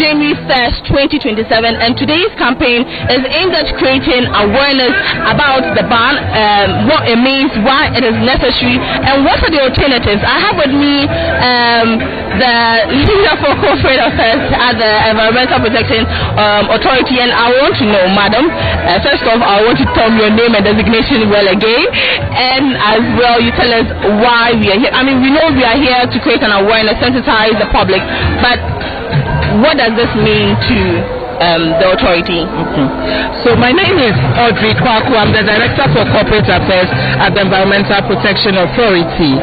Jamie Thirst 2027, and today's campaign is aimed at creating awareness about the ban, what it means, why it is necessary, and what are the alternatives. I have with me the leader for corporate affairs at the Environmental Protection Authority, and I want to know, madam, first off, I want to tell me your name and designation well again, and as well you tell us why we are here. I mean, we know we are here to create an awareness, sensitize the public, but what does this mean to the authority? Okay. So my name is Audrey Kwaku. I'm the Director for Corporate Affairs at the Environmental Protection Authority.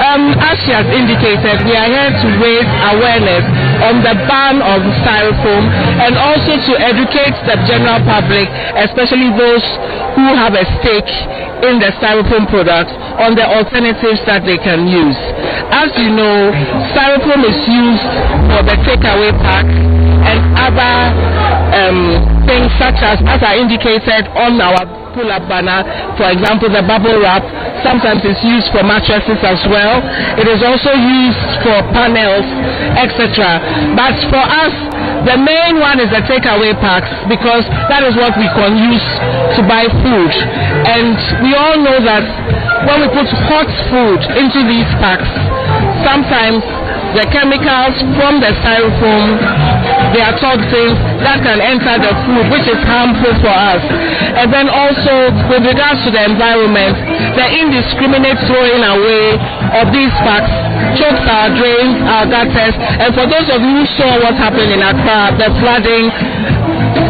As she has indicated, we are here to raise awareness on the ban of styrofoam and also to educate the general public, especially those who have a stake in the styrofoam products, on the alternatives that they can use. As you know, styrofoam is used for the takeaway pack and other things such as I indicated on our pull-up banner, for example, the bubble wrap. Sometimes it's used for mattresses as well. It is also used for panels, etc. But for us, the main one is the takeaway packs, because that is what we can use to buy food. And we all know that when we put hot food into these packs, sometimes the chemicals from the styrofoam, they are toxins that can enter the food, which is harmful for us. And then also, with regards to the environment, the indiscriminate throwing away of these packs chokes our drains, our gutters. And for those of you who saw what happened in Accra, the flooding,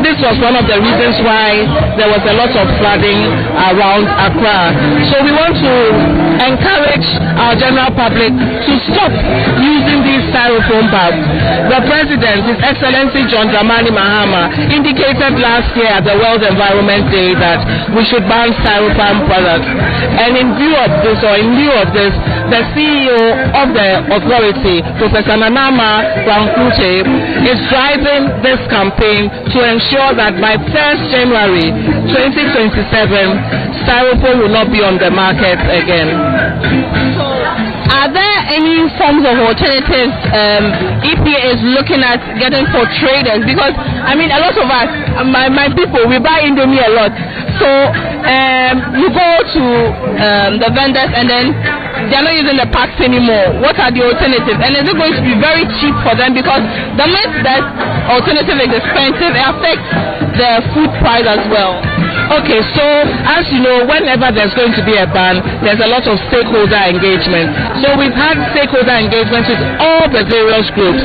this was one of the reasons why there was a lot of flooding around Accra. So we want to encourage our general public to stop using these styrofoam bags. The President, His Excellency John Dramani Mahama, indicated last year at the World Environment Day that we should ban styrofoam products. And in lieu of this, the CEO of the authority, Professor Nanama Rankute, is driving this campaign to ensure that by 1st January 2027, styrofoam will not be on the market again. Are there any forms of alternatives EPA is looking at getting for traders? Because, I mean, a lot of us, my people, we buy Indomie a lot. So you go to the vendors and then they're not using the packs anymore. What are the alternatives? And is it going to be very cheap for them? Because the minute that alternative is expensive, it affects the food price as well. Okay, so as you know, whenever there's going to be a ban, there's a lot of stakeholder engagement. So we've had stakeholder engagement with all the various groups,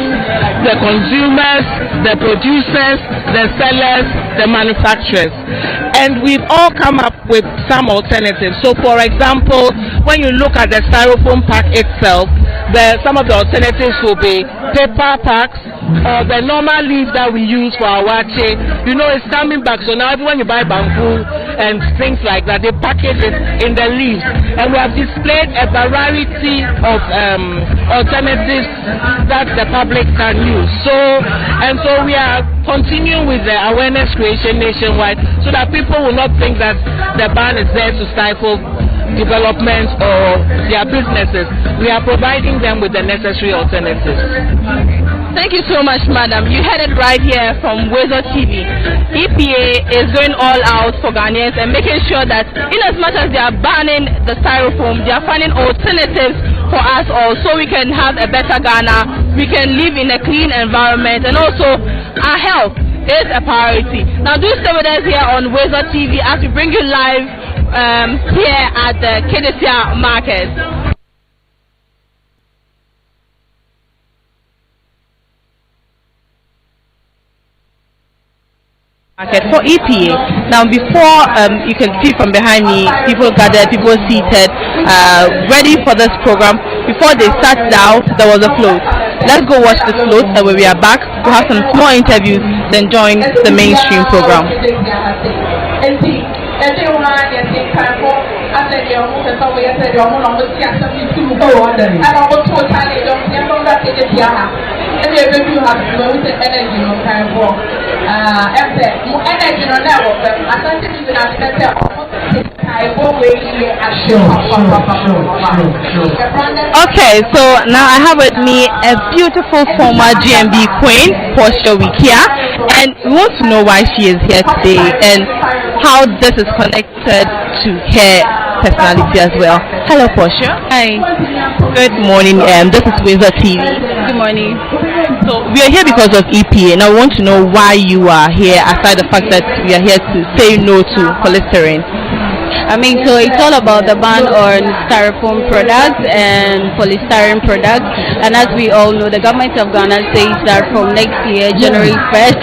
the consumers, the producers, the sellers, the manufacturers. And we've all come up with some alternatives. So for example, when you look at the styrofoam pack itself, some of the alternatives will be paper packs or the normal leaf that we use for our wache. You know, it's coming back. So now when you buy bamboo and things like that, they package it in the leaves. And we have displayed a variety of alternatives that the public can use. So we are continuing with the awareness creation nationwide so that people will not think that the ban is there to stifle development or their businesses. We are providing them with the necessary alternatives. Thank you so much, madam. You heard it right here from Wezo TV. EPA is going all out for Ghanaians and making sure that in as much as they are banning the styrofoam, they are finding alternatives for us all so we can have a better Ghana, we can live in a clean environment, and also our health is a priority. Now do stay with us here on Wezo TV as we bring you live here at the Kejetia market. For EPA. Now before you can see from behind me, people gathered, people seated, ready for this program. Before they sat down, there was a float. Let's go watch the float, and when we are back, we'll have some small interviews, then join the mainstream program. Energy Okay, so now I have with me a beautiful former GMB queen, Portia Wikia, and we want to know why she is here today and how this is connected to her personality as well. Hello, Portia. Hi. Good morning. This is Windsor TV. Good morning. So we are here because of EPA. Now we want to know why you are here, aside the fact that we are here to say no to polystyrene. So it's all about the ban on styrofoam products and polystyrene products. And as we all know, the government of Ghana says that from next year, January 1st,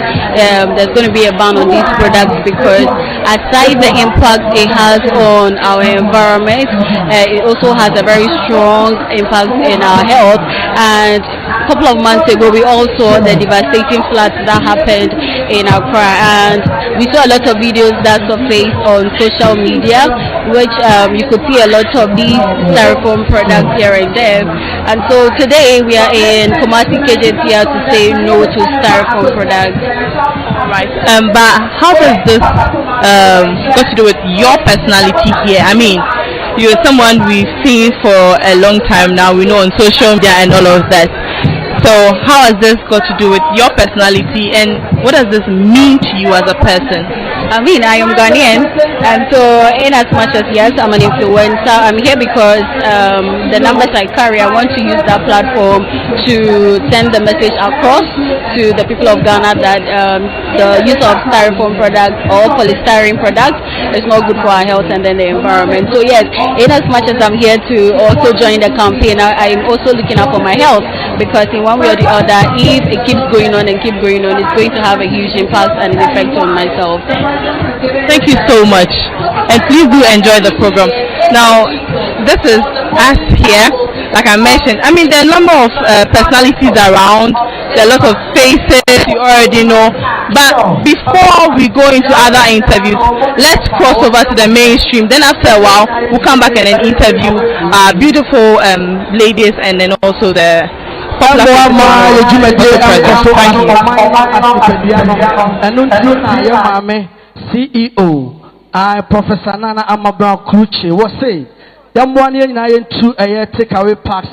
there's going to be a ban on these products because aside the impact it has on our environment, it also has a very strong impact in our health. And a couple of months ago, we all saw the devastating floods that happened in Accra, and we saw a lot of videos that surfaced on social media, which you could see a lot of these styrofoam products here and there. And so today we are in Kejetia to say no to styrofoam products. Right. But how does this got to do with your personality here? I mean, you're someone we've seen for a long time now. We know on social media and all of that. So how has this got to do with your personality, and what does this mean to you as a person? I am Ghanaian, and so in as much as yes, I'm an influencer, I'm here because the numbers I carry, I want to use that platform to send the message across to the people of Ghana that the use of styrofoam products or polystyrene products is not good for our health and then the environment. So yes, in as much as I'm here to also join the campaign, I'm also looking out for my health, because in one way or the other, if it keeps going on and keep going on, it's going to have a huge impact and an effect on myself. Thank you so much, and please do enjoy the program. Now, this is us here, like I mentioned. There are a number of personalities around, there are a lot of faces you already know, but before we go into other interviews, let's cross over to the mainstream. Then after a while, we'll come back and then interview beautiful ladies, and then also the CEO, Professor Nana Amabra Kruche, what say? Young one year in two a takeaway parts,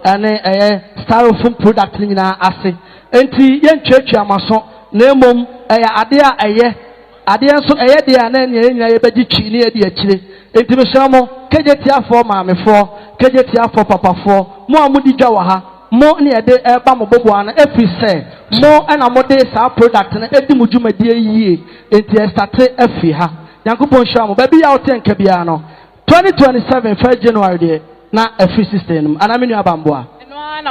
and a styrofoam product in our assay. And tea, young church, Amason, Nemum, a year, so a year, and then a bedici near the chili. Intimation, Kejetia for Mammy for, Kejetia for Papa for, more Moody Jawaha. More near the Bambobuana, every say, more and a more days our product and every Mujuma dear ye, into a state Fiha. Yankupon Shamu, baby out in Cabiano. 2027, 1st January, now a free system, and I'm in your bambua. Now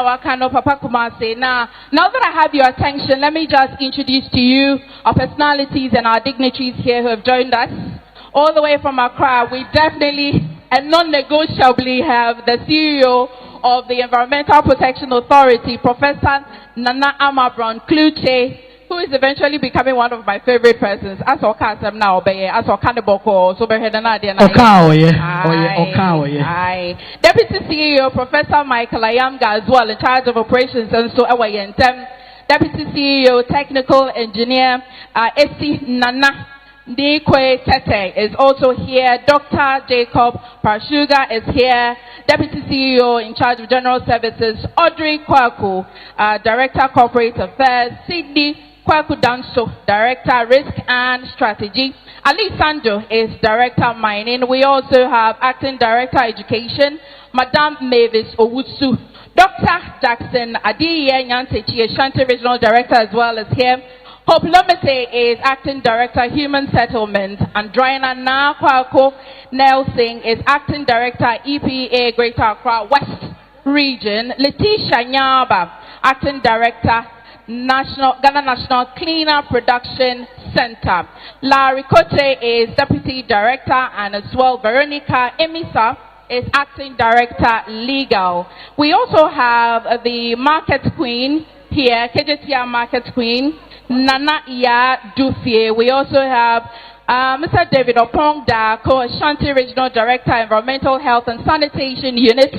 that I have your attention, let me just introduce to you our personalities and our dignitaries here who have joined us. All the way from Accra, we definitely and non-negotiably have the CEO of the Environmental Protection Authority, Professor Nana Amabron Kluche, who is eventually becoming one of my favorite persons. As Okasam now, as Okaneboko, so Deputy CEO, Professor Michael Ayamga, as well, in charge of operations and so Deputy CEO, Technical Engineer, Esi Nana Nikwe Tete is also here. Dr. Jacob Parshuga is here. Deputy CEO in charge of General Services, Audrey Kwaku, Director Corporate Affairs, Sydney Kwaku Danso, Director Risk and Strategy. Ali Sanjo is Director Mining. We also have Acting Director Education, Madame Mavis Owusu. Dr. Jackson Adiye Nyantechi, Ashanti Regional Director as well, is here. Hope Lomete is Acting Director, Human Settlement, and Draina Nakwako Nelson is Acting Director, EPA Greater Accra West Region. Letitia Nyaba, Acting Director, Ghana National Cleaner Production Center. Larry Kote is Deputy Director, and as well Veronica Emisa is Acting Director, Legal. We also have the Market Queen here, Kejetia Market Queen, Nana Iya Dufie. We also have Mr. David Opongda, Ashanti Regional Director, Environmental Health and Sanitation Unit.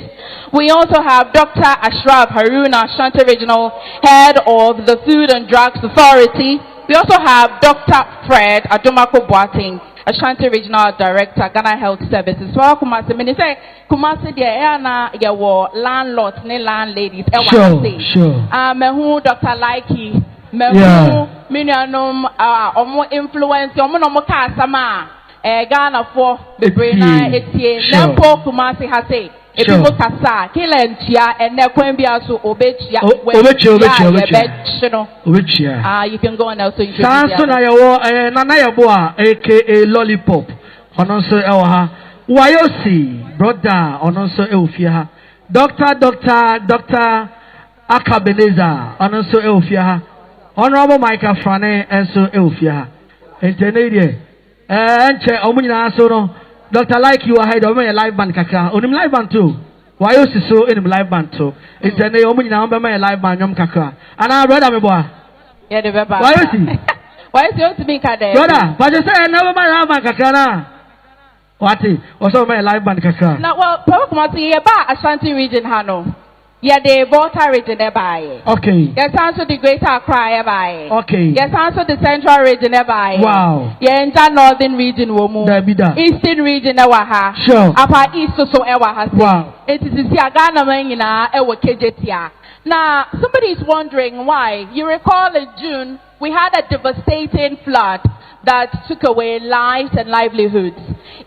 We also have Dr. Ashraf Haruna, Ashanti Regional Head of the Food and Drugs Authority. We also have Dr. Fred Adomako Boateng, Ashanti Regional Director, Ghana Health Services. So Kumasi, me say Kumasi there na yawo landlords ne landladies. Sure. Me who Dr. Likey, me who minianum omo influence, omo no mo ka sama Ghana for bebre na etie. Nempo Kumasi ha say. If you look at that, kill and chia and then Quambia so obechia. You can go and also you can Nanayaboa, aka Lollipop, on also Elha, Wayosi, brother, on also Elfia, Dr. Akabeneza, on also Elfia, Honorable Micah Frane, and so Elfia, and Tenadier, and Omina Sono. Dr. Like you ahead of me a live band kaka. On him live band too. Why you so in him live band too? It's a name on me live band yum kaka. And I brother me boy. Yeah, the baby. Why is he? Why is you to be kade? Brother, but you say I never my live band kaka na. What is? Also my live band kaka. Now, well, probably yeah, ba Ashanti region hano. Yeah, the Volta region by. Okay. Yes, answer the Greater Accra by. Okay. Yes, answer the Central region by. Wow. Yeah, enter Northern region womu. Eastern region ewaha. Sure. Upper East so ewaha. Wow. It is the Ghana mangina ewa Kejetia. Now, somebody is wondering why. You recall in June, we had a devastating flood that took away lives and livelihoods.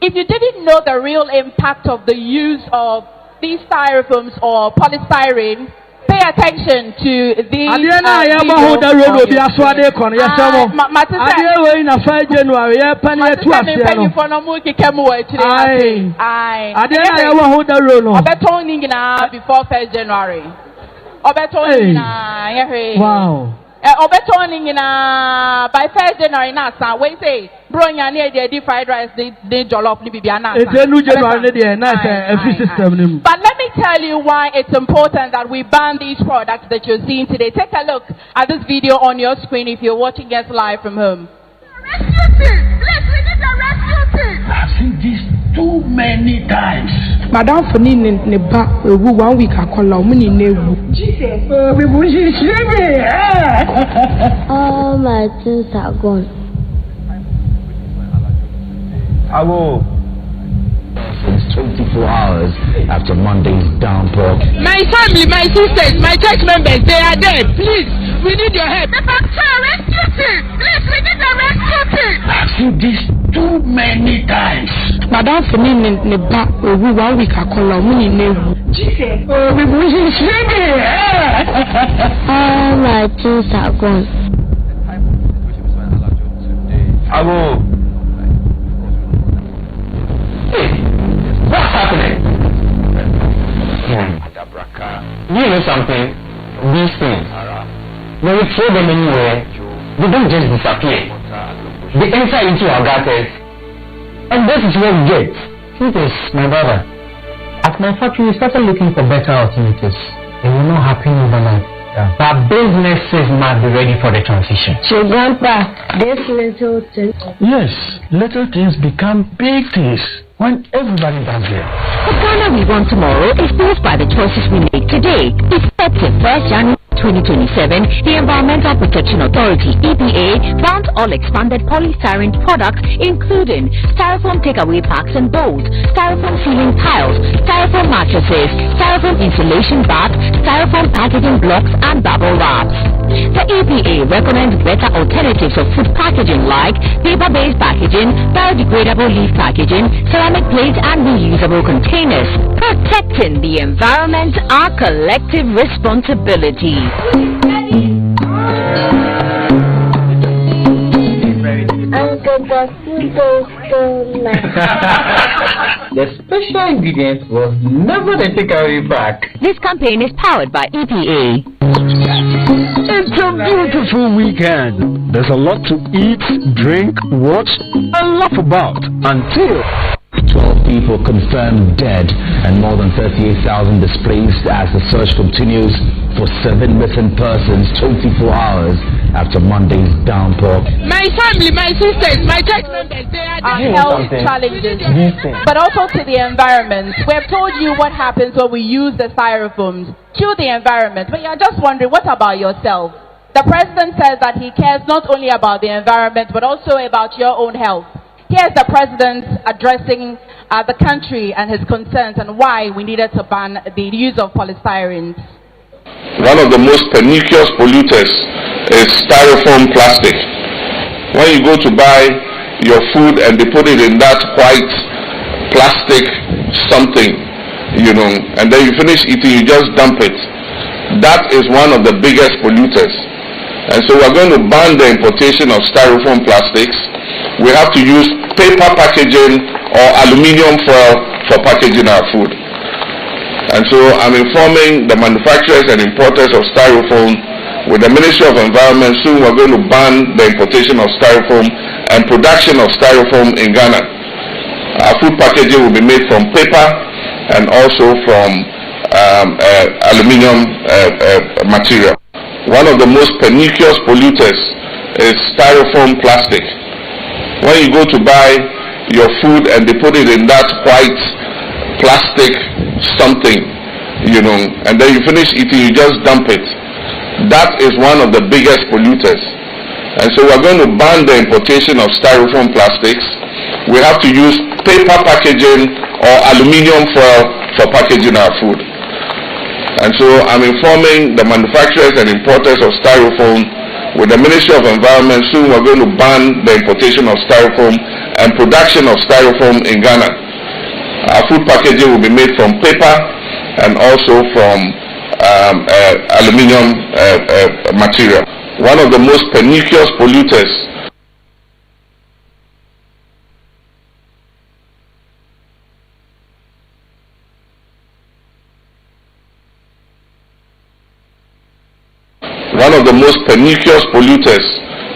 If you didn't know the real impact of the use of these styrofoams or polystyrene, pay attention to these before 1st January. Wow. Obetoning by 1st January nasa we say bronya near the fried rice they jollof ni bibia nasa. But let me tell you why it's important that we ban these products that you're seeing today. Take a look at this video on your screen if you're watching us live from home. Rescue team! Please, we need a rescue team! I've seen this too many times. Madam Fani ne ba ewu 1 week akola omuni na ewu. Jesus. We will see all my things are gone. I will. Since 24 hours after Monday's downpour. My family, my sisters, my church members, they are there. Please, we need your help. The rescue team! Please, we need a rescue team! I've seen this too many times. Madam Fani ne ba ewu 1 week akola omuni na ewu. Jesus. We will see all my things are gone. I will. Hey, what's happening? You know something? These things, when we throw them anywhere, they don't just disappear. They enter into our gutters, and that is what we get. See this, my brother. At my factory, we started looking for better alternatives. It will not happen overnight. But businesses must be ready for the transition. So, Grandpa, this little thing. Yes, little things become big things when everybody does it. The Ghana we want tomorrow is built by the choices we make today. Effective 1st January 2027, the Environmental Protection Authority (EPA) bans all expanded polystyrene products, including styrofoam takeaway packs and bowls, styrofoam ceiling tiles, styrofoam mattresses, styrofoam insulation bags, styrofoam packaging blocks, and bubble wraps. The EPA recommends better alternatives of food packaging like paper-based packaging, biodegradable leaf packaging, ceramic plates, and reusable containers. Protecting the environment, our collective responsibility. The special ingredient was never the takeaway pack. This campaign is powered by EPA. It's a beautiful weekend. There's a lot to eat, drink, watch, and laugh about until 12 people confirmed dead and more than 38,000 displaced as the search continues for 7 missing persons 24 hours after Monday's downpour. My family, my sisters, my church members, they are there. Health challenges, but also to the environment. We have told you what happens when we use the styrofoams to the environment, but you're just wondering, what about yourself? The president says that he cares not only about the environment, but also about your own health. Here's the president addressing the country and his concerns and why we needed to ban the use of polystyrene. One of the most pernicious polluters is styrofoam plastic. When you go to buy your food and they put it in that white plastic something, and then you finish eating, you just dump it. That is one of the biggest polluters. And so we're going to ban the importation of styrofoam plastics. We have to use paper packaging or aluminium foil for packaging our food. And so I'm informing the manufacturers and importers of styrofoam with the Ministry of Environment. Soon we're going to ban the importation of styrofoam and production of styrofoam in Ghana. Our food packaging will be made from paper and also from aluminium material. One of the most pernicious polluters is styrofoam plastic. When you go to buy your food and they put it in that white plastic something, and then you finish eating, you just dump it. That is one of the biggest polluters. And so we're going to ban the importation of styrofoam plastics. We have to use paper packaging or aluminium foil for packaging our food. And so I'm informing the manufacturers and importers of styrofoam with the Ministry of Environment. Soon we're going to ban the importation of styrofoam and production of styrofoam in Ghana. Our food packaging will be made from paper and also from aluminium material. One of the most pernicious polluters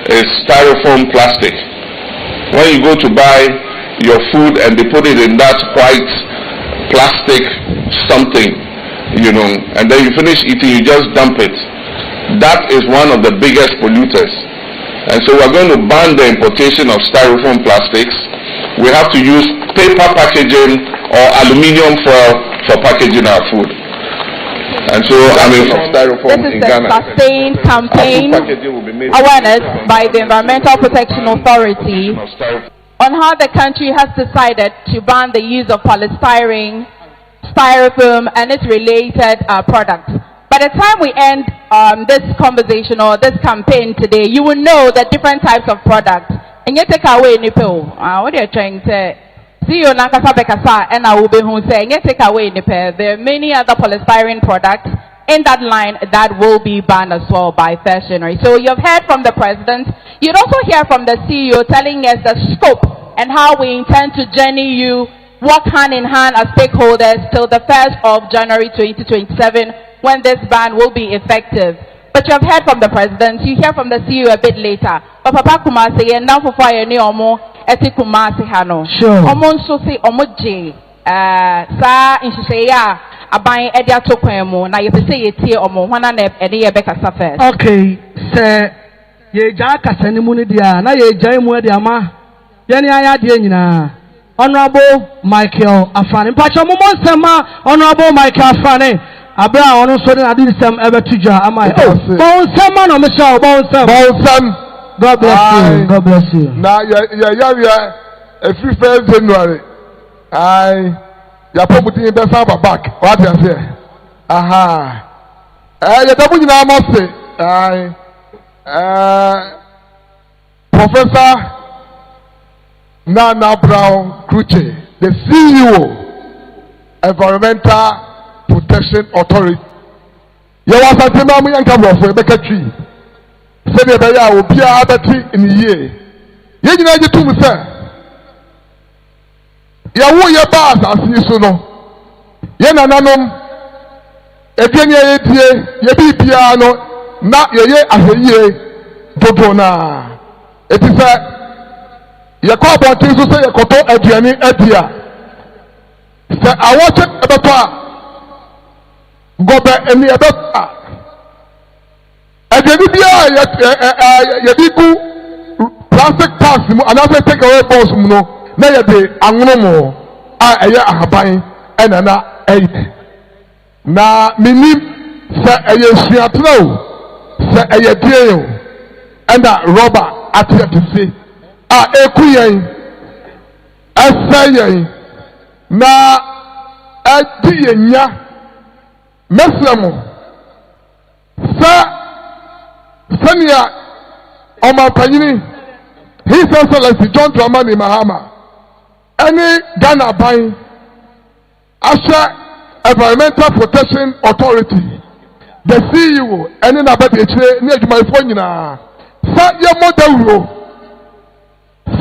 is styrofoam plastic. When you go to buy your food and they put it in that white plastic something, and then you finish eating, you just dump it. That is one of the biggest polluters. And so we're going to ban the importation of styrofoam plastics. We have to use paper packaging or aluminium foil for packaging our food. And so styrofoam this is in a Ghana. Sustained campaign awareness by the Environmental Protection Authority on how the country has decided to ban the use of polystyrene, styrofoam, and its related products. By the time we end this conversation or this campaign today, you will know the different types of products. And you take away nipple. What are you trying to say? See you nakasa bekasa and I will be who say you take away nipple. There are many other polystyrene products in that line that will be banned as well by 1st January. So you've heard from the president. You'd also hear from the CEO telling us the scope and how we intend to journey you, work hand in hand as stakeholders till the 1st of January 2027 when this ban will be effective. But you have heard from the president, you hear from the CEO a bit later. But Papa Kumasi, and now for fire ni omo eti Kumasi hano. Sure. Omo nso si omo je sa inshiseya aban edi atokwemu na yepese yetie omo hwana na edi yebeka sa first. Okay, se ye ja kasa ni mu ni dia na ye ja mu dia ma. Ye ni aya de nyina. Honorable Michael Afane. Mpacho mo nsema Honorable Michael Afane. Abra ono so na adi sem ebe tuja amai. Bon sem no me show bon sem. God bless you. God bless you. Na ya every 1st January. Ya promoting be samba back. What you say? Aha. Ya dabu nyina mo se. Professor Nana Brown Kruche, the CEO, Environmental Protection Authority. You was a team of young couple of tree. Send a bear will be a battery in a year. You know, you two, sir. You won your bars as you so know. Yenanum, a penny, ye be piano, not your year as a year. Dodona. It is a you call about things to say a cotton at the end. Say, I watch it about go back and the other. And the Yabiku plastic tax, another take away balls, no, never be anglomo. I have buying and another 8. Now, minim say a Seattle, say a deal, and that rubber at here to see. Ekuyen, ɛsɛ na ɛdi yɛn nya mɛsrɛ mo sɛnea ɔmampanyini His Excellency John Dramani Mahama ɛne Ghana ban ahyɛ Environmental Protection Authority the CEO ɛne n'abɛde akyire ne adwumayɛfoɔ nyinaa sɛ yɛmmɔ dawuro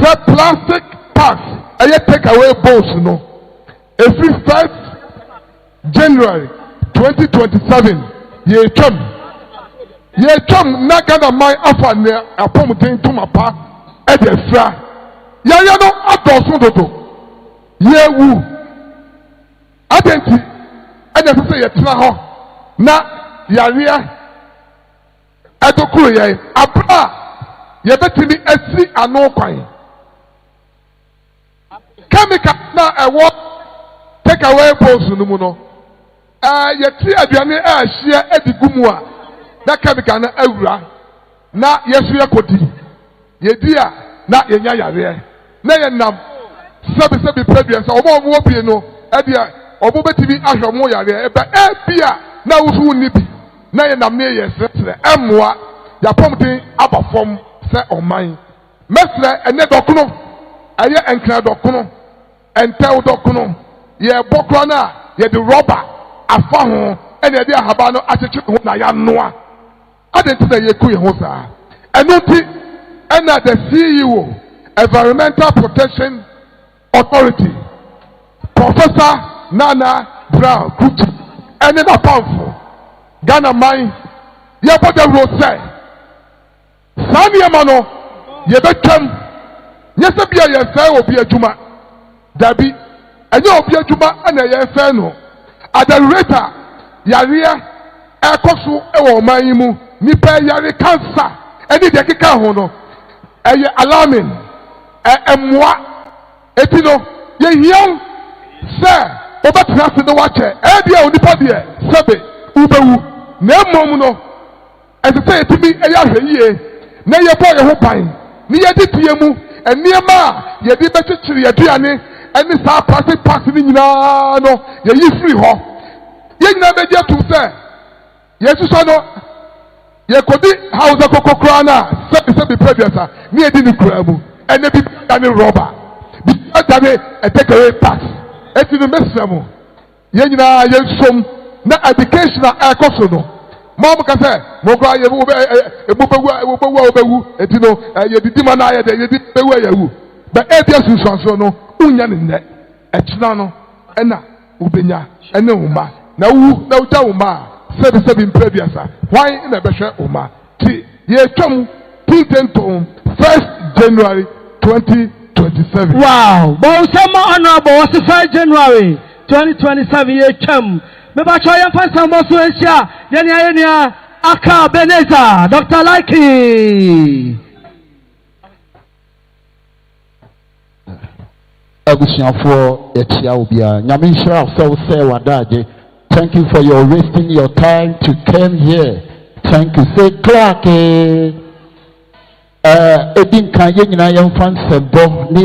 sɛ plastic packs ɛyɛ take away bowls no every 1st January 2027 yɛtwam na Ghana man afa ne apɔmuden tomapa ɛde afira yɛyɛ no adɔɔso dodo yɛwu adɛnti ɛna ɛsɛ sɛ yɛtena hɔ na yareɛ ɛdokoro yɛn abere a yɛbɛtumi asi ano kwan chemical na ɛwɔ take away bowls no mu no yɛti aduane ɛhyia edi gu mu a na chemical na awura na yɛso yɛkɔdi yɛdi a na yɛnya yareɛ na yɛnam sɛbisɛbi pɛduɛ sɛ ɔmo a ɔmo wɔ pie no ɛdeɛ ɔmo bɛtumi ahwɛ ɔmo yareɛ ɛbɛ ɛbi a na woso wonni bi na yɛnam ne yɛ srɛsrɛ ɛmmoa yɛapɔmden aba fam sɛ ɔman mɛsrɛ ɛnɛ dɔkono ɛyɛ nkran dɔkono ɛntɛw dɔkono yɛbɔ kora no a yɛde rɔba afa ho ɛna yɛde ahaba no akyekyere ho na yɛanoa ade nti na yɛku yɛn ho saa ɛno nti ɛna the CEO Environmental Protection Authority Professor Nana Brown Kuti ɛne n'apamfo Ghana man yɛbɔ dawuro sɛ saa nneɛma no yɛbɛtwam nyɛ sɛ bia yɛsɛe obi adwuma dabi ɛnyɛ obi adwuma ɛna yɛsɛe no at the rate a yareɛ ɛkɔ so ɛwɔ ɔman yi mu nipa yare cancer ɛne deɛ keka ho no ɛyɛ alarming ɛmmoa eti no yɛhia sɛ wobɛtena ase no wakyɛ ɛyɛ deɛ onipa deɛ sɛbe wobɛwu na mmom no ɛsɛ sɛ yɛtumi ɛyɛ ahwɛ yie na yɛbɔ yɛn ho ban ne yɛde tie mu nneɛma a yɛde bɛkyekyere yɛduane ɛne saa plastic packs ne nyinaa no yɛyi firi hɔ yɛn nyinaa bɛgye atum sɛ yɛsusɔ no yɛkɔdi hausa koko koraa no a sɛbi pɛduasa ne yɛdi ne koraa mu ɛnɛ bi dane rɔba bi dane ɛtɛkɛre packs ɛti no mɛsrɛ mo yɛn nyinaa yɛnsom na education a ɛkɔ so no mo ka sɛ mo koraa wobɛwu a wobɛwu ɛti no yɛdidi ma no ayɛ dɛ yɛdi bɛwu a yɛwu bɛ ɛbia sunsuansoɔ no wonya ne nnɛ ɛkyena no ɛna wobɛnya ɛne wo ma na wu na wogya wo ma a sɛbi mpɛduasa hwan na ɛbɛhwɛ wo ma ti yɛtwam tintentom 1st January 2027. Wow, bɔnsɛmɔ honorable wɔsi 1st January 2027 yɛtwam mebatwɛ yɛmfa nsɛmbɔ so ahyia yɛnea aka Beneza Dr. Laiki abusuafoɔ yɛkyia wo bia nyame nhyira wo sɛ wadagye. Thank you for your wasting your time to come here. Thank you. Say Clark Edin kan yɛn nyinaa yɛmfa nsɛmbɔ ne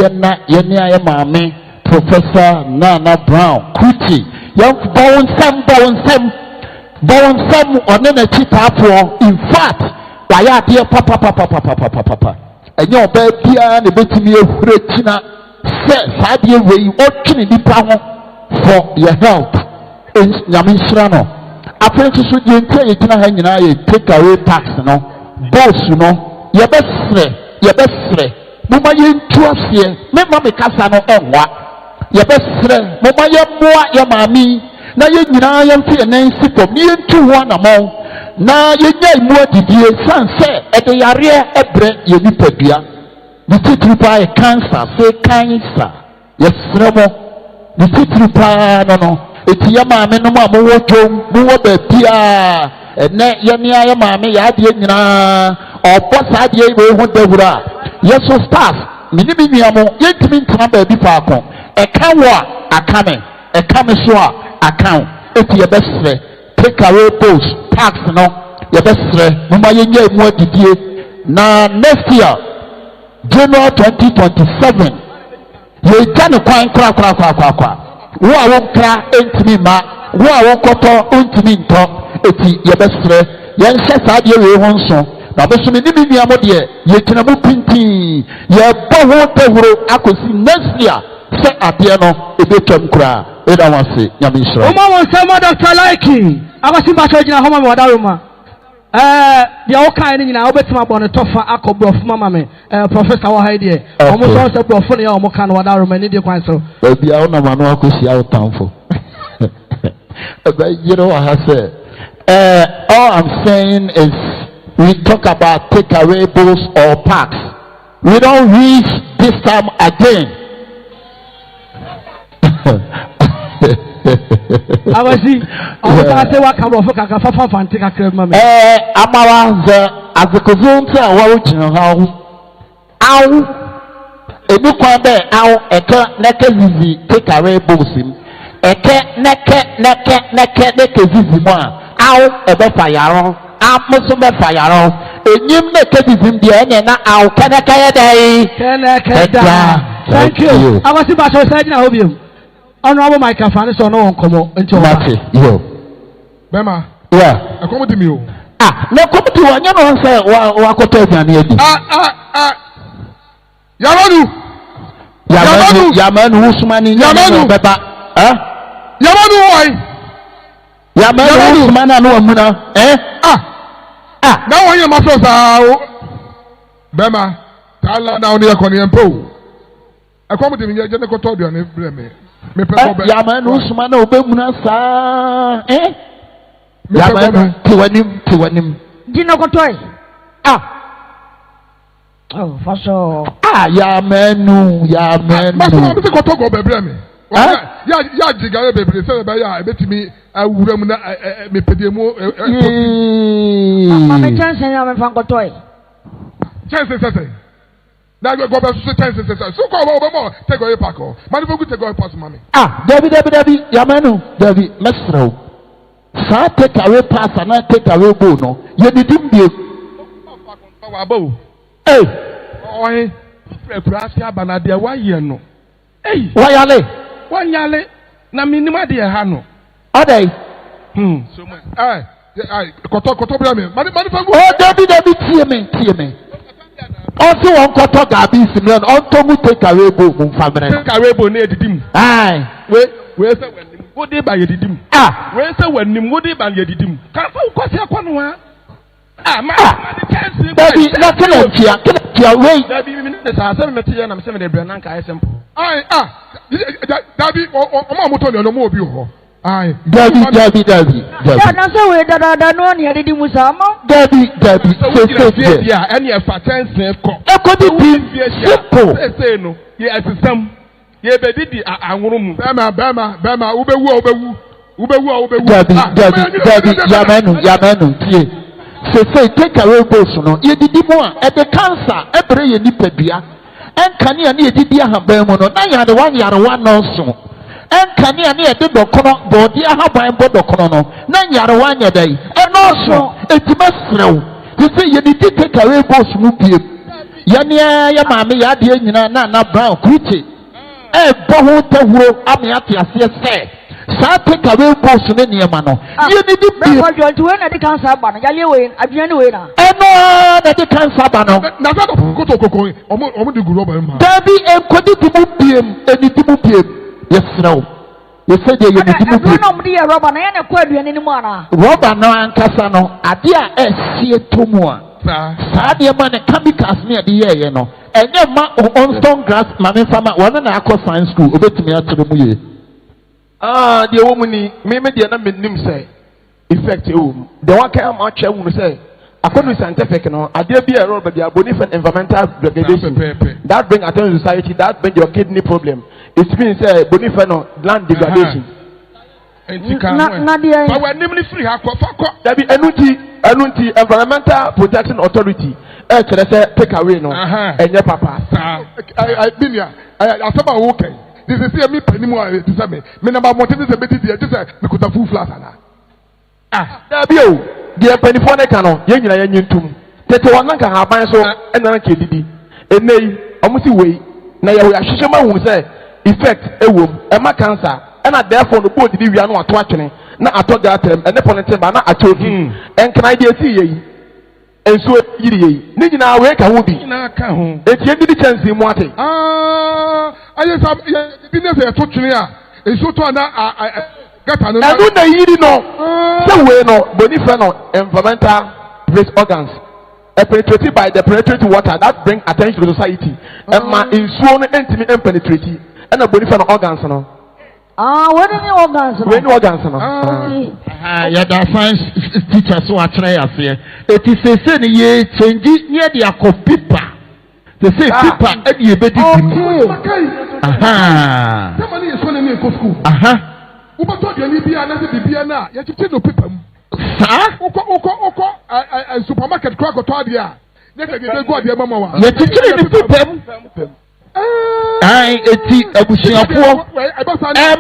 yɛne ayɛ maame Professor Nana Brown Kuti yɛmfa wo nsɛm ɔne n'akyi taafoɔ. In fact wayɛ adeɛ papapapapapapa ɛnyɛ ɔbaa biara na ɛbɛtumi ahura kyina sɛ saa adeɛ wei ɔtwene nipa ho for your health. Nyame nhyira no afei nso so deɛ nti a yɛgyina ha nyinaa yɛ take away tax no bowls no yɛbɛserɛ moma yɛntu aseɛ mema me kasa no ɛnwa yɛbɛserɛ moma yɛmmoa yɛ maame na yɛn nyinaa yɛmfe yɛn nan si fam ne yɛntu ho anammɔn na yɛnya mu adidie san sɛ ɛde yareɛ ɛbrɛ yɛ nipadua ne titiri paa yɛ cancer sɛ cancer yɛserɛ mo ne titiri paa no eti yɛ maame no mu a mowɔ dwom mowɔ baabiaa ɛnɛ yɛnea yɛ maame yɛ adeɛ nyinaa ɔbɔ saa adeɛ yi wei ho dawuro a yɛso stars mene me nua mo yɛntumi ntena baabi faako ɛka wo a aka me ɛka me so a aka wo eti yɛbɛserɛ take away bowls tax no yɛbɛserɛ moma yɛnya mu adidie na next year January 2027 ye jane kwan kwa wo a wonkra entimi ma wo a wonkoto ontimi nto eti ye besre ye nhye saa de we ho nso na beso me ni mi nua mo de ye tena mu pintin ye bo ho tewuro akosi next year se ade no ebetwam kura eda wase nyame nhira o ma won se ma Dr. Laiki akosi ba so gina ho ma me wada roma the all kind in our better about a tougher akobro of mama me professor wa haide almost all the prof for your can wada romani de kwan so be a na manu akosi out town for you know what I said all I'm saying is we talk about takeaway bowls or packs. We don't reach this time again. I was see. I was say what come of kaka fa take a crib mama. Amawa the as the kozunti a wa ujina how ebi kwa be how eka neke zizi takeaway bowls him eke neke zizi mo how ebe fire amusu be fire enyim neke zizi de na how keneka ye dey thank you I was see ba so say na obium honorable microphone so no come into Mate yo Bema yeah e come to me o no come to anya no say wa koto aduane adi Yamanu Usmani Yamanu beba Yamanu why Yamanu Usmani no amuna now when you must Bema tala now near Konyempo I come to me je ne koto aduane breme Yamanu Usmani obemuna sa Yamanu tiwanim dino kotoy oh for sure Yamanu Maso me koto go bebre me ya jiga bebre se be ya betimi awura mu na me pedemu me chance ya me fan kotoy chance na go be so chance so ko bo mo take go park o mani fogu take go pass mami David Yamanu David mesro sa take away pass and take away go no ye didim die abo oye frekrasi abanade wa ye no wayale na minima de ha no odai so much koto bra me mani fangu David tie me also won koto gabi simran on to mu take away go mu famre take away bo na edidim we say wanim wo dey ba yedidim we say wanim wo dey ba yedidim kan fa kwasi akwano ha ma chance baby na kena wait baby me na sa se me tie na me se me dey bra na nka simple Dabi o ma moto le no mo obi ho Dabi ya na so we da no ne yedi musa ma Dabi so ya any fa chance ko di simple say no ye asisam ye bedidi anwuru mu bema ubewu Yamanu tie say take away boss no ye didi mu a e be cancer e bere ye nipadua enkane ani edidi ahaban mu no na yare one no so enkane ani ede dokono bodi ahaban bo dokono no na yare one yedai e no so etima srew say ye didi take away boss mu pie ya ne ya maame ya de nyina na brown kriti bo ho tawuro ame ate ase se sa take away boss ne niema no ye ni di bi ko jontu we na di cancer ba no yale we aduane we na no na di cancer ba no na sa ko kokoko omo di guru ba ma dabi enkodi di mu biem eni di mu biem yesrew ye se de ye di mu biem no mo di roba na ye na ko aduane ni mu ana roba no ankasa no ade a esie tomu a sa de ma ne chemicals ne de ye no enye ma on stone grass mame fama wona na akọ science school obetumi atere mu ye the woman me de na menim say effect the one can ma twa wu say according to scientific no ade bi error be dia bonifant environmental degradation that bring attention to society that bring your kidney problem it means say bonifant no land degradation na dia but when nimni free ha ko that be enuti environmental protection authority kere say take away no enye papa I been here asaba wo kai this is me panimu to say me number monte this be this just me kuta full flat ana da bi o the panifo ne ka no ye nyina ye nyintum tete won nka haban so enana ke didi enei omusi wei na ye hwehwe ma hu say effect ema cancer and therefore no body we are no ato atwene na ato gatem ene ponete ba na ato bi en kan ide si yi enso yiri yi ni nyina we ka ho bi na ka ho etie di chance mu ate aye sa business e to twene a enso to na gata no na yiri no se we no bonifa no environmental waste organs penetrated by the penetrating water that bring attention to society and my insuo no entimi penetrate and a bonifa no organs no what are organs no when organs no yeah that science teacher so atray afia it is say ye change near the paper they say paper and ye be di somebody is calling me in school ubato de ni bia na se bibia na ya tete no paper mu oko supermarket kwa ko to dia ne ka be go dia mama wa ye tete ni paper mu ai eti abusuafo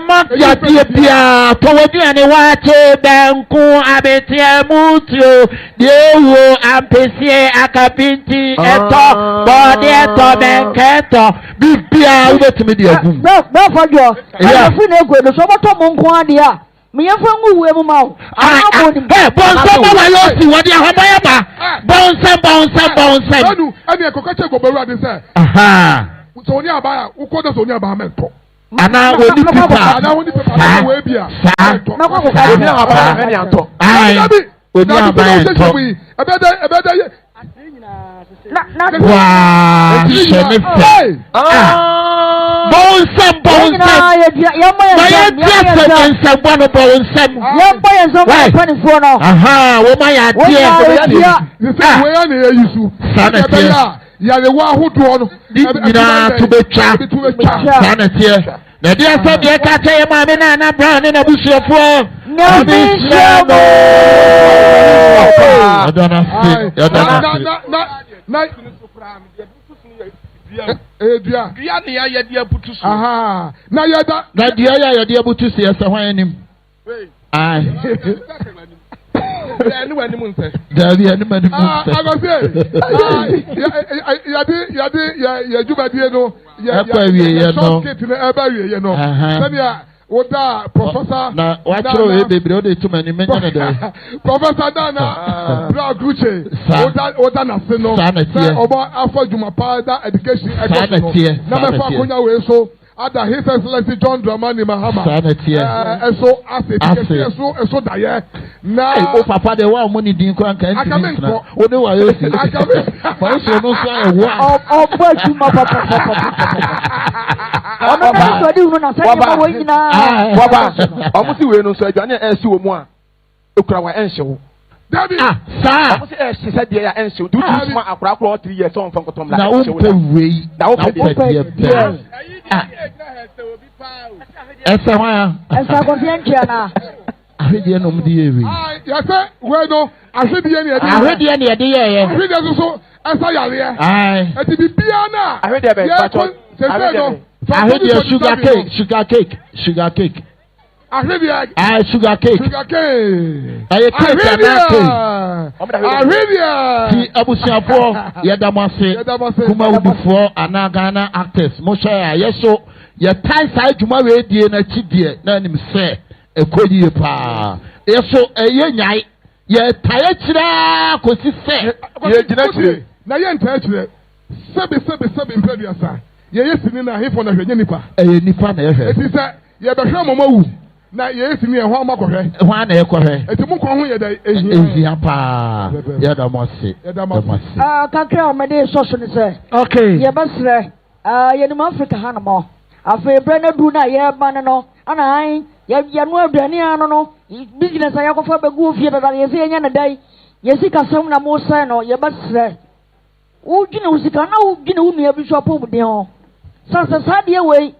ma ya die bia to wodi ane wache benku abetia mutio dewo ampesie akapinti eto body eto benketo bibia ubetimi di agum be fajo afi na ego no so boto mo nko ade a me yefo nguwe mu mawo bonso ma yo si wodi ahobaya ba bonse anu ani ekokache go beru ade say so oni abaya ukodo so oni abaya mento ana oni pipa ana we bia na kwa ko ka oni abaya me ni anto oni abaya mento ebede wow shenife bonsam wo ma ya yare wa hudu ono na tubecha sanatie na dia so de ka teye ma me na brown na busuafo nyabishamo adana na dia ne ya dia butusu aha na yada na dia ya dia butusu ese hwan anim ai anyone anyone say Daddy anyone anyone say I go say ya jubadie no ya no kit na eba wie no sania oda professor na watro e bebre o de tuma ni menya na de professor Dana bra gruche oda na se no oba afọ juma pa da education na me fa konya we so ada his excellency John Dramani Mahama eso education eso daye na o papa de wa money din ko anka nti o de wa yo si fa so no so e wa o ba juma papa o na so di unu na se ni wo nyina baba o mu si we no so adwane e si wo mu a ekura wa enhye wo David sa o si e se se de ya enhye wo du tu ma akura 3 years on fan kotom la na o pe we na o pe de esa wa esa ko fiantia na ahedie no mdi ewe ya se we no ahedie ne ade ye ahedie so esa yare ai eti bibia na ahedie be pacho ahedie sugar cake ahedie sugar cake aye cake ahedie ti abusiafo yedamase kuma udufo ana Ghana actors mo share yeso ye tai sai dwuma we die na chidie na nim se ekoyi pa yeso eye nyai ye tai kira kosi se ye gina kire na ye ntai kire sebe impeduasa ye yesini na hefo na hwenye nipa eye nipa na ehwe eti se ye behwe momawu na ye yesini e ho amakohwe ho na ekohwe eti mu kon ho ye da ehia pa ye da mose kakra o me de so ni se okay ye basre ye ni Africa ha na mo afa ebrana du na ye ba ne no ana an ye no aduane ano no business ya ko fa begu ofie be ba ye se nya na dai ye sika sam na mo se no ye basre u gine usika na u gine u nua bi so pom de ho sa de we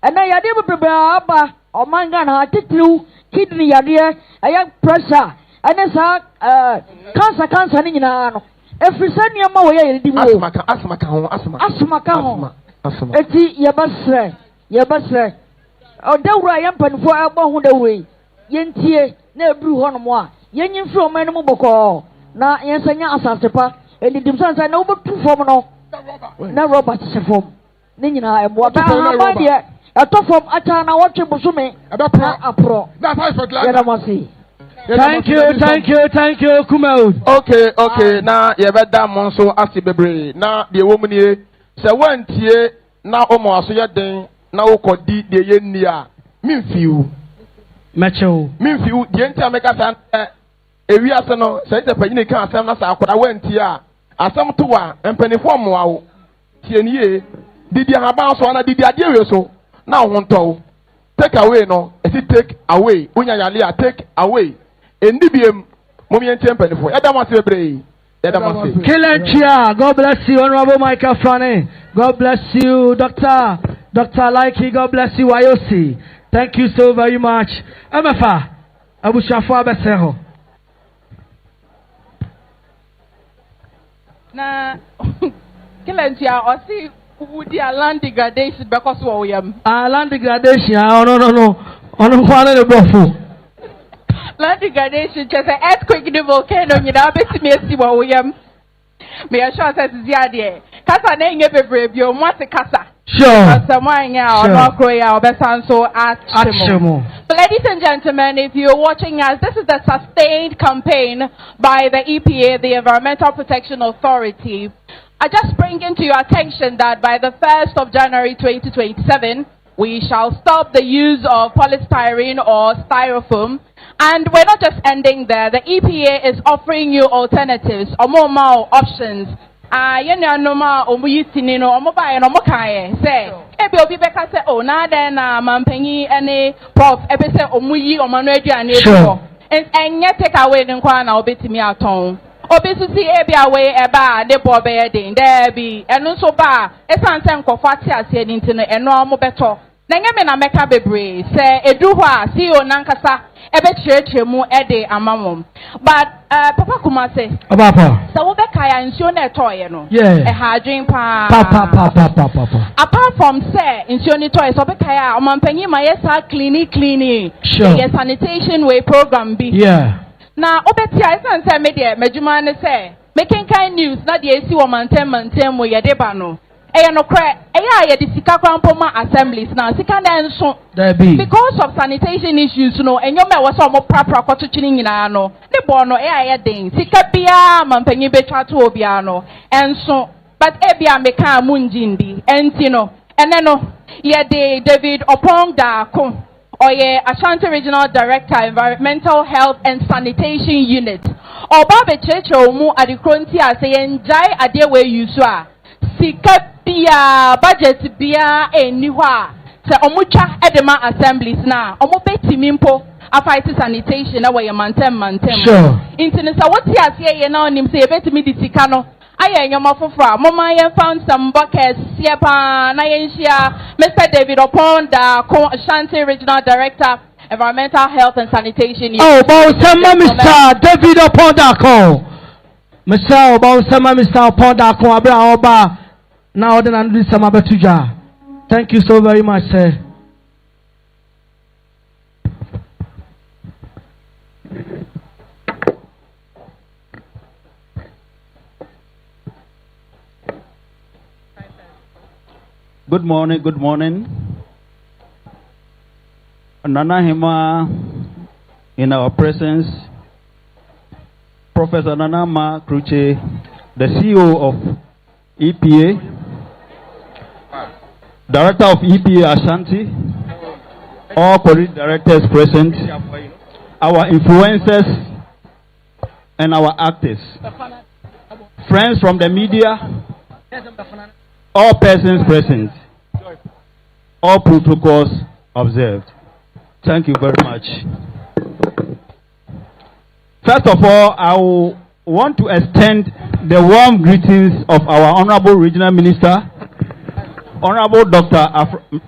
ana ya de bebe aba o manga na titru kidney ya de aya pressure ana sa cancer ni nyina no efrisa nia ma wo ye di wo asma ka ho eti ye basre o dawura ya mpanfo agba ho dawura yentie na ebru ho no mo a yenyimfiri o man no boko na yensanya asasepa eni dimsansa na obetu fom no na robert se fom ni nyina ebo ba ha ba de ɛtɔ fam akyɛ na wɔtwe bosomi na aprɔ yɛdamase. Thank you, Kumaud. Okay. Na yɛbɛda mo nso ase bebree. Na deɛ wɔ mu nie, sɛ wɔntie na ɔmo aso yɛ den na wokɔdi deɛ yɛ nni a, memfiw. Mɛkyɛw. Memfiw deɛ nti a mɛka sɛ ewiase no sɛ ɛsɛ panyin ka asɛm na sɛ akɔda wɔntie a, asɛm to a mpanimfoɔ mmoa wo. Tie nie, didi ahaban so ana didi adeɛ wie so na wo ho ntɔw. Take away no, esi take away. Unya yale a take away. Endibiem momientie mpanifo yɛdamase bebree yɛdamase. Kejetia, God bless you, Honorable Michael Frane. God bless you, Dr. Laiki. God bless you, Ayosi. Thank you so very much. Emefa abushafo abeseho. Na Kejetia osi udi land degradation because wo yam. Land degradation. No. Ono kwane le bofu. Land degradation, just an earthquake in the volcano, you know, bet me see what we am. Me a short as the idea. Casa name every brave, you want a casa. Sure. Someone now, or Croya, or Besanso at Shimo. But ladies and gentlemen, if you're watching us, this is the sustained campaign by the EPA, the Environmental Protection Authority. I just bring into your attention that by the 1st of January 2027, we shall stop the use of polystyrene or styrofoam. And we're not just ending there. The EPA is offering you alternatives or more options. Noma omuyitini no omobaye no mokaye say ebi obi beka say oh na den na mampanyi ene prof ebe say omuyi omanu aduane ebi enye take away nkwa na obetimi aton obi so si ebi away eba de bo be den there bi eno so ba esanse nkofo ate ase ni ntino eno omobeto na nyame na meka bebre say edu ho a si o nankasa ebe chirechiremu ede amamom but papa kumase papa so we be kaya nsuo na etoye no hadwen pa apart from say nsuo ni toy so be kaya omampanyi ma yesa cleaning yes sanitation way program bi na obeti a sense me de madwuma ne say making kind news na de esi wo mantem mo yede ba no no cry the sika kwampoma assemblies now sika na nso because of sanitation issues no enyoma was omo prapra kwato chini nyina no ne bo no den sika bia mampanyi betwa to obia no enso but ebia meka munjindi enti no ene no de David Oponda ko oye Ashanti Regional Director Environmental Health and Sanitation Unit oba be cheche omu adikronti ase yenjai ade we use a sika bia budget bia eni ho a se omutwa edema assemblies na omobetimi mpo afight sanitation na we mantem intini sa woti ase ye na onim se ebetimi di sika no aye nyoma foforo mama ye found some buckets yepa na yenhia Mr. David Oponda Ashanti Regional Director Environmental Health and Sanitation Unit. Oh, Bausama Mr. David Oponda Mr. Bausama Mr. Oponda abra oba now then and this sama betuja. Thank you so very much, sir. Good morning. Nana Hema in our presence, Professor Nanama Kruche, the CEO of EPA, Director of EPA Ashanti, all police directors present, our influencers and our actors, friends from the media, all persons present, all protocols observed. Thank you very much. First of all, I want to extend the warm greetings of our Honorable Regional Minister, Honorable Dr.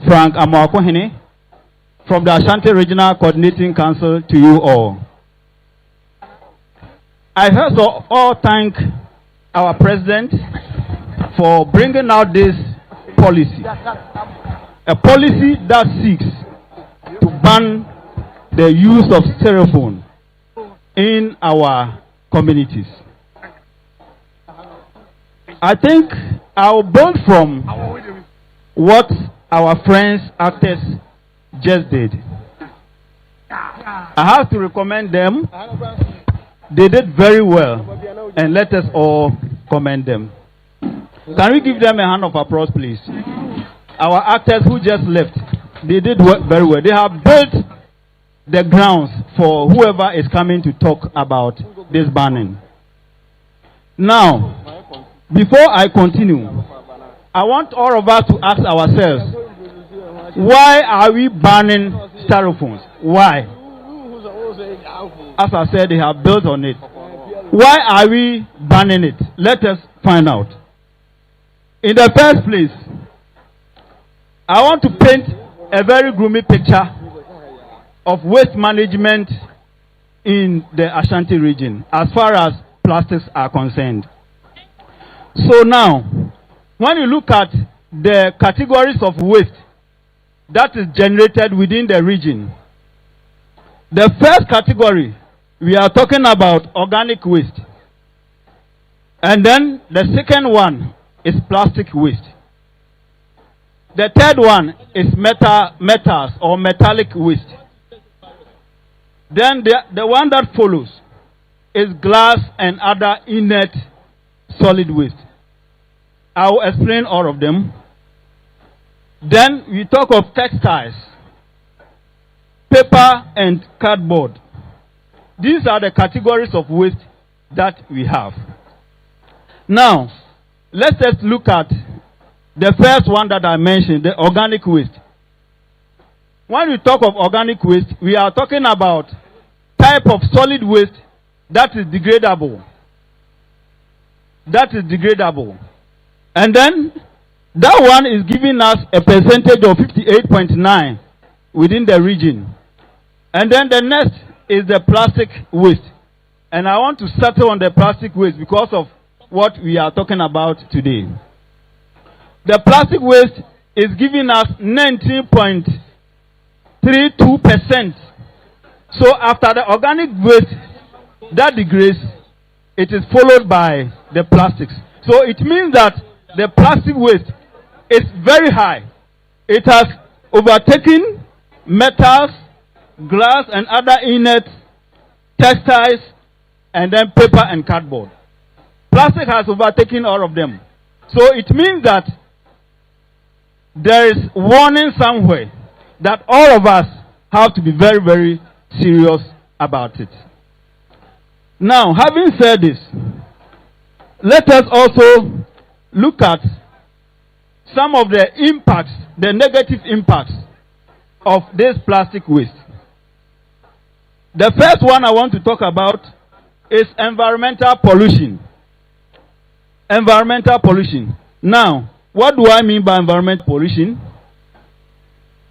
Frank Amawakohene, from the Ashanti Regional Coordinating Council to you all. I first of all thank our President for bringing out this policy, a policy that seeks to ban the use of styrofoam in our communities. I think I'll build from what our friends, actors, just did. I have to recommend them. They did very well, and let us all commend them. Can we give them a hand of applause, please? Our actors who just left, they did very well. They have built the grounds for whoever is coming to talk about this banning. Now, before I continue, I want all of us to ask ourselves, why are we banning styrofoams? Why? As I said, they have built on it. Why are we banning it? Let us find out. In the first place, I want to paint a very gloomy picture of waste management in the Ashanti region as far as plastics are concerned. So now, when you look at the categories of waste that is generated within the region, the first category, we are talking about organic waste. And then the second one is plastic waste. The third one is metals or metallic waste. Then the one that follows is glass and other inert solid waste. I will explain all of them. Then we talk of textiles, paper and cardboard. These are the categories of waste that we have. Now, let's just look at the first one that I mentioned, the organic waste. When we talk of organic waste, we are talking about type of solid waste that is degradable. That is degradable. And then that one is giving us a percentage of 58.9 within the region. And then the next is the plastic waste. And I want to settle on the plastic waste because of what we are talking about today. The plastic waste is giving us 19.32%. So after the organic waste that degrades, it is followed by the plastics. So it means that the plastic waste is very high. It has overtaken metals, glass and other inert textiles, and then paper and cardboard. Plastic has overtaken all of them. So it means that there is warning somewhere that all of us have to be very, very serious about it. Now, having said this, let us also look at some of the impacts, the negative impacts of this plastic waste. The first one I want to talk about is environmental pollution. Environmental pollution. Now, what do I mean by environmental pollution?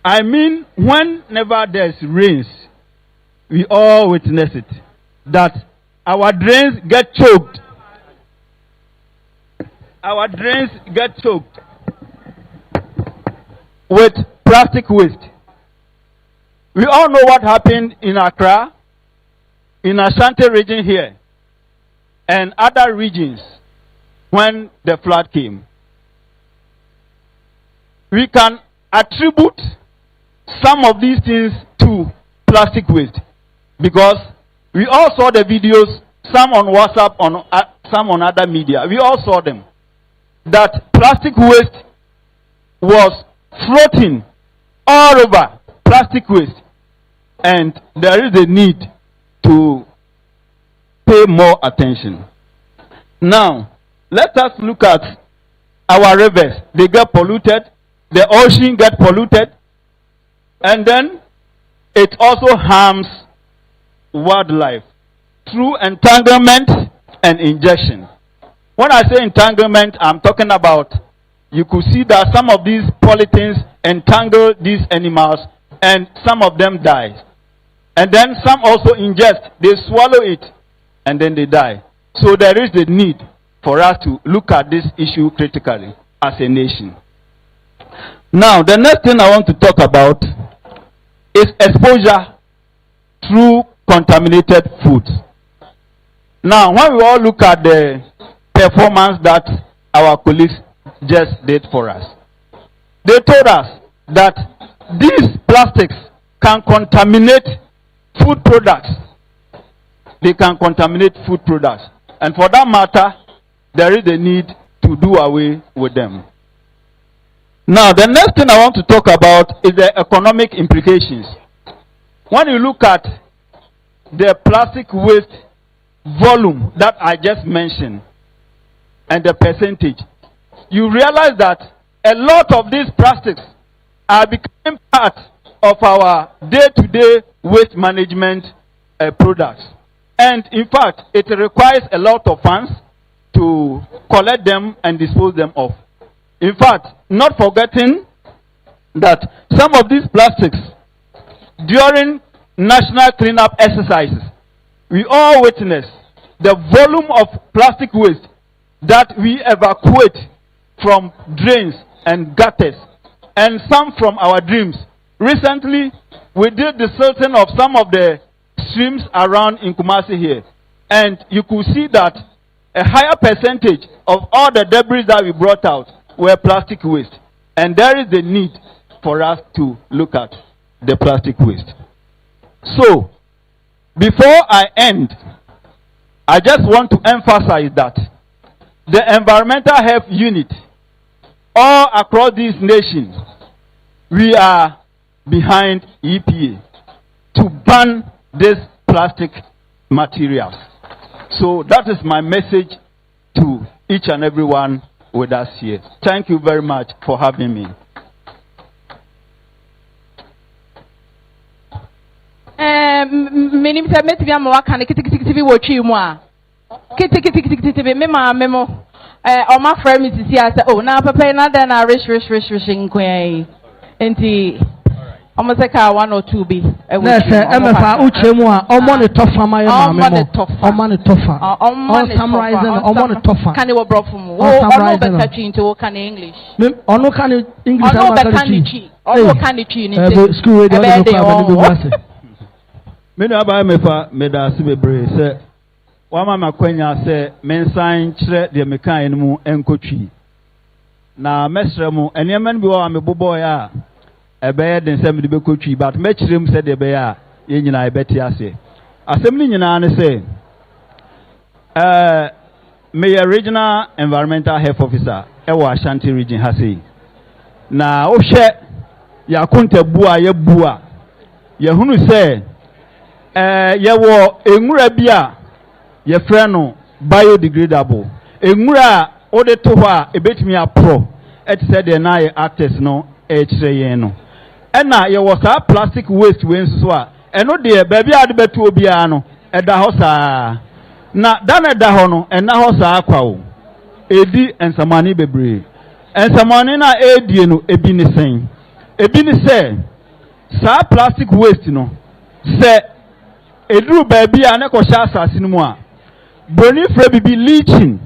I mean whenever there's rains, we all witness it, that our drains get choked. Our drains get choked with plastic waste. We all know what happened in Accra, in Ashanti region here, and other regions when the flood came. We can attribute some of these things to plastic waste because we all saw the videos, some on WhatsApp, some on other media. We all saw them. That plastic waste was floating all over, plastic waste. And there is a need to pay more attention. Now, let us look at our rivers. They get polluted. The ocean get polluted. And then it also harms wildlife through entanglement and injection. When I say entanglement, I'm talking about, you could see that some of these polythenes entangle these animals and some of them die. And then some also ingest, they swallow it and then they die. So there is the need for us to look at this issue critically as a nation. Now, the next thing I want to talk about is exposure through contaminated foods. Now, when we all look at the performance that our colleagues just did for us, they told us that these plastics can contaminate food products. They can contaminate food products. And for that matter, there is a need to do away with them. Now, the next thing I want to talk about is the economic implications. When you look at the plastic waste volume that I just mentioned and the percentage, you realize that a lot of these plastics are becoming part of our day-to-day waste management products. And in fact, it requires a lot of funds to collect them and dispose them of. In fact, not forgetting that some of these plastics, during national cleanup exercises, we all witness the volume of plastic waste that we evacuate from drains and gutters, and some from our dreams. Recently, we did the silting of some of the streams around in Kumasi here, and you could see that a higher percentage of all the debris that we brought out were plastic waste. And there is the need for us to look at the plastic waste. So, before I end, I just want to emphasize that the Environmental Health Unit all across this nation, we are behind EPA to ban these plastic materials. So that is my message to each and everyone with us here. Thank you very much for having me. Menim se metbi am waka ne kitikitivi wotwi mu a kitikitivi memo o ma fra mi sisi ase oh na papa na da na rish nkwan enti almost like 1 or 2 be. Yes, MFA Uchemua, Omon Tofa, my Omon Tofa. On summarizing Omon Tofa. Can you brought from summarizing into can English? Or no can English or no can you school radio. Many of I made Sibebre say, Wama Quenya say, men sign chere the Mekanimu and Cochi. Na Mesremu, and Yemen be a boboya. A bed and semi be coachy, but much room said the bear, yin I bet ya say. Assembly in say, Mayor Regional Environmental Health Officer, Ewa Ashanti Region has say. Na o she ya kunte bua ye bua. Ye hunu say, ye wo engura bia ye freno biodegradable. Engura ode to wa ebetimi apro. Et said the na actors no no. And now you was a plastic waste wins so and no dear baby had betu obiano at the house. Now done at the hono and now house aqua. Edi and some money bebre. And some money na ediano ebini saying. Ebini say, sa plastic waste no. Say, Edru baby and a coshasa sinua. Burning frebi be leaching.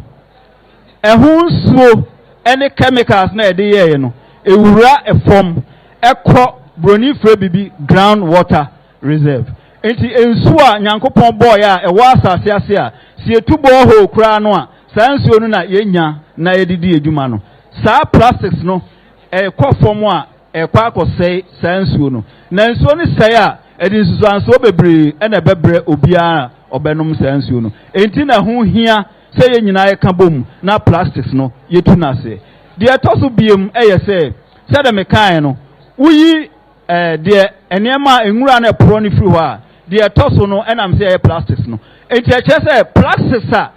And who slow any chemicals na de no. Ewura a form ekro broni frebibi groundwater reserve enti ensuwa nyankopon boy a ewa asase ase a sie tubo ho kra no a sansuo no na yenya na yedidi edwuma no sa plastics no ekọ form a ekwa akosei sansuo no na nsuo no sei a edi nsusuanso bebre na bebre obia obenom sansuo no enti na ho hia se yenyina yeka bom na plastics no yetu na se de etoso biem say said the mechanic we the enema enwura na pro ni free ho the etoso no and am say plastics no enti say plastics a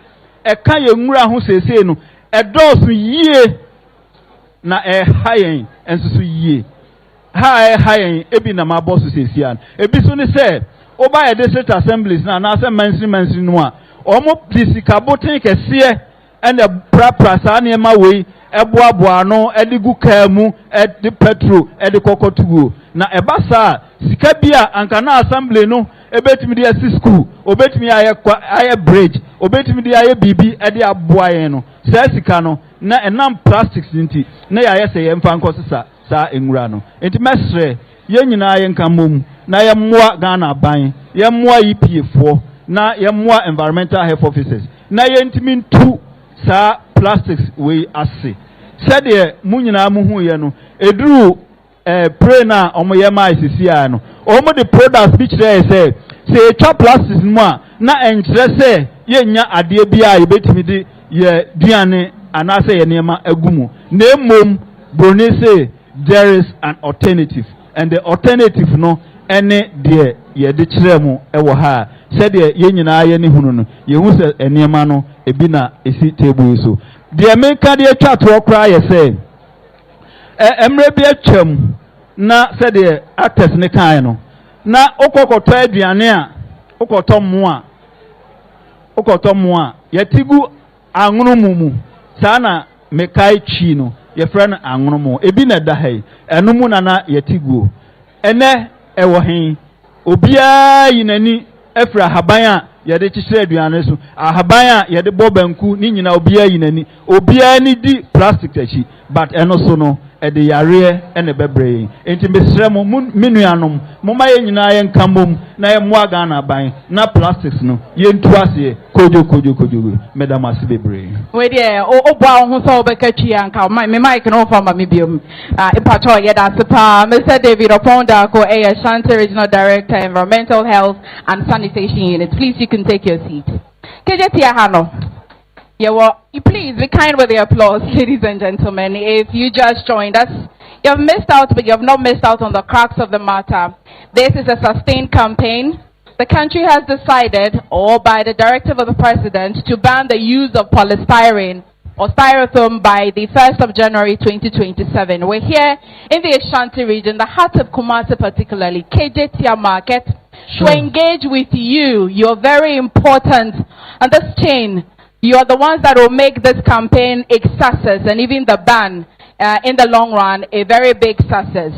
eka ye nwura ho sese no edoso yie na hayen ensusu yie hayen ebi na maboso sese an ebi so ni say oba e district assemblies na say mansi no a omo disikaboten kese and the prasa na ema we eboaboa no edigu kamu edi petro edi kokotugo na ebasa sika bia anka na assembly no ebetimi dia school obetimi aye bridge obetimi dia aye bibi edi aboa yen no sa sika no na enam plastics nti na ya se ye mfa nkosisa sa enwura no enti mesre ye nyina ye nka mom na ye moa Ghana ban ye moa EPA fo na ye moa environmental health officers na ye ntimi ntu sa plastics we ase said ye munyina mu hu ye no eduru pray na omo ye ma isisi ano omo the products bi kire say etwa plastics mu a na enkyere say ye nya ade bia ye betimi di ye duane anase ye niema agumu na emom broni say there is an alternative and the alternative no ene de ye de kire mu ewo ha said ye nyina ye ne hunu no ye hu se eniema no ebi na esi table so de meka de atwa to okra ye say emre bi atwam na said ye actors ne kan no na okokoto aduane a okoto mo a yetigu anwunumu saa na mekai chi no ye friend anwunumu ebi na da hai enumu na yetigu ene ewo hen obia yinani efra haban a yede kyekere aduane so ahaban a yede bobanku ni nyina obia yinani obia ni di plastic tachi but eno so no ede yare ene bebre enti mesrɛ mo menuanom moma ye nyina ye nkamom na ye moa Ghana ban na plastics no ye ntu ase kojo madam ase bebre we there o bua ho so obekatwi anka me mic no for me biom impato ye da sepa Mr. David Oponda ko Ashanti Regional Director Environmental Health and Sanitation Unit. Please you can take your seat. Kejetia hano. Yeah, well, please be kind with the applause, ladies and gentlemen. If you just joined us, you have missed out, but you have not missed out on the crux of the matter. This is a sustained campaign. The country has decided, or by the directive of the president, to ban the use of polystyrene or styrofoam by the 1st of January 2027. We're here in the Ashanti region, the heart of Kumasi particularly, Kejetia market, to engage with you. You're very important on this chain. You are the ones that will make this campaign a success, and even the ban in the long run a very big success.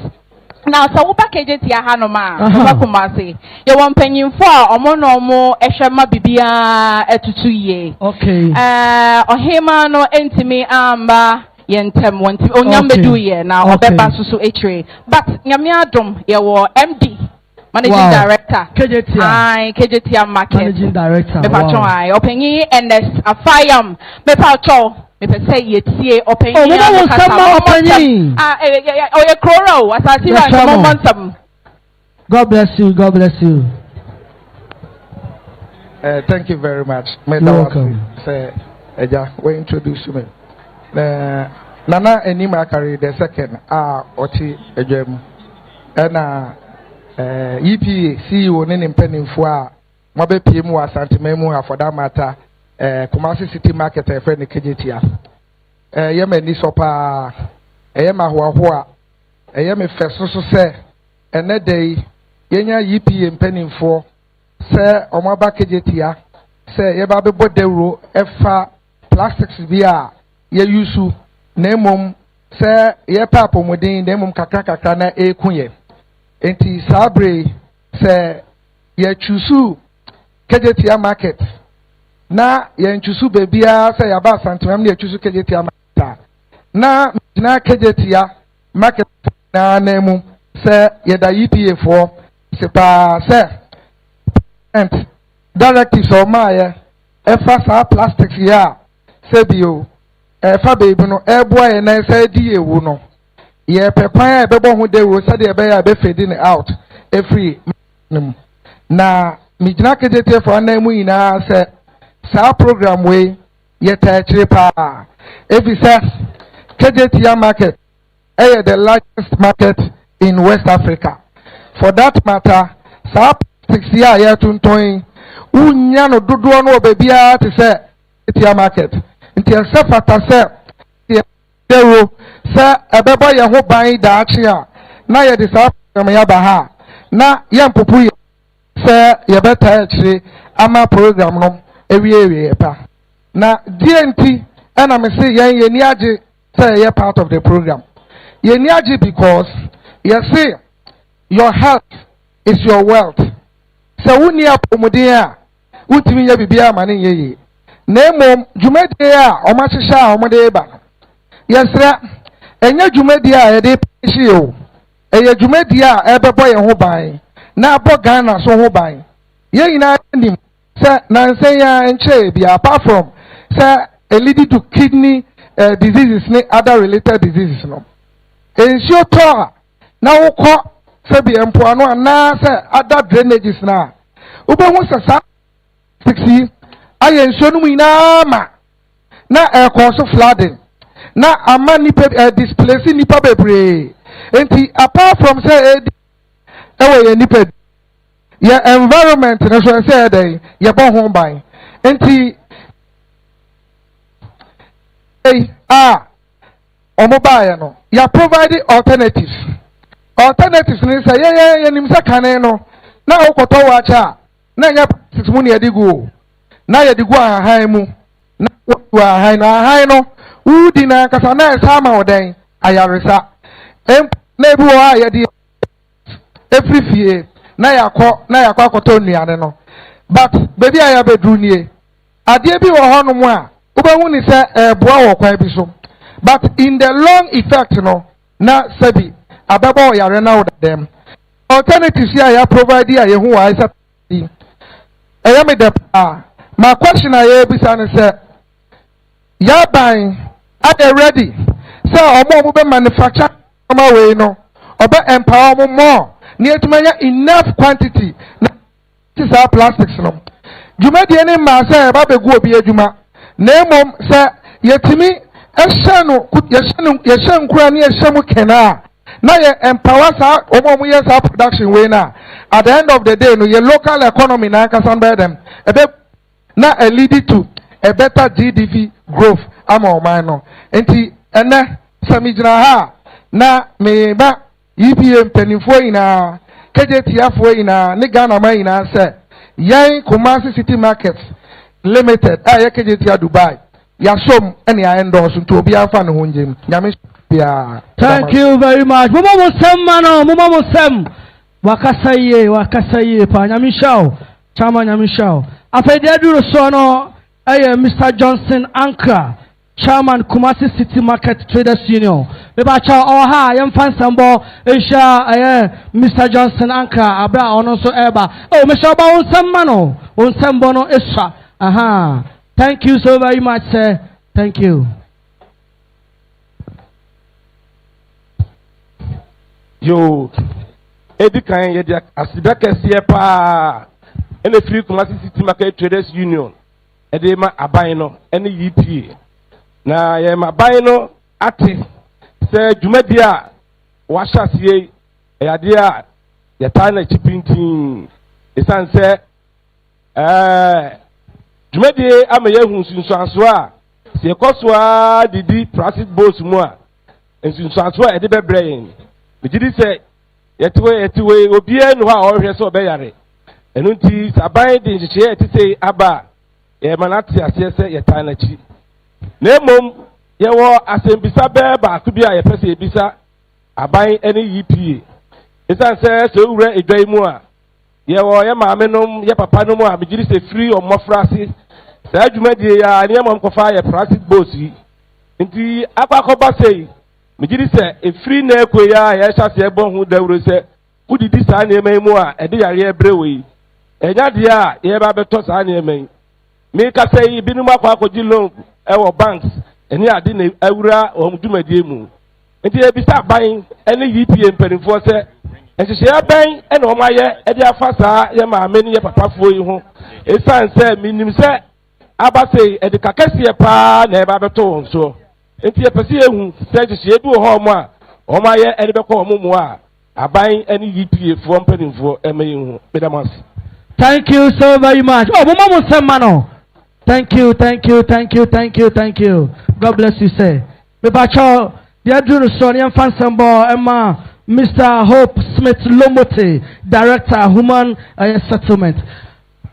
Now, so uba Kejetia hanoma, uba Kumasi. You want penny for omo eshema bibia etutuye. Okay. Ohema no entimi amba yentem wanti onyambe duye na obeba susu etre. But nyamiadom ye wo MD. Managing Director. Kejetia. Kejetia Market. Managing Director. Me patron ai. Openyi NS Afayam. Me patron. Me pe say yetie openyi. Oh, we don't want openyi. Oye Kroro. Asasi wa momentum. God bless you. God bless you. Thank you very much. You're welcome. Say, Eja, we introduce me. Nana Enima carry the second. Oti Ejem. And EPA CEO ne mpanimfo a mabepie mu asantememu ha for that matter Kumasi City Market friend Kejetia yemani sopa yemahoaho a yemefeso so se ene dey yenya EPA mpanimfo se omaba Kejetia se yeba bebo dewro efa plastics bi a ye yusu na emom se ye papo modin na emom kakra na ekunye. Enti sabre se ye chusu Kejetia market na ye chusu bebia se ya ba santimam na ye chusu Kejetia market na Kejetia market na nemu se ye da EPA for se pa se and directives o ma ye efa sa plastics ya se bio efa bebi no ebo ye na se di ewu no ye pepaya bebo hu de wo sade be ya be fading out every na mijina Kejetia for na mu ina se sa program we ye ta chire pa every say Kejetia market the largest market in West Africa. For that matter sa 6 year ye tuntoin unya no dodo no obebia te se Kejetia market nti se fata se dewo se ebebo ye ho ban da achi a na ye de sa program ya ba ha na ye mpopu ye se ye beta achi ama program no ewie pa na DNT na me say ye ni age say ye part of the program ye ni age because you say your health is your wealth se woni apomuden a utimi ye bibia ma ne ye na emom dwumade a o ma hihya a o mo de ba yesra enye dwumadi a ye de hye o eye dwumadi a ebebo ye ho ban na abo Ghana so ho ban ye nyina nim se nansen ya enche bi apart from say leading to kidney diseases ne other related diseases no ensure to Now, call Sabi and Puano and Nasa other drainages now. Uber was a sa 60. I am showing me now. Now, a cause of flooding. Now, a man displacing Nipa Bebre. And apart from say, away niped your environment, that's what I said, you're born home by. And mobile, you're providing alternatives. Alternatives, and say, yeah, Nimsa Caneno. Now, Kotowacha. Now, you have 6 money at the go. Now, you go a high moon. Now, no. Who deny Casana Sama or day? I aresa. And never I every year. Na ya kwa kotoni no. But baby I have a drunier. Adie bi wo hono mu a ubehu ni se boa wo kwa bi so. But in the long effect no na sabi ababa yare na with them. Alternatives here ya provide here hu wa isa. Me de my question I be say ya ban are they ready? So omo be manufacture my way no. Oba empower more. Near to measure enough quantity. This is our plastics. No, Juma the enemy massa about the go be a Juma. Name say Yetimi, a shanu, Yashan Krani, a shamu cana. Now you empower our production way now. At the end of the day, no, your local economy now can bear them. Now a lead to a better GDP growth. I'm all minor. And then Samijna na me ba. EPA penifo ina Kejetia fo ina ne Ghana ma ina se yan Kumasi City Markets Limited ya Kejetia Dubai ya som ene ya endorse nto obi afa ne honjem nyame bia. Thank you very much. Mama Mosem wakasaye pa nyame shao chama nyame shao afede duro so no Mr. Johnson Ankra, Chairman Kumasi City Market Traders Union. Bebacha oha yam fansambo isha Mr. Johnson Anka abra ono so eba. Oh Mr. Ba on sambono isha. Aha. Thank you so very much, sir. Thank you. Yo edi kan ye dia asidaka sie pa ene free Kumasi City Market Traders Union. Ede ma aban no ene EPA. Na ye ma aban no ate se dwumadi a wahyasie eyade a yeta na chipintin esan se dwumadi ama ye hu sunsuanso a se ekosoa didi plastic bowls mu a sunsuanso a ede bebre yin megidi se yetiwe obi enu a ohwe se obeyare enu nti saban de nhyehyɛ eti se aba ye manate ase se yeta na chi na emom yewo asembisa ba ku bia ye pese ebisa aban ene EPA esan se owura edwai mu a yewo ye maame nom ye papa nom a megiri se free omofrase sa adwumadie ya ne emom kofa ye plastic boats yi nti akwakoba sei megiri se e free na ekoya ye hyase ebo hu dawro se udidi sa na emai mu a ede yare ebrewe enya de a ye ba beto sa na emai me ka sei binum akwakoji loan ewo banks eni ade na awura omdumadie mu nti ebisa ban ene EPA mpanifo se ehyehyɛ ban ene omaye ede afasa ye maame ne ye papafo yi ho esan se minim se abase ede kakase pa na eba beto nso nti epese ehu se ehyehyɛ bi wo ho mo a omaye ede bekɔ omumu a aban ene EPA fo mpanifo emayi ho bedamas. Thank you so very much. Oh mama mo sema no. Thank you. God bless you, sir. Bebacho, the Adrian Sonian Fansambo, Emma, Mr. Hope Smith Lomote, Director, Human Settlement.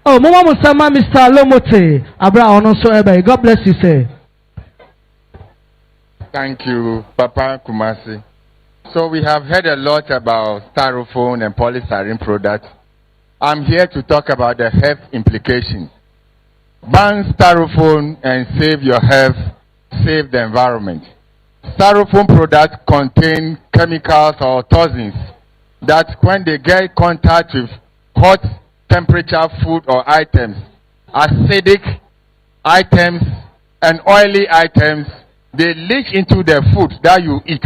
Oh, Mama Musama, Mr. Lomote, Abra Onoso Ebe. God bless you, sir. Thank you, Papa Kumasi. So we have heard a lot about styrofoam and polystyrene products. I'm here to talk about the health implications. Ban styrofoam and save your health, save the environment. Styrofoam products contain chemicals or toxins that when they get in contact with hot temperature food or items, acidic items and oily items, they leach into the food that you eat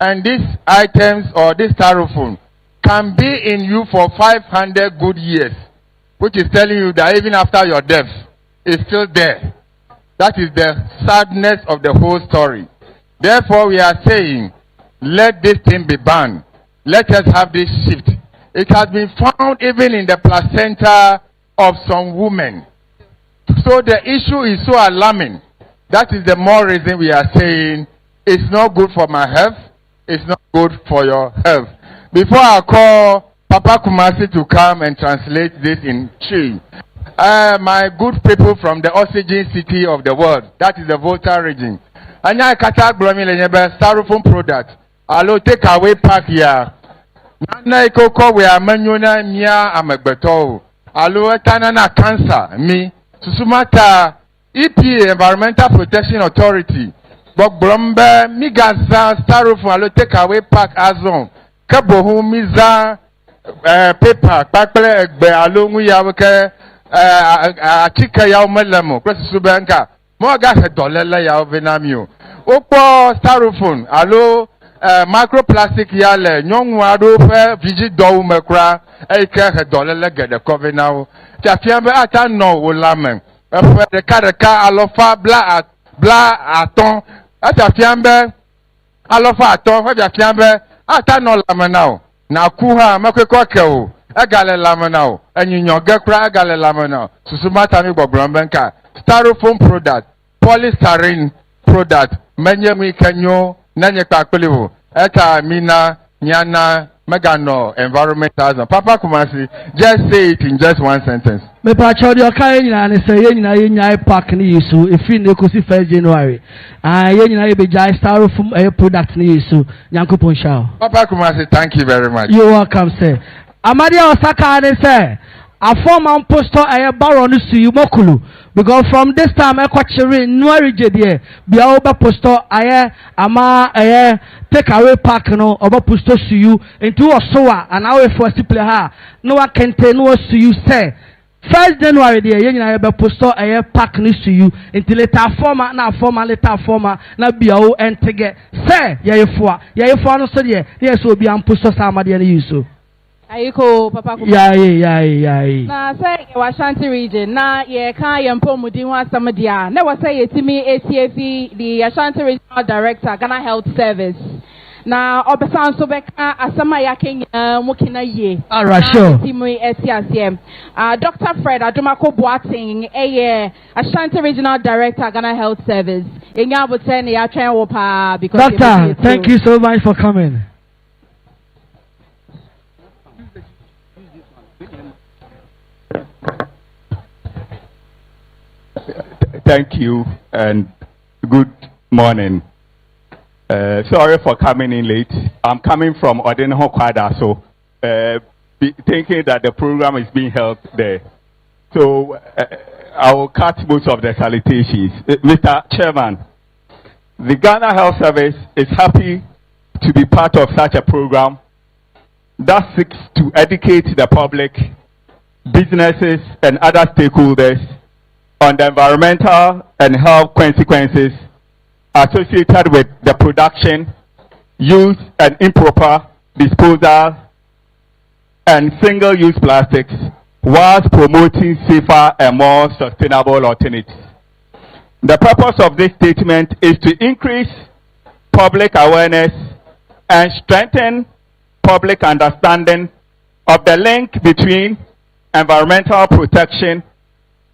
and these items or this styrofoam can be in you for 500 good years, which is telling you that even after your death, it's still there. That is the sadness of the whole story. Therefore, we are saying, let this thing be banned. Let us have this shift. It has been found even in the placenta of some women. So the issue is so alarming. That is the more reason we are saying it's not good for my health. It's not good for your health. Before I call Papa Kumasi to come and translate this in Chi, my good people from the oxygen city of the world, that is the Volta region. Anya kata bromile nyebe styrofoam product. Alo take away pack here. Nana ikoko we amanyona mia amegbeto. Alo etana na cancer mi. Susumata EPA Environmental Protection Authority. Bok brombe migaza styrofoam alo take away pack azon. Kabohu miza paper pakple egbe alo nguya weke achika ya umelemo kwesi subenka. Mo ga se dolele ya venamio. Opo styrofoam alo microplastic yale nyongu ado fe vigi do mekra e ke he dolele gede covenant. Ti afiambe ata no wo lamen. E fe de ka alofa bla aton. Ata afiambe alofa aton fe afiambe ata no lamen now. Na kuha makwekọ ke o. Egale lamen enyinyo gekra egale lamen susumata mi gbogbrombe nka styrofoam product, polystyrene product, menye mi kenyo nanye pakpelewo eta mina nyana megano environmental. Papa Kumasi, just say it in just one sentence. Me pa chodi oka nyina ne say nyina nyai pack ni yisu efi ne kosi 1st January. Nyina ye be jai styrofoam product ni yisu. Nyankopon sha. Papa Kumasi, thank you very much. You're welcome, sir. Amadia Osaka ne say a former poster a baron to you mokulu because from this time I kwachere nwari jedie bia oba poster ama take away pack no oba poster to you into osoa and our first play ha no kente no to you say 1st January there yenya be poster pack ni to you until later former na bia o entege say yefo no so there so bia poster samade na yuso Ayiko Papa Kumasi. Yeah. Na say Ashanti region na ye kan ye mpomudi ho asamadia. Na we say yetimi ATF the Ashanti Regional Director Ghana Health Service. Na obesan so beka asama ya Kenya mukina ye. Alright, sure. Yetimi ATF. Dr. Fred Adumako Boateng Ashanti Regional Director Ghana Health Service. Enya boten ya twen wo pa because Doctor, thank you so much for coming. Thank you and good morning. Sorry for coming in late. I'm coming from Odenho Kwada, so thinking that the program is being held there. So I will cut most of the salutations. Mr. Chairman, the Ghana Health Service is happy to be part of such a program that seeks to educate the public, businesses, and other stakeholders on the environmental and health consequences associated with the production, use, and improper disposal and single-use plastics, whilst promoting safer and more sustainable alternatives. The purpose of this statement is to increase public awareness and strengthen public understanding of the link between environmental protection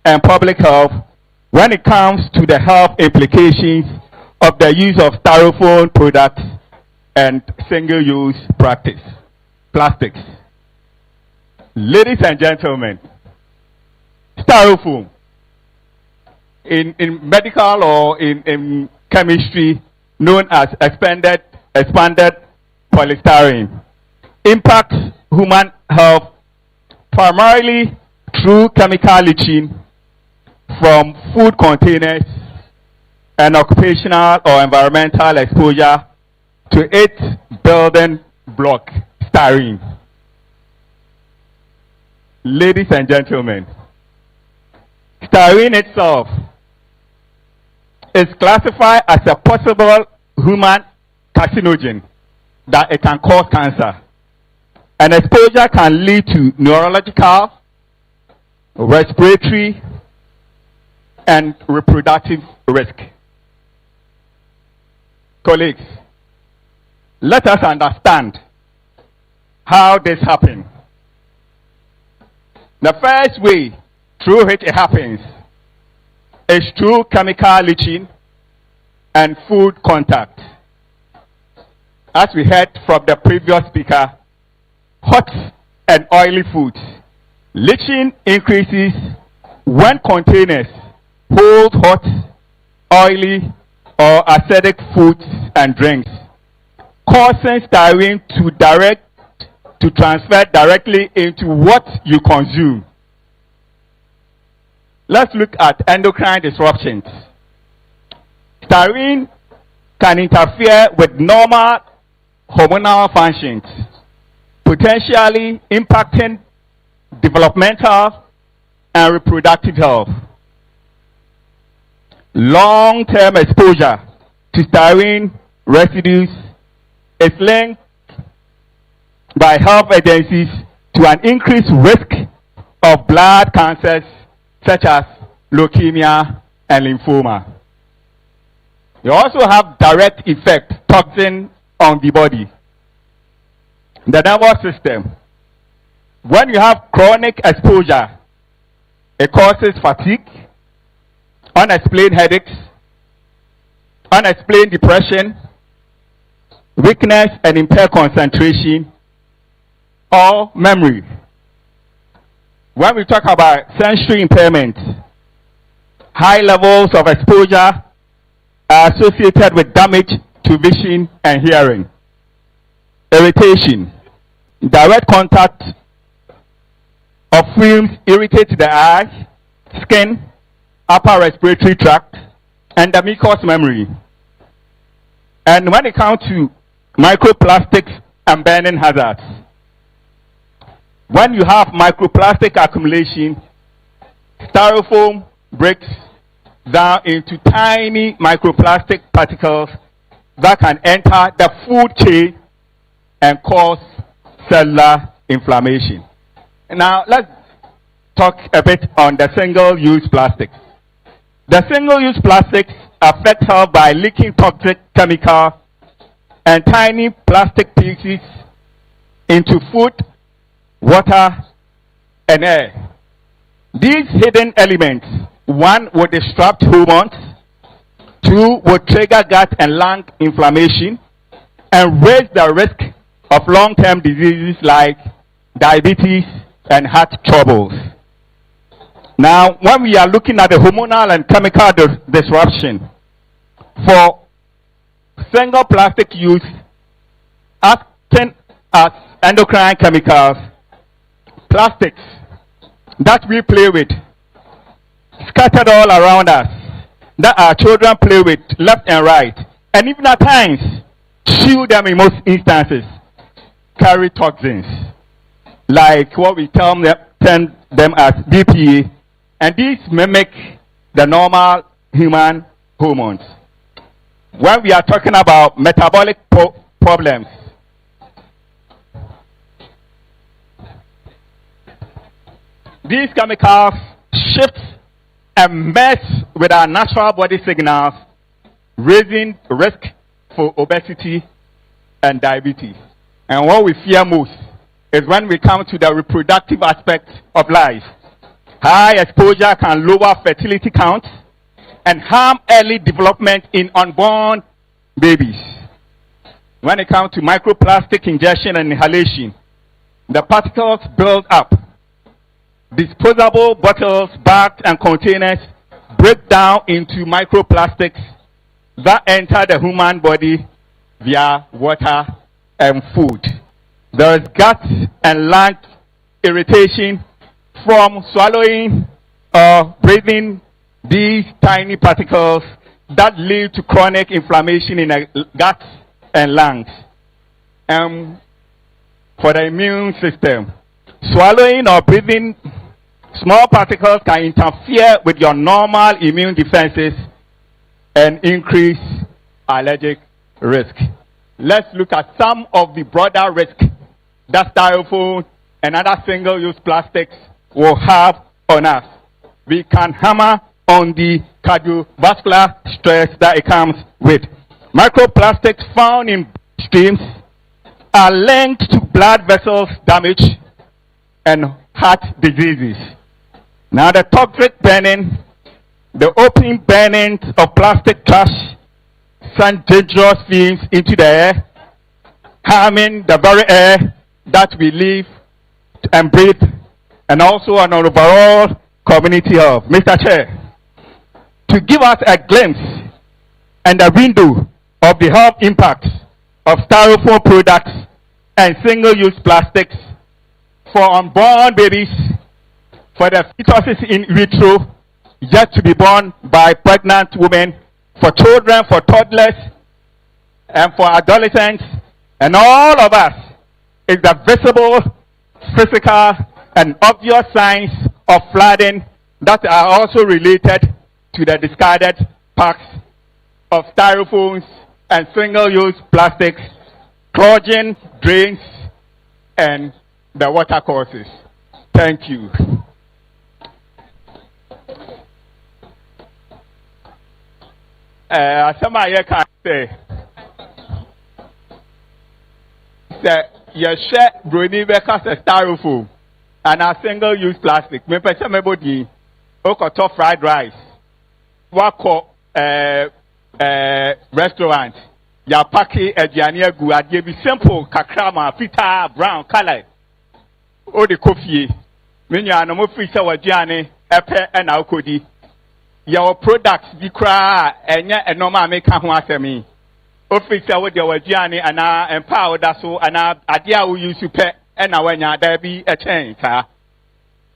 and public health when it comes to the health implications of the use of styrofoam products and single-use plastics. Ladies and gentlemen, styrofoam in medical or in chemistry known as expanded polystyrene impacts human health primarily through chemical leaching from food containers and occupational or environmental exposure to its building block, styrene. Ladies and gentlemen, styrene itself is classified as a possible human carcinogen that it can cause cancer. And exposure can lead to neurological, respiratory, and reproductive risk. Colleagues, let us understand how this happens. The first way through which it happens is through chemical leaching and food contact. As we heard from the previous speaker, hot and oily foods. Leaching increases when containers hold hot, oily, or acidic foods and drinks, causing styrene to transfer directly into what you consume. Let's look at endocrine disruptions. Styrene can interfere with normal hormonal functions, potentially impacting developmental and reproductive health. Long-term exposure to styrene residues is linked by health agencies to an increased risk of blood cancers such as leukemia and lymphoma. You also have direct effect toxin on the body, the nervous system. When you have chronic exposure, it causes fatigue, unexplained headaches, unexplained depression, weakness and impaired concentration, or memory. When we talk about sensory impairment, high levels of exposure are associated with damage to vision and hearing. Irritation. Direct contact of fumes irritates the eye, skin, upper respiratory tract, and the mucous memory. And when it comes to microplastics and burning hazards, when you have microplastic accumulation, styrofoam breaks down into tiny microplastic particles that can enter the food chain and cause cellular inflammation. Now, let's talk a bit on the single-use plastics. The single-use plastics affect health by leaking toxic chemical and tiny plastic pieces into food, water, and air. These hidden elements, one, will disrupt hormones, two, will trigger gut and lung inflammation, and raise the risk of long-term diseases like diabetes and heart troubles. Now, when we are looking at the hormonal and chemical disruption, for single plastic use, acting as endocrine chemicals, plastics that we play with, scattered all around us, that our children play with left and right, and even at times chew them in most instances, carry toxins, like what we term them as EPA, and these mimic the normal human hormones. When we are talking about metabolic problems, these chemicals shift and mess with our natural body signals, raising risk for obesity and diabetes. And what we fear most is when we come to the reproductive aspect of life. High exposure can lower fertility counts and harm early development in unborn babies. When it comes to microplastic ingestion and inhalation, the particles build up. Disposable bottles, bags, and containers break down into microplastics that enter the human body via water and food. There is gut and lung irritation from swallowing or breathing these tiny particles that lead to chronic inflammation in the gut and lungs. For the immune system, swallowing or breathing small particles can interfere with your normal immune defenses and increase allergic risk. let's look at some of the broader risks that styrofoam and other single-use plastics will have on us. We can hammer on the cardiovascular stress that it comes with. Microplastics found in streams are linked to blood vessels damage and heart diseases. Now the toxic burning, the open burning of plastic trash send dangerous fumes into the air, harming the very air that we live and breathe, and also an overall community health. Mr. Chair, to give us a glimpse and a window of the health impacts of styrofoam products and single-use plastics for unborn babies, for the fetuses in vitro yet to be born by pregnant women, for children, for toddlers, and for adolescents, and all of us, is the visible, physical, and obvious signs of flooding that are also related to the discarded packs of styrofoams and single-use plastics, clogging drains, and the water courses. Thank you. Somebody can say that you share brony because a styrofoam and a single-use plastic. Me pese me body, okoto fried rice, wako restaurant. Ya paki aduane agu ade bi simple kakrama fita brown color. O de coffee. Me nua no mo fi se waduane epe na okodi. Your products be cry and yet a normal make a ho asemi. Officer with your waduane and empower that so and idea will use you pet and when there be a change.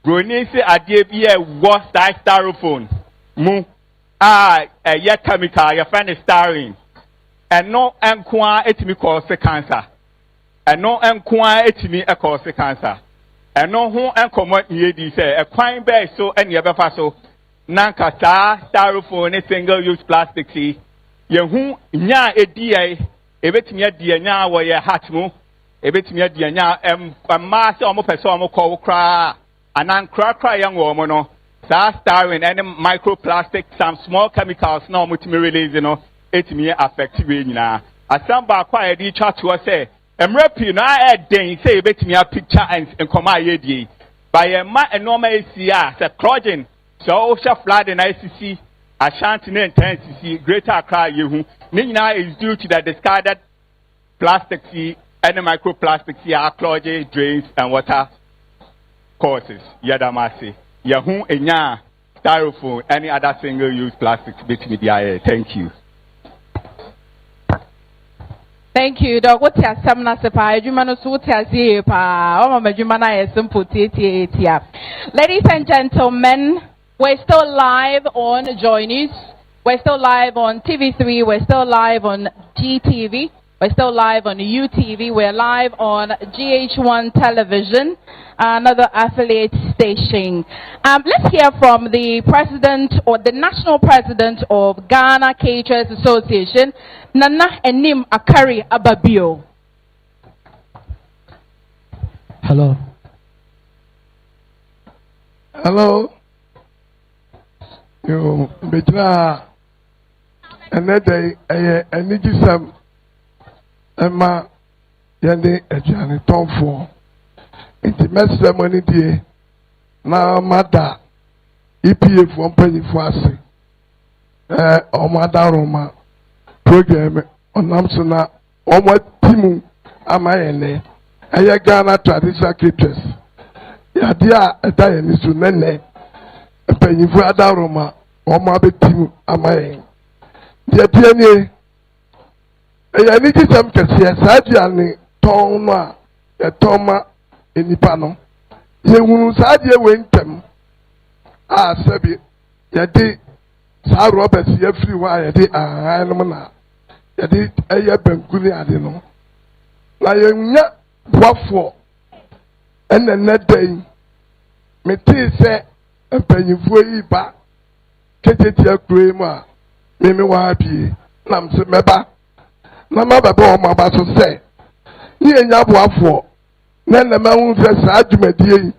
Bruni say idea be a worse styrofoam. Mu a yet chemical, your friend is starring. And no enquire it me cause cancer. And no enquire it me a cause cancer. And no who encommon ye say a crime bear so any other faso. Nankasa styrofoam and single-use plastic see. Yehu nya edia ebetimi adia nya wo ye hatmu ebetimi adia nya ma se omo pese omo ko kra anan kra yang wo mo no sa styrene and microplastic some small chemicals na omo timi release no etimi affect we nyina asamba kwa e di twa to say emrapi na e den say ebetimi a picture and nkoma yedie by a ma enoma esia say clogging so flood in ICC Ashanti intensity greater Accra yehu nina is due to the discarded plastic and microplastics are clogging drains and water courses. Yadamasi yahu enya styrofoam any other single-use plastics between the air. Thank you. Thank you, Doc. What's your seminar? Ladies and gentlemen, we're still live on Joy News. We're still live on TV3. We're still live on GTV. We're still live on UTV. We're live on GH1 Television, another affiliate station. Let's hear from the president or the national president of Ghana Caterers Association, Nana Enim Akari Ababio. Hello. Hello. You between another a need some Emma Yande Ajani Tom for intimate ceremony day now mother EPA for penny for us or Mother Roma program on Namsona or what Timu Amayane Aya Ghana traditional creatures Yadia a Diane is to Nene a penny for Adaroma or Mabe Timu Amayan. The Piane I need some Cassia Sadiani Toma a Toma in Nipano. You will Sadia Winkem. Ah, Sabi Yadi Sa Roberts everywhere Yadi Anamana Yadi Aya Benkuni Adino. Na Yanya Wafo and the net day Meti say a penny for Iba Kejetia Grema Mimi Wabi Nam Semeba. na ma bɛbɛ wɔn aba so sɛ ne yɛ nya aboafoɔ na nnɛma ho sɛ saa dwumadie yi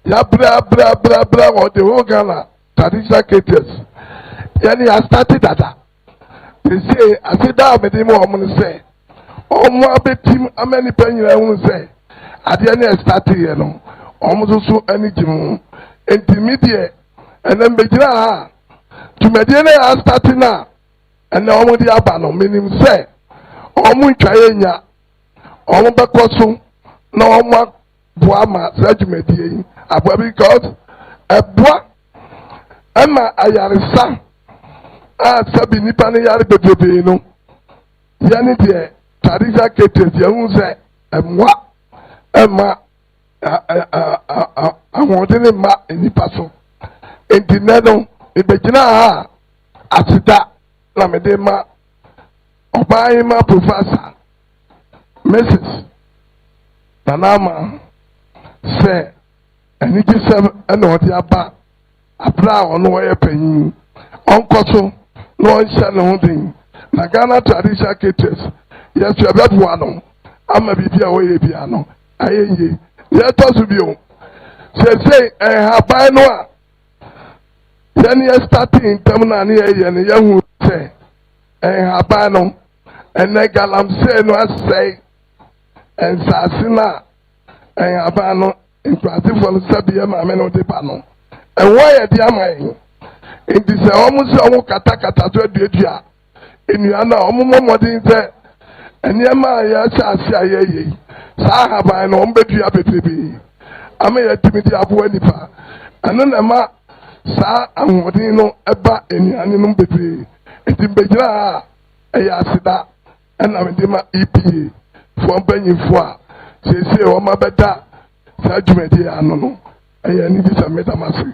yɛabrabra wɔ the whole Ghana traditional caterers yɛne yɛastarte dada sɛsie ase da a mede mu wɔn no sɛ wɔn abɛtim ama nnipa nyinaa hu sɛ adeɛ ne yɛstarte yɛ no wɔn nso so ani gye mu nti mi deɛ ɛnɛ mbɛgyina ha dwumadie no yɛastarte no a ɛnɛ wɔn de aba no menim sɛ wɔn ntwa yɛ nya wɔn bɛkɔ so na wɔn aboa ma saa dwumadie yi aboa because ɛboa ɛma ayaresa a sɛbi nipa no yare bebrebe no yɛne deɛ traditional caterers yɛhu sɛ ɛmmoa ɛma ahoɔden ne mma nipa so nti nnɛ no ebɛgyina ha a aseda na mede ma ɔbaa yi ma professor Mrs. Nanama sɛ anigye sɛm ɛna ɔde aba abere a ɔno ɔyɛ panyin ɔnkɔ so na ɔnhyɛ ne ho den na Ghana traditional caterers yɛso ɛbɛboa no ama biribi a wɔyɛ bia no ayɛ yie yɛtɔ so bio sɛsei ɛhaban no a yɛne yɛ starting ntam na ne yɛyɛ no yɛhu sɛ ɛhaban no ɛnɛ galamsey no asɛe nsase no a ɛhaban no nkurasefoɔ no sɛbi yɛ maame no de ba no ɛwɔ yɛ de ama yɛn nti sɛ wɔn sɛ wɔn katakata so aduadua nnua no a wɔn mmɔ mmɔden sɛ nneɛma a yɛahyɛ ase a yɛyɛ yi saa ahaban no wɔn bɛdua bebrebe ama yɛtumi de aboa nipa ɛno na ɛma saa ahoɔden no ɛba nnuane no bebree nti mbɛgyina ha a ɛyɛ aseda ɛna mede ma EPA foɔ mpanyinfoɔ a siesie wɔn abɛda saa dwumadie ano no ɛyɛ anigye sɛ medam ase.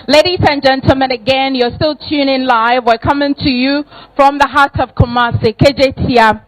Ladies and gentlemen, again, you're still tuning live. We're coming to you from the heart of Kumasi, Kejetia.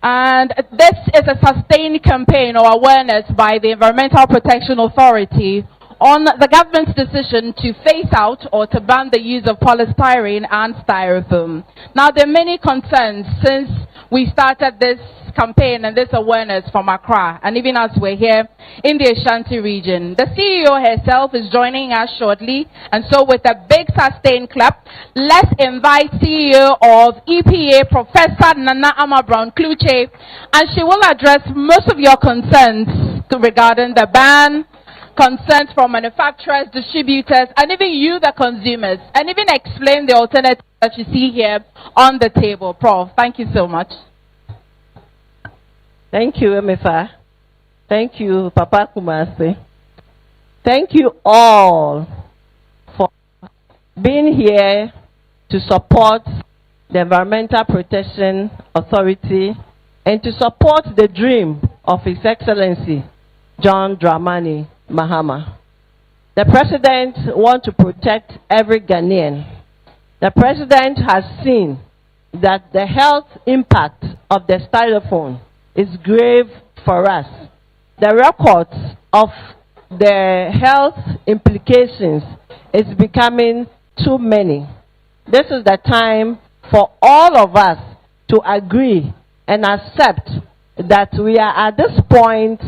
And this is a sustained campaign or awareness by the Environmental Protection Authority on the government's decision to phase out or to ban the use of polystyrene and styrofoam. Now, there are many concerns since we started this campaign and this awareness from Accra, and even as we're here in the Ashanti region. The CEO herself is joining us shortly, and so with a big sustained clap, let's invite CEO of EPA, Professor Nana Ama-Brown Kluche, and she will address most of your concerns regarding the ban, concerns from manufacturers, distributors, and even you, the consumers, and even explain the alternatives that you see here on the table. Prof, thank you so much. Thank you, MFA. Thank you, Papa Kumasi. Thank you all for being here to support the Environmental Protection Authority and to support the dream of His Excellency, John Dramani Mahama. The President wants to protect every Ghanaian. The President has seen that the health impact of the styrofoam is grave for us. The records of the health implications is becoming too many. This is the time for all of us to agree and accept that we are at this point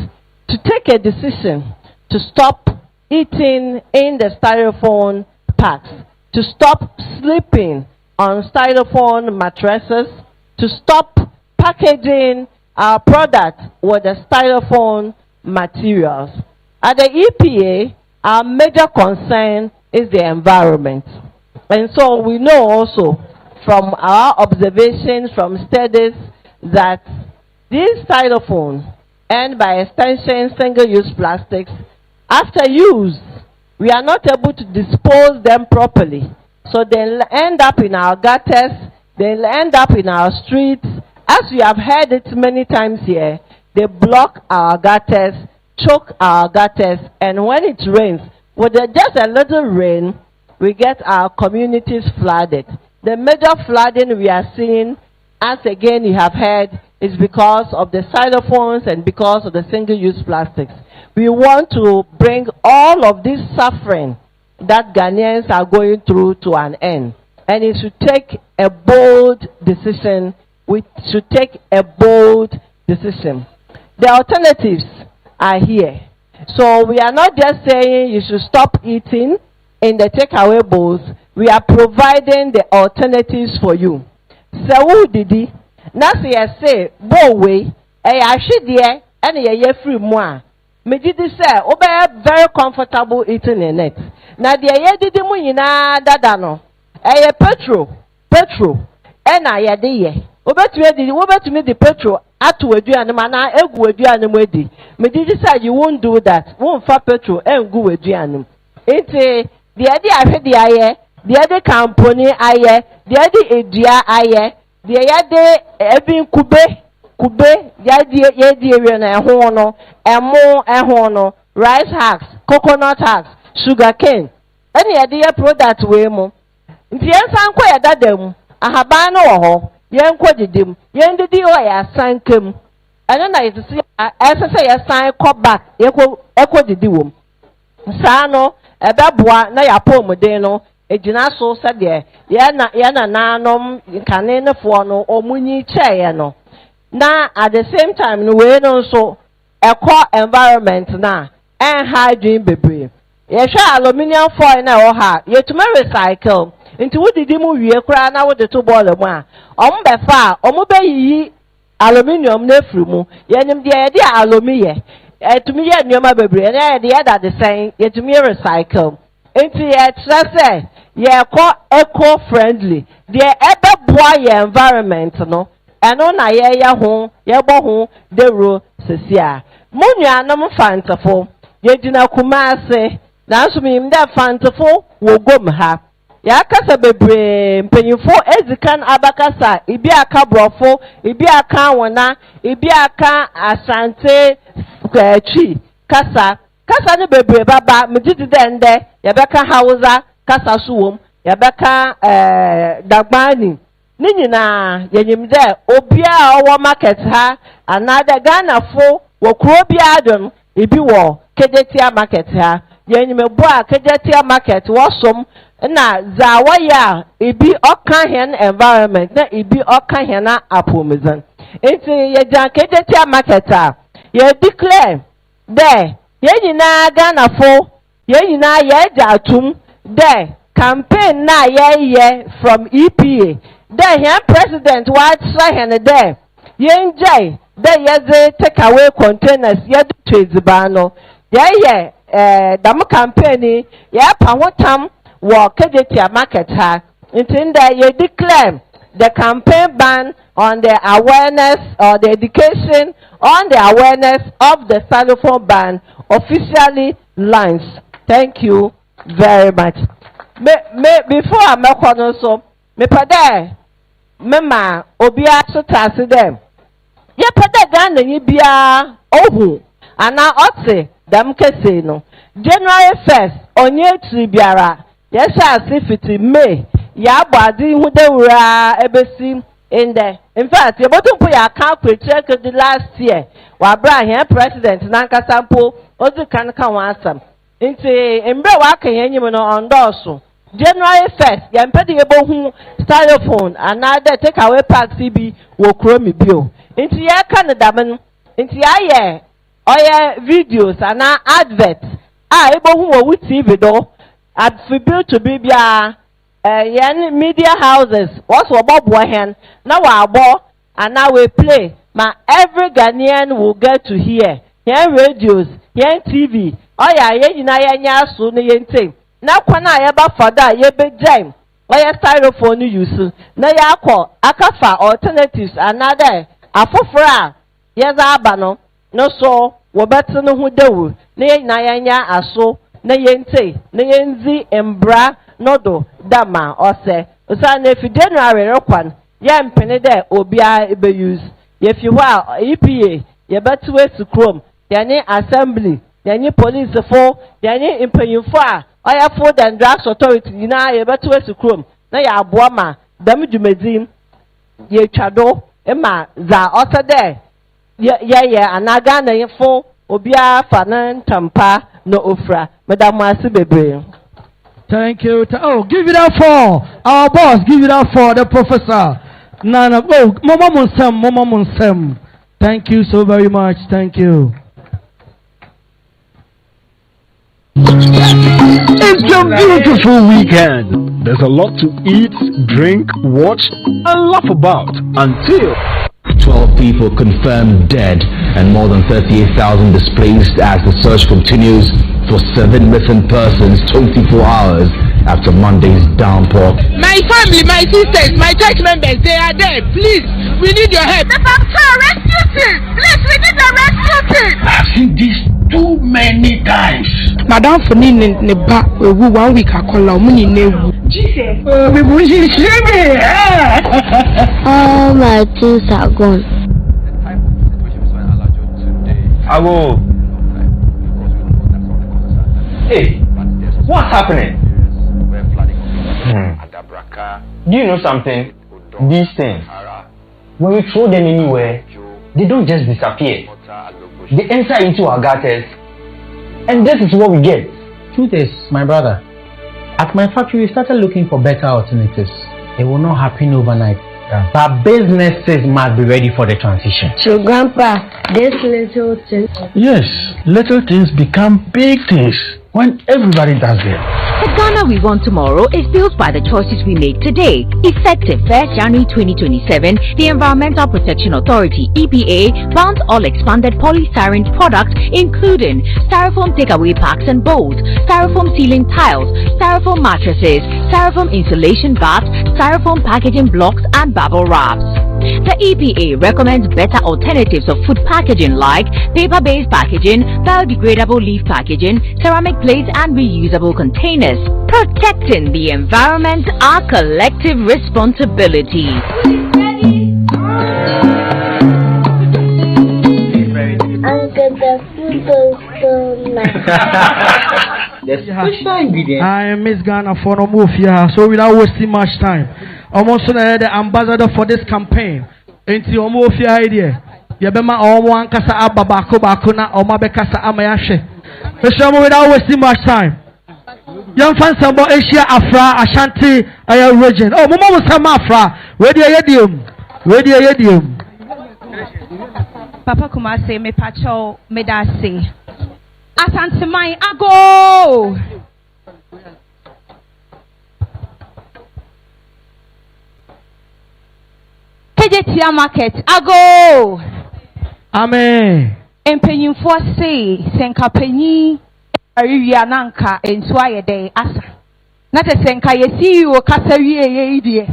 to take a decision to stop eating in the styrofoam packs, to stop sleeping on styrofoam mattresses, to stop packaging our product with the styrofoam materials. At the EPA, our major concern is the environment. And so we know also from our observations from studies that these styrofoam and by extension single-use plastics, after use, we are not able to dispose them properly. So they'll end up in our gutters, they'll end up in our streets. As we have heard it many times here, they block our gutters, choke our gutters, and when it rains, with just a little rain, we get our communities flooded. The major flooding we are seeing, as again you have heard, is because of the styrofoams and because of the single-use plastics. We want to bring all of this suffering that Ghanaians are going through to an end. And it should take a bold decision. We should take a bold decision. The alternatives are here. So we are not just saying you should stop eating in the takeaway bowls. We are providing the alternatives for you. So who did it? Now say, bow way, actually there, and ye free moi. Me did say, very comfortable eating in it. Now the ye did muina dadano. Petrol, and I ye. To me the petrol at to a duanimana, egu duanimedi. Me did say you won't do that. Won't for petrol and go with duanim. It's the idea I had the aye, the other company aye, the other idea aye, the other every kube, yadi a hono, a hono, rice hacks, coconut hacks, sugar cane. Any idea product way mo. Yes, I'm quite that them. I have ban or young quoted them, young the deal I sank him. And then I see, as I say, a sign cop back, echo the doom. Sano, a babwa, na ya po modeno, a ginaso said there, yana nanom, canena forno, or muni chayano. Now, at the same time, no way also a core environment now, and hygiene baby. Yes, aluminium foil now, ha, yet to recycle. Into what did you move your crown out with the 2 ball of one? Befa, Omube aluminium nefrumu, yenim the idea aluminium. To me, your mother, and the other the same, yet to me recycle. Into yet, say, yeah, eco friendly. The ever boy environment, no, and on a ya home, ya bohum, the rule, Cecia. Munya no fanciful, yet in a kumase, now to me that fanciful will go ha. Yakasa bebre mpenyufo ezikan abakasa ibi aka brofo ibi aka wona ibi aka asante chi kasa ne bebre baba medidi dende yabeka hausa kasa suwom yabeka dagbani ni nyina yenyim de obia owo market ha another Ghana fo wo kuro bia don ibi wo Kejetia market ha yenyim bo a Kejetia market wo som na zawaya ibi okahen environment na ibi okahena apomizan enti ye jan Kejetia marketer ye declare there ye nyina Ghana fo ye nyina ye jatum there campaign na ye from EPA there here president what sahen there ye njai there ye take away containers ye trade bano ye dam campaign ye pawotam wo Kejetia market ha until you declare the campaign ban on the awareness or the education on the awareness of the styrofoam ban officially launched. Thank you very much. Before I make one so, me pade mema obia so tase dem. Ye pade Ghana ni bia ohu ana ote dam kese no. January 1st onye tribiara. Yes, if it's May, ya body who they were ebesi in there. In fact, you bottom put your account check the last year. While Brian president Nanka Sampo, also can come answer. Into Embre Waka Yemen on Dorso. January 1st, Yampediable who styrofoam, another take away pack CB will chrome bill. Into your Canada, into your videos and our adverts. I able who would TV though. Attribute to Bibia media houses. What's what Bob Wahen? Now our ball and now we play. My every Ghanaian will get to hear. Here radios, here TV. Oh yeah, yeah, soon yente. Now kwana yeba fada yebe jam. Oh yeah, styrofoam use. Now ya call akafa alternatives another. Afofra yes abano. No so we better know who they will. Na aso. Na yente na yenzi embra nodo dama ose osa na fi January rekwan ya mpene de obia ebe use ye fi wa EPA ye betu we chrome yani assembly yani police for yani impanyufo a oya food and drugs authority na ye betu we chrome na ya aboa ma dam dwumadi ye twado ema za ose de ye anaga na yefo obia fa na tampa no ofra madam asibebre. Thank you. Oh, give it up for our boss. Give it up for the professor. Nana. Oh, Mama Munsem. Thank you so very much. Thank you. It's a beautiful weekend. There's a lot to eat, drink, watch, and laugh about until 12 people confirmed dead and more than 38,000 displaced as the search continues for 7 missing persons 24 hours after Monday's downpour. My family, my sisters, my church members, they are there. Please, we need your help. The Baptist rescue team. Please, we need the rescue team. I've seen this too many times. Madam for ne ba ewu 1 week akola omuni newu. Jesus. All my things are gone. I will. Hey, what's happening? Do you know something? These things, when we throw them anywhere, they don't just disappear. They enter into our gutters, and this is what we get. Truth is, my brother, at my factory we started looking for better alternatives. It will not happen overnight. Yeah. But businesses must be ready for the transition. So, Grandpa, this little thing. Yes, little things become big things when everybody does it. The Ghana we want tomorrow is built by the choices we make today. Effective 1st January 2027, the Environmental Protection Authority (EPA) bans all expanded polystyrene products, including styrofoam takeaway packs and bowls, styrofoam ceiling tiles, styrofoam mattresses, styrofoam insulation baths, styrofoam packaging blocks, and bubble wraps. The EPA recommends better alternatives of food packaging like paper-based packaging, biodegradable leaf packaging, ceramic plates, and reusable containers. Protecting the environment, our collective responsibility. I miss Ghana for no move here, so without wasting much time. I'm also the ambassador for this campaign. Into your move here idea. Yabema Omo Kasa Abba Bakuna or Mabekasa Amayashe. Without wasting much time. Young fans about Asia Afra Ashanti Aya region. Oh, Mama Samafra. Where do you Papa Kumase me pacho medase. Asante mai ago. Kejetia market ago. Amen. Empenyimfo se senka panyi ariwia nanka entu ayede asa. Na te senka yesi wo kasa wie ye die.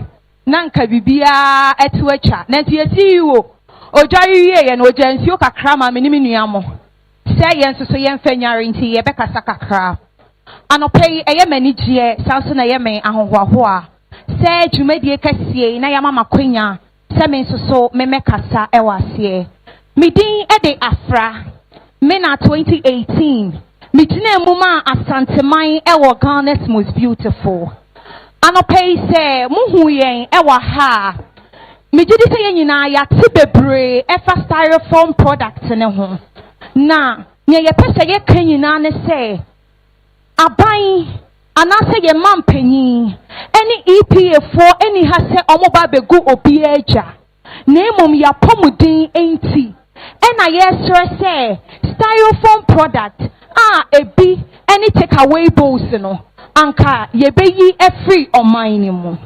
Nanka bibia etu acha. Na te yesi wo ojari wie ye no ojansi kakra ma menimi nuamo. Se yen so yen fanyare nti ye bekasa kakra. Anopei eye manigye sanso na ye men ahohoaho a. Se dwumadie kasie na yama makwanya. Se men so memekasa ewasie. Midin ede afra. Mena 2018. Mitine muma asantemai ewa Ghana's most beautiful. Anopei se muhu yen ewa ha. Mijidi se yen nyina ya tibebre efa styrofoam products ne ho. Na nye ye pese ye kan nyina ne se aban anase ye mampanyi eni EPA for eni ha se omoba begu obi eja. Na emom ya pomudin enti. Ena yesre se styrofoam product ebi any takeaway bowls no anka ye beyi free oman mu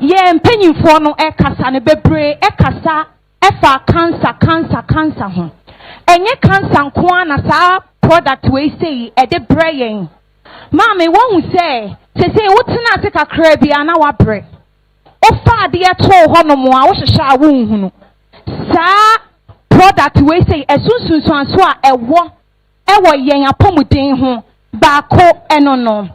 ye mpanyimfo no ekasa ne bebre ekasa efa cancer ho enye cancer nko na sa product we say de brain mama won say wotena ase kakra bia na wabre ofa de eto ho no mo a wo hwehwe a wo nhunu sa product we say esunsun anso a ewo yen apomuden ho baako enono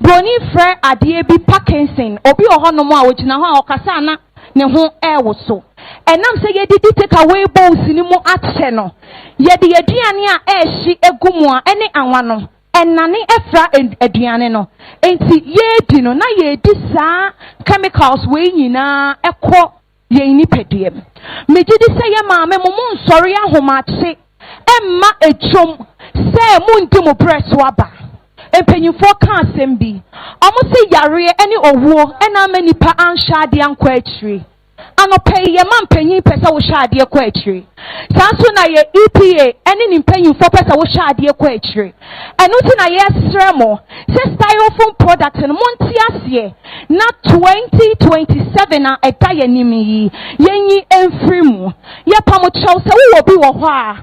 broni frɛ adeɛ bi Parkinson obi ohonom a ogina ho a okasa na ne ho ɛwo so enam sɛ yedidi take away bowls ni mu akyɛ no yedi aduane a ɛhyi egumu a ɛne anwa no ɛnane ɛfra aduane no enti yedi no na yedi saa chemicals we nyina ɛkɔ yen nipadua megidi sɛ ye maame mo nsɔre ahomakye emma echom se mundi mo breast waba Empenyufo kan asem bi. Omo se yare ene owo ena manipa ansha ade anko atire. Anope ye man penyin pesa wo sha ade ko atire. Sanso na ye EPA ene ni mpenyufo pesa wo sha ade ko atire. Eno ti na ye sremo se styrofoam product no monti ase na 2027 na eta ye nimi yenyi emfrimu ye pamo chow se wo bi wo ho a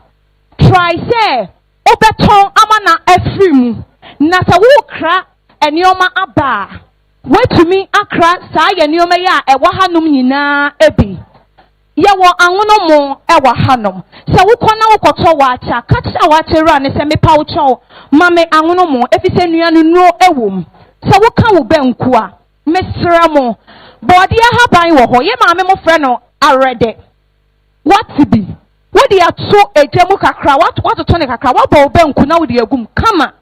try say obeton amana efrimu na se wo kra enioma aba wetumi akra saa ye nioma ya ewa hanom nyina ebi ye wo anwono mo ewa hanom se wo kona wo koto wa acha kacha wa achera ne se mepa wo chow mame anwono mo efise nuanu no ewom se wo ka wo benku a mesra mo body ha ban wo ho ye mame mo frɛ no arede what be wo de ato ejemu kakra what to ne kakra wo ba wo benku na wo de agum kama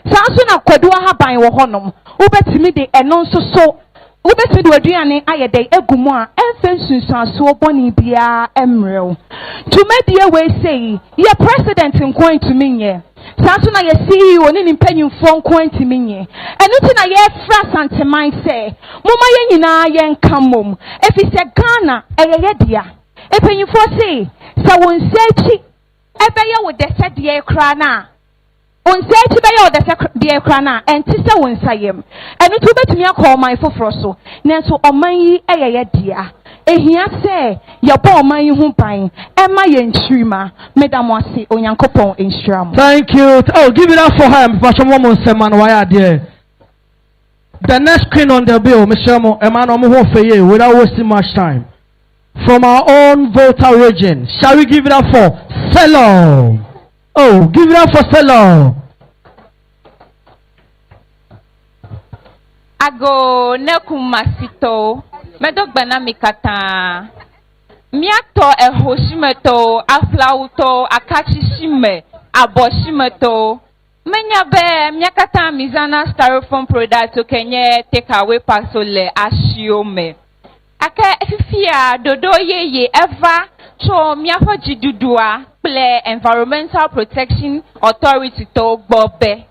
sanso na kwadu ha ban wo honom wo betimi de eno nso so wo betimi de waduane ayede agumu a emfe sunsanso boni bia emrew tumedie we say ye president nkoin to menye sanso na ye CEO ni mpanyimfo nkoin to menye enu ti na ye fra santeman say moma ye nyina ye nkamom efi se Ghana eyeye dia epanyimfo say sa won sechi ebeye wo de se de kra na onsechi be yo de de ekra na enti se wonsayem enu to betumi akọ man foforo so nanso oman yi eyeye dia ehia se ye bo oman yi hu pan ema ye nchirima medam ase onyankopon enhyiram. Thank you. Oh, give it up for him. The next queen on the bill, Mr. Emmanuel, without wasting much time, from our own voter region, shall we give it up for Selo? Oh, give it up for Selo. Ago nekumasito medogbana mikata miato ehoshimeto aflauto akachishime aboshimeto menyabe miakata mizana styrofoam product kenye take away pasole ashiome aka efifia dodo yeye eva cho miafo jidudua ple Environmental Protection Authority to gbobe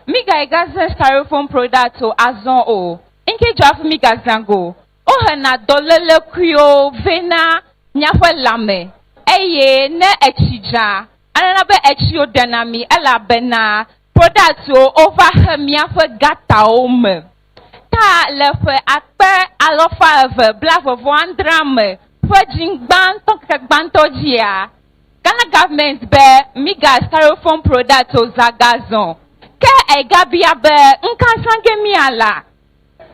miga igazan styrofoam product to azon o inke jafu miga zango o hana dolele krio vena miafo lame eye ne echija anana be echio denami ela bena product o over miafo gata o me ta lefe akpe alofa eve black of 1 drame fojingban tokegbanto jia Ghana government be miga styrofoam product to zagazon ke egabia be nkansange miala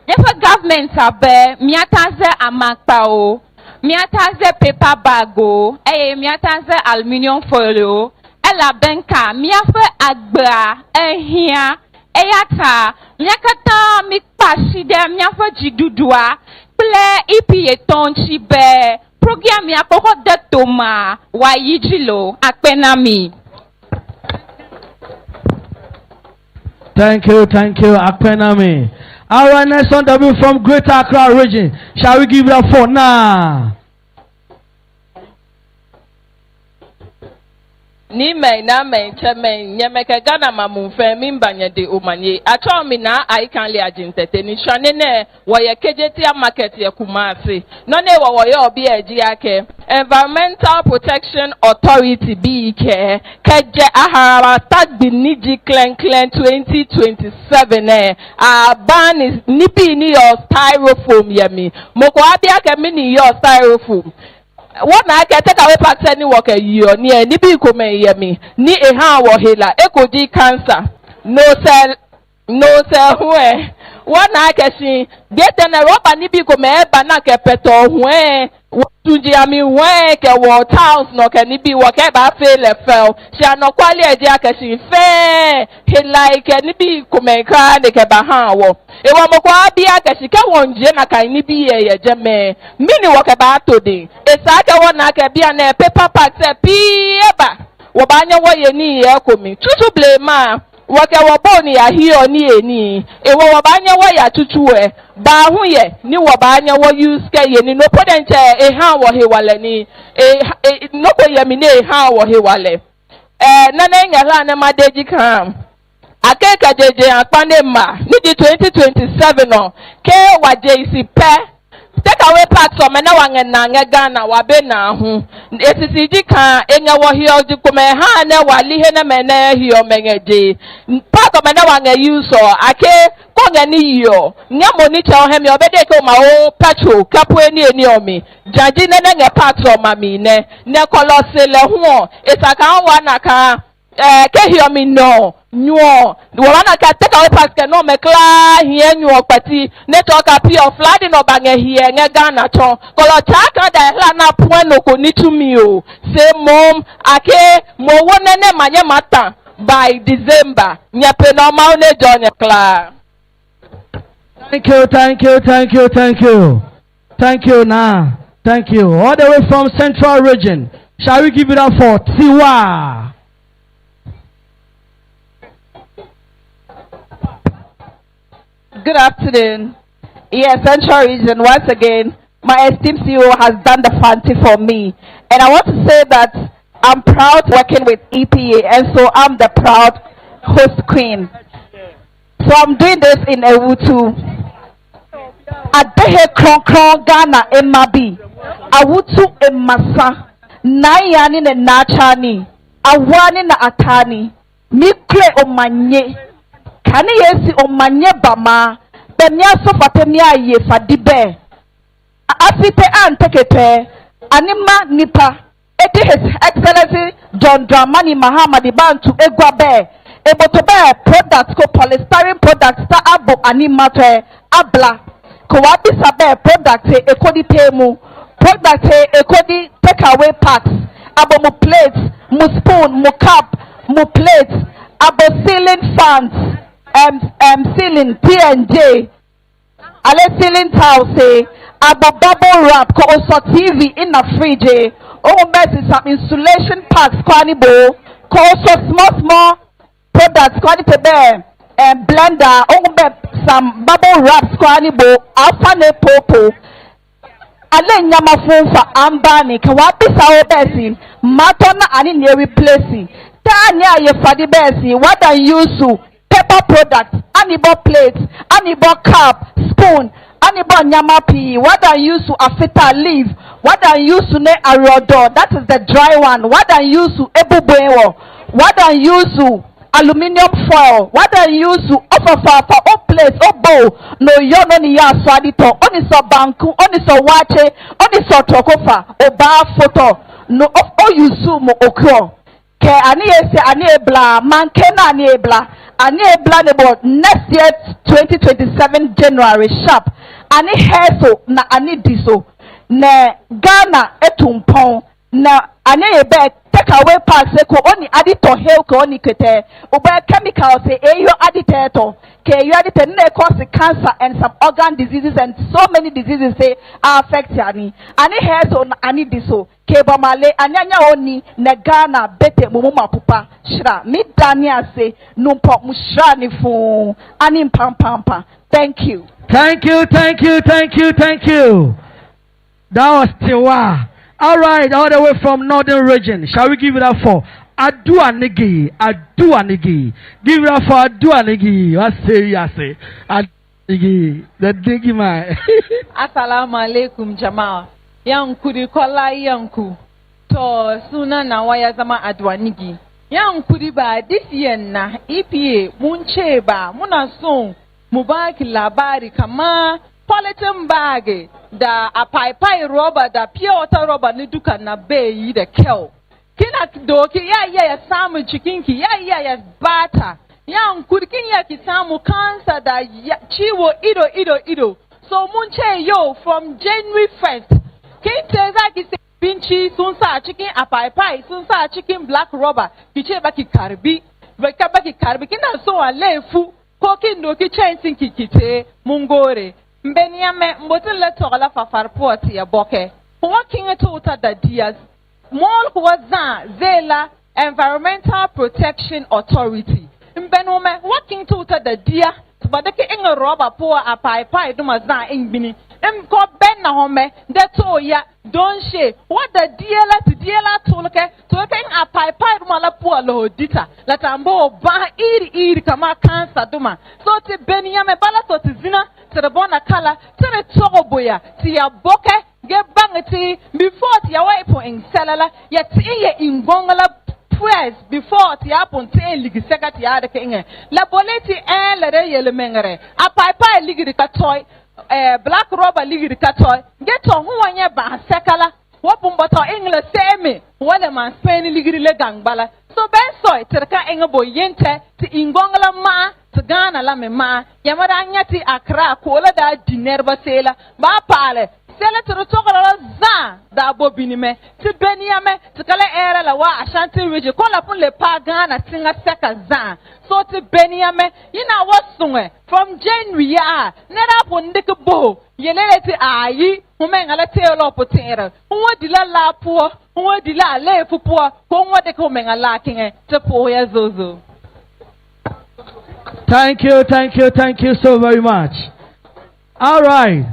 yefa government abe miataze amakpa o miataze paper bag o miataze aluminium foil o ela benka miafe agba ehia eyata miakata mikpashide miafe jidudua ple EPA tonchi be program ya poko de toma wa yijilo akpenami. Thank you, Akpenami. Our next one will be from Greater Accra region. Shall we give it up for now? Ni me na me cheme nyemeke Ghana mamumfe mimbanye de omanye acho mi na I can le agintete ni shane ne wo ye Kejetia market ye Kumasi no ne wo ye obi eji ake Environmental Protection Authority BK keje ahara tag the niji clen 2027 ban is nipi ni your styrofoam yemi moko abia ke mini your styrofoam. What na ke take away pack any work a year ni e ni bi ko me yemi ni e ha wo hela e ko di cancer no cell hwe what na ke sin get na rubber ni bi ko me ba na ke peto hwe tunji ami hwe ke wo house no ke ni bi wo ke ba fail e fell she no kwali e di ake sin fe hela ke ni bi ko me kra de ke ba ha wo e wo mo kwa bi ake sin ke wonje na kan ni bi ye je me mini wo ke ba to de e sa ke wo na ke bia na paper pack se pi eba wo ba nya wo ye ni ye komi tutu blame woke wo boni ya hiyo ni eni e wo ba anya wo ya tutu e ba hu ye ni wo ba anya wo use ke ye ni no podenche e ha wo he wale ni no ko ye mi ne ha wo he wale na na nya la na madeji kam aka ke Kejetia akpane ma ni di 2027 no ke wajesi pe take away parts of mena wangena Ghana wabe na hu esisi kan enya wo hio di kome ha na wali he na mena hio mengeje part of mena wange use ake konga ni yo nya moni cha he me obede ke ma o petrol kapo eni omi jaji na nge parts of mami ne kolose le hu esaka wa na ka ke hio mi no nyuo wana ka take away parts ke no me kla hie nyuo pati ne to ka pure flood no bange hie nge Ghana chon kolo chaka da la na point no ko ni to me o say mom ake mo wona ne manye mata by December nyepe no ma ne join kla. Thank you, thank you, thank you, thank you. Thank you now. Thank you. All the way from Central Region. Shall we give it up for Tiwa? Good afternoon. Yes, Central Region, once again, my esteemed CEO has done the fancy for me. And I want to say that I'm proud working with EPA, and so I'm the proud host queen. So I'm doing this in Ewutu. Adehe kron Ghana emabi. Awutu emasa. Nayani ne nachani. Awani na atani. Mikle omanye. Kani yesi omanye bama. Bemya sofate miya ye fadibe. Asipe antekepe. Anima nipa. Eti His Excellency John Dramani Mahama di Bantu Egwabe. Able to buy products ko polystyrene products ta abo animate abla ko wabi sabe products ekodi temu products ekodi take away packs abo mu plates mu spoon mu cup mu plates abo ceiling fans ceiling P&J ale ceiling tiles abo bubble wrap ko also TV in a fridge o mess some insulation packs ko anibo ko also small products kwani pebe blender some bubble wraps kwani bo afane popo ale nyama funfa ambani ka wabi sawo besi matona ani ne replace ta anya ye fadi besi what than use paper products anibo plates anibo cup spoon anibo nyama pi what than use afita leaf what than use ne arodo that is the dry one what than use ebubuewo what than use aluminium foil what I use to offer for all place oh bowl no yo no ni ya swadito oni so banku oni so wache oni so tokofa oba photo no oh you mo okro ke ani ese ani ebla manke na ani ebla nebo next year 2027 January sharp ani heso na ani diso ne Ghana etumpon na ani ebe take away parts ko oni adito hell ko oni kete oba chemicals eyo aditeto ke you adite na cause cancer and some organ diseases and so many diseases affect ani health on ani diso ke bamale anyanya oni na Ghana bete mumuma pupa shra mi dania say numpo mushra ni fu ani pampampa. Thank you. Thank you. That was Tiwa. All right, all the way from Northern Region. Shall we give it up for Aduanigi? Give it up for Aduanigi. What say you say? Aduanigi, the diggy man. Assalamu alaikum jamaa. Yanku di kola yanku. To suna na waya zama Aduanigi. Yanku di ba this year na EPA munche ba muna son mubaki labari kama polythene bag da a pai rubber da pure water rubber ni duka na bayi da kyau kina doki ya samu cikinki ya bata yan kurkin ya ki samu cancer da ciwo ido so mun ce yo from January 1st kin ce za ki sai binci sun sa cikin a pai sun sa cikin black rubber ki ce baki karbi kina so a lefu ko kin doki chancin ki kite mun gore Mbenyame mbotin le tola fa farpoti ya boke. Huwa kinge tuta da dias. Mol huwa zela Environmental Protection Authority. Mbenume huwa kinge tuta da dia. Tubadeke inge roba poa a pai duma za ingbini. Ko ben na home de to ya don she what the diela to look a pai mala po lo dita la tambo ba iri kama cancer duma so te benia me bala to te zina te bona kala te to boya ti ya boke ge bangati before ti ya wipe in selala ya ti ye ingongala press before ti apon te ligi sekati ya de kenge la boleti la re yele mengere a pai ligi ka toy black rubber ligi ka toy get on who anya ba sekala wopum boto engle seme wala man spain ligi le gangbala so ben soy terka enga bo yente ti ingongala ma ti gana la me ma yamara anya ti akra ko la da dinerba sela ba pale sele to tokala za da bo binime ti beniame ti kala era la wa ashanti reje ko la pun le pa gana tinga seka za so ti beniame yina wasunwe from January ya nera pun dik bo yelele ti ayi humenga la telo potera wo dila la po wo dila le fu po ko wo de ko menga la kinge te po ya zozo. Thank you so very much. All right.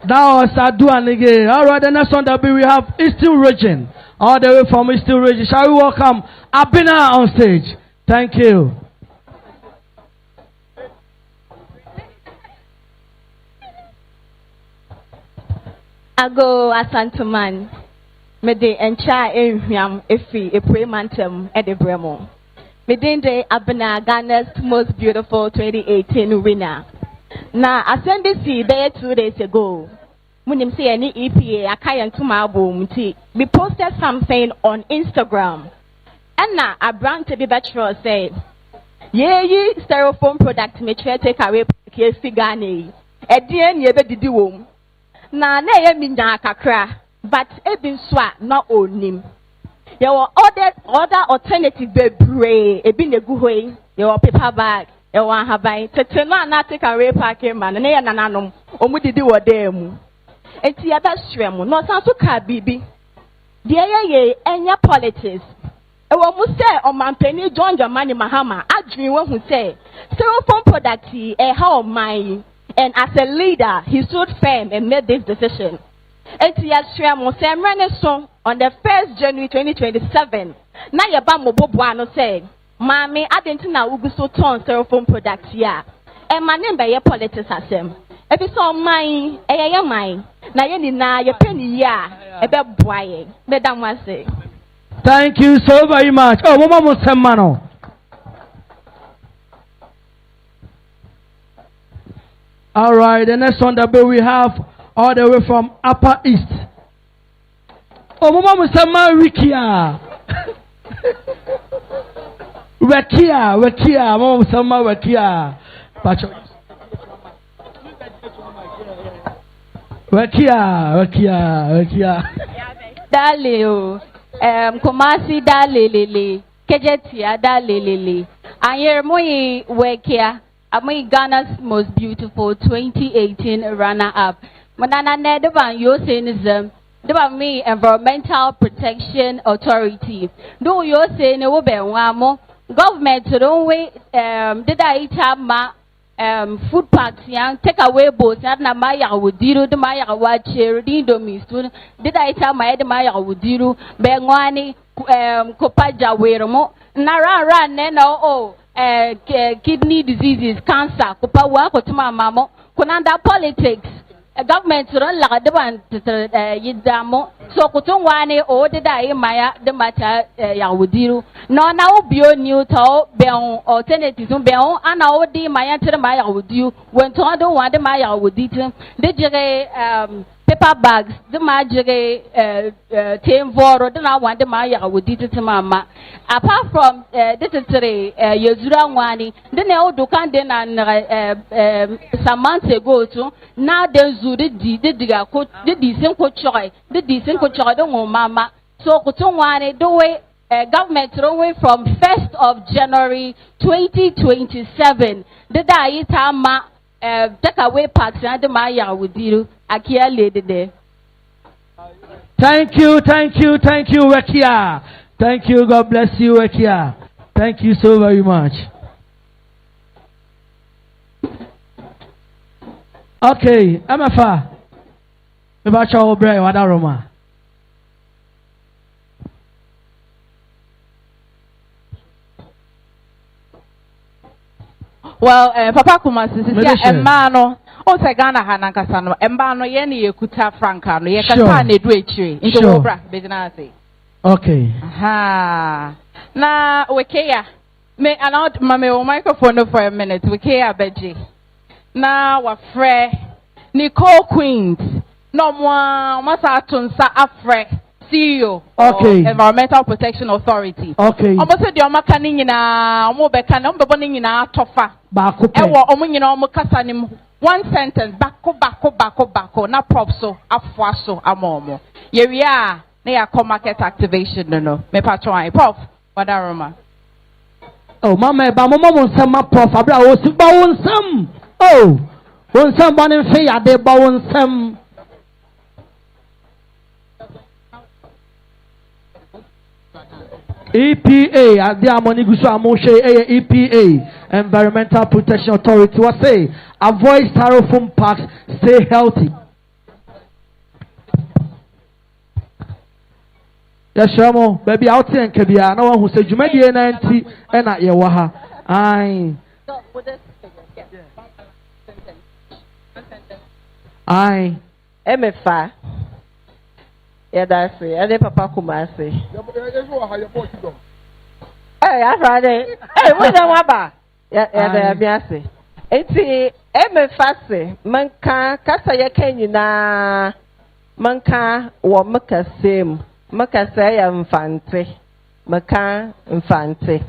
That was Aduan again. All right, the next one that we have Eastern Region. All the way from Eastern Region. Shall we welcome Abina on stage? Thank you. Ago Asantuman. Mede encha ehwiam efi epremantem edebremo. Medinde Abina, Ghana's most beautiful 2018 winner. Now, I sent this there 2 days ago. Munim say any EPA, Akayan Tumabo, we posted something on Instagram. And now, a brand to be better said, ye styrofoam product may try take away case figane. At the end, ye be the womb. Now, na minja kakra, but ebin swa not own him. There were other alternative bebre, ebin a good way, your paper bag. Ewa habai tetena na take away parking man na ya nananom omudidi wo dem enti ya ba hwem no san so ka bibi de ye enya politics ewo mu se omampani John Dramani Mahama adwin wo hu se styrofoam product e ha o man and as a leader he stood firm and made this decision enti ya hwem se mrene so on the 1st January 2027 na ye ba mobobo ano se Mami, I didn't know we so ton styrofoam products here. And my name by your politics asem. If it's all mine, mine. Na ye ni na ye penny ya. Ebe boye. Madam was say. Thank you so very much. Oh, Mama Musemano. All right, the next one that we have all the way from Upper East. Oh, Mama Musemano Wikia. Wekia, Mama Sama Wekia. Wekia. Daleo, Kumasi Dalele, Kejetia Dalele. Ayermoy Wekia, Amoy Ghana's most beautiful 2018 runner-up. Manana Nedavan Yosenism. Deba me Environmental Protection Authority. Do you say no be wamo government don't wait did I have ma food packs yang take away boats na maya wudiru de maya wache rindo mistu did I have my de maya wudiru be ngwani kopaja wermo na ran no kidney diseases cancer kopa wa ko tuma mamo kunanda politics government run la deban yidamo so kutungwane o de dai maya de mata ya wudiru no na obio new to be on alternatives be on ana odi maya tere maya wudiru when to do one de maya wuditu de jere paper bags de ma jere temvoro de na one de maya wuditu mama apart from this is yezura nwani de na odukan de na some months ago too now there's the diga ko the decent ko choy the mama so kutungwane the way government away from 1st of January 2027 the dai tama take away packs and the maya wudiru akia lady there. Thank you, Wekia. Thank you, God bless you, Wekia. Thank you so very much. Okay, MFA. Me ba cho bre wada Roma. Well, Papa Kumasi, Emano, o se Ghana Hanankasano, Embano Yeni Kuta Francano, Yakata ne Dwechi, into Obra, Bejanasi. Okay. Ha. Na Wekea. Me allowed Mame microphone for a minute. Wekea Beji. Na wa fre Nicole Queens. No more Masatunsa Afre. CEO. Okay. Environmental Protection Authority. Okay. Almost the Omakani na Mobeka, Ombaboni na Tofa. Bako. Ewa Omunino Mokasanim. One sentence. Bako. Na propso. Afwaso. Amomo. Yeria. Near market activation. No. Me patron. Prof. Wadaroma. Oh, mama, ba mama won some prof. Abra o si ba won some. Oh. Won some ban in fe ade ba won some. EPA, ade amoni gusu amoshe EPA, Environmental Protection Authority. What say? Avoid styrofoam packs. Stay healthy. Yes, Shamo, baby, out here in Kejetia. No one who said you made the NNT and at Yawaha. Aye. MFA. Yeah, that's it. I Papa Kumasi. Hey, I tried it. Hey, what's that waba? Yeah, that's it. It's MFA. Manka, Kasa Yakena. Manka, or Maka same. Maka say infante. Maka infante.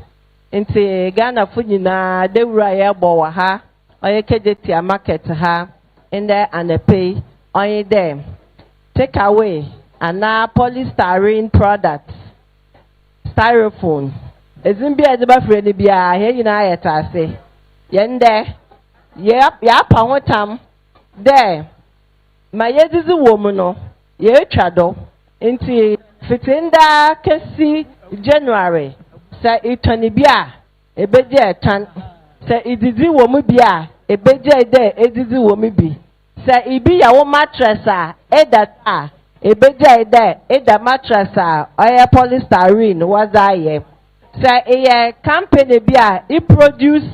Into Ghana Funina, de Raya Bowaha, or Kejetia market ha, in there and a pay on them. Take away. And now polystyrene products, styrofoam. Isn't be a friendly beer here in Ayatase. Yende, yep, powetam. There, my yet is a woman, ye chado, into Fitinda Kessi January. Say it beer, a bedia tan. Say it is a woman beer, a bedia there, it is a woman be. Say it be your mattress, that Ebeja there, the mattress, oil polystyrene was I. Say a company beer, it produce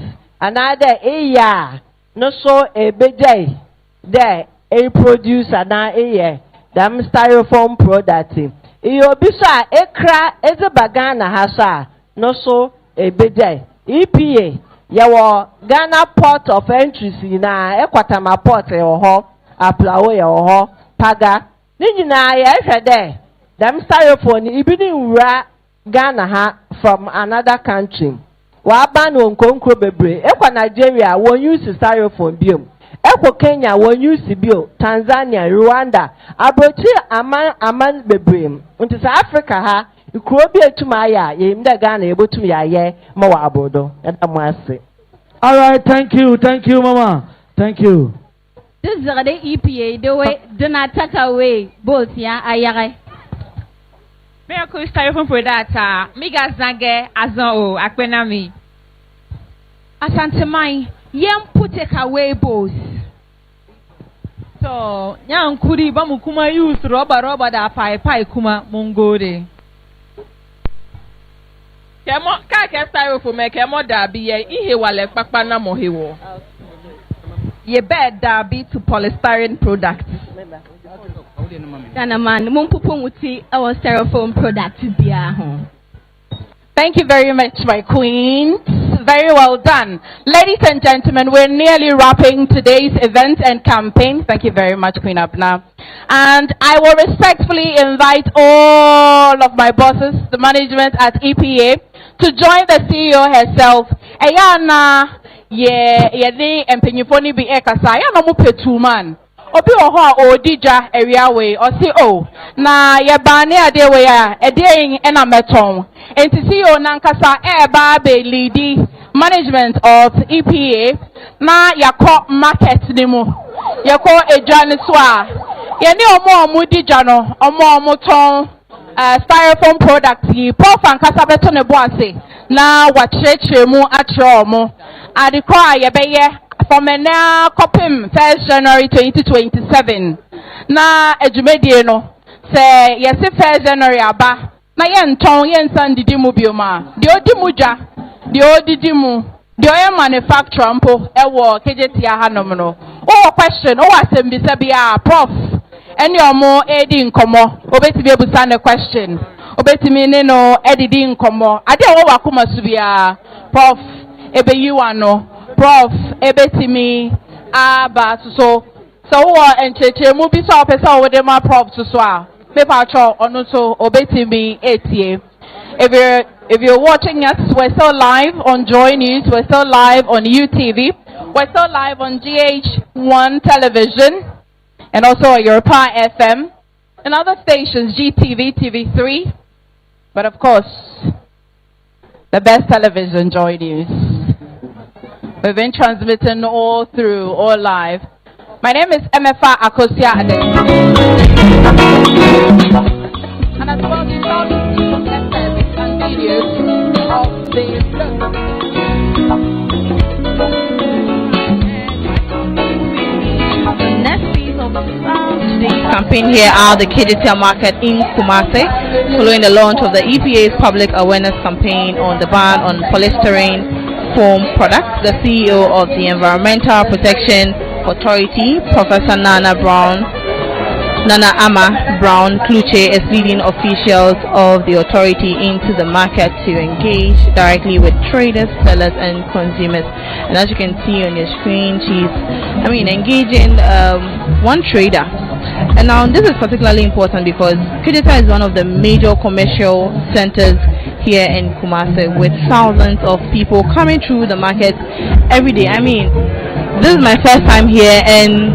another year. No so a beja there, a produce another year. Damn styrofoam product. Iobisa ekra is a bagana hasa. No so a beja. EPA, your Ghana port of entry na Equatama port or Aplawe or Paga. Nina ya there. Them styrofoam ibini ura Ghana ha from another country. Wa ban won konkro bebre. Ekwa Nigeria won use styrofoam biom. Ekwa Kenya won use bio. Tanzania, Rwanda, abrochi aman bebre. Unti sa Africa ha ikuro bi etuma ya ye mda Ghana ebotum ya ye ma wa abodo. Edamwase. All right, thank you, mama. Thank you. This is the EPA, the way do not take away both, yeah, I Miracle styrofoam product, Migas Nage, Azon, Akwenami. Asantemai, yam put take away both. So, Yan Kuri Bamukuma use rubber da pai kuma mongore. Kemo, kake styrofoam, kemo da biye, ihe wale pakpana mohiwo. Ye bed be to polystyrene products. Our styrofoam products. Thank you very much, my queen. Very well done. Ladies and gentlemen, we're nearly wrapping today's event and campaign. Thank you very much, Queen Abna. And I will respectfully invite all of my bosses, the management at EPA, to join the CEO herself. Ayana. Ye empenyifoni bi ekasa ya no mo petuman obi oho a odija area we o si o na ye ba ne ade we a ede en na meton enti si o na nkasa e ba be lead management of EPA na yakọ market ni mu yakọ edwa ne so a ye ne omo dija no omo ton styrofoam products yi prof nkasa beto ne bo ase na wachechire mu atro omo adikwa yebeye from now copim 1st January 2027 na adwumadie no sɛ yɛse 1st January aba na yɛntɔn yɛnsa ndidi mu bioma deɛ odi mu dwa deɛ odidi mu deɛ ɔyɛ manufacturer mpo ɛwɔ Kejetia hanom no o question o asɛm bisa bia prof ɛne ɔmo edi nkɔmɔ obetimi ebusa ne question obetimi ne no edidi nkɔmɔ ade a wɔwɔ akoma so bia prof ebeyi wa no prof ebetimi aba so wɔ nkyerɛkyerɛmu bi so a ɔpɛ sɛ ɔwɔ de ma prof so a paper atwa ɔno so obetimi etie. If you're watching us, we're still live on Joy News, we're still live on UTV, we're still live on GH1 television, and also at EPA FM, and other stations, GTV, TV3, but of course, the best television, Joy News. We've been transmitting all through, all live. My name is MFA Akosia Ade. And as well, you saw the videos of the next piece of today's campaign here are the Kejetia market in Kumasi, following the launch of the EPA's public awareness campaign on the ban on polystyrene foam products. The CEO of the Environmental Protection Authority, Professor Nana Ama Brown Kluche, is leading officials of the authority into the market to engage directly with traders, sellers, and consumers. And as you can see on your screen, she's, engaging one trader. And now this is particularly important because Kejetia is one of the major commercial centers here in Kumasi, with thousands of people coming through the market every day. This is my first time here, and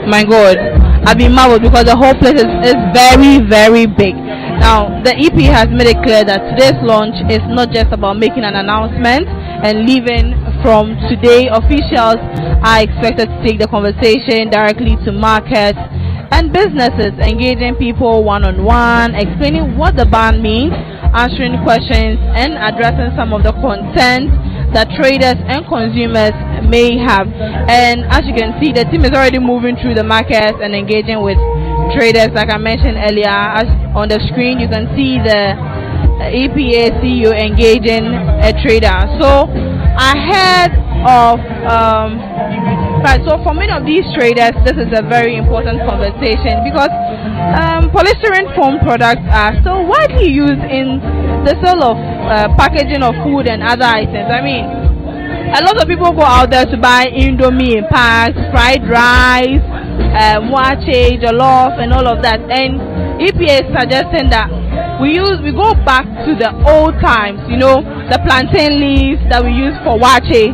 my God, I've been marveled because the whole place is very, very big. Now, the EPA has made it clear that today's launch is not just about making an announcement and leaving. From today, officials are expected to take the conversation directly to markets and businesses, engaging people one-on-one, explaining what the ban means, answering questions, and addressing some of the concerns that traders and consumers may have. And as you can see, the team is already moving through the markets and engaging with traders. Like I mentioned earlier, as on the screen you can see the EPA CEO engaging a trader. So I heard of so for many of these traders, this is a very important conversation because polystyrene foam products are so widely used in the sale of packaging of food and other items. A lot of people go out there to buy Indomie in packs, fried rice, moache, jollof, and all of that. And EPA is suggesting that we go back to the old times, the plantain leaves that we use for wache.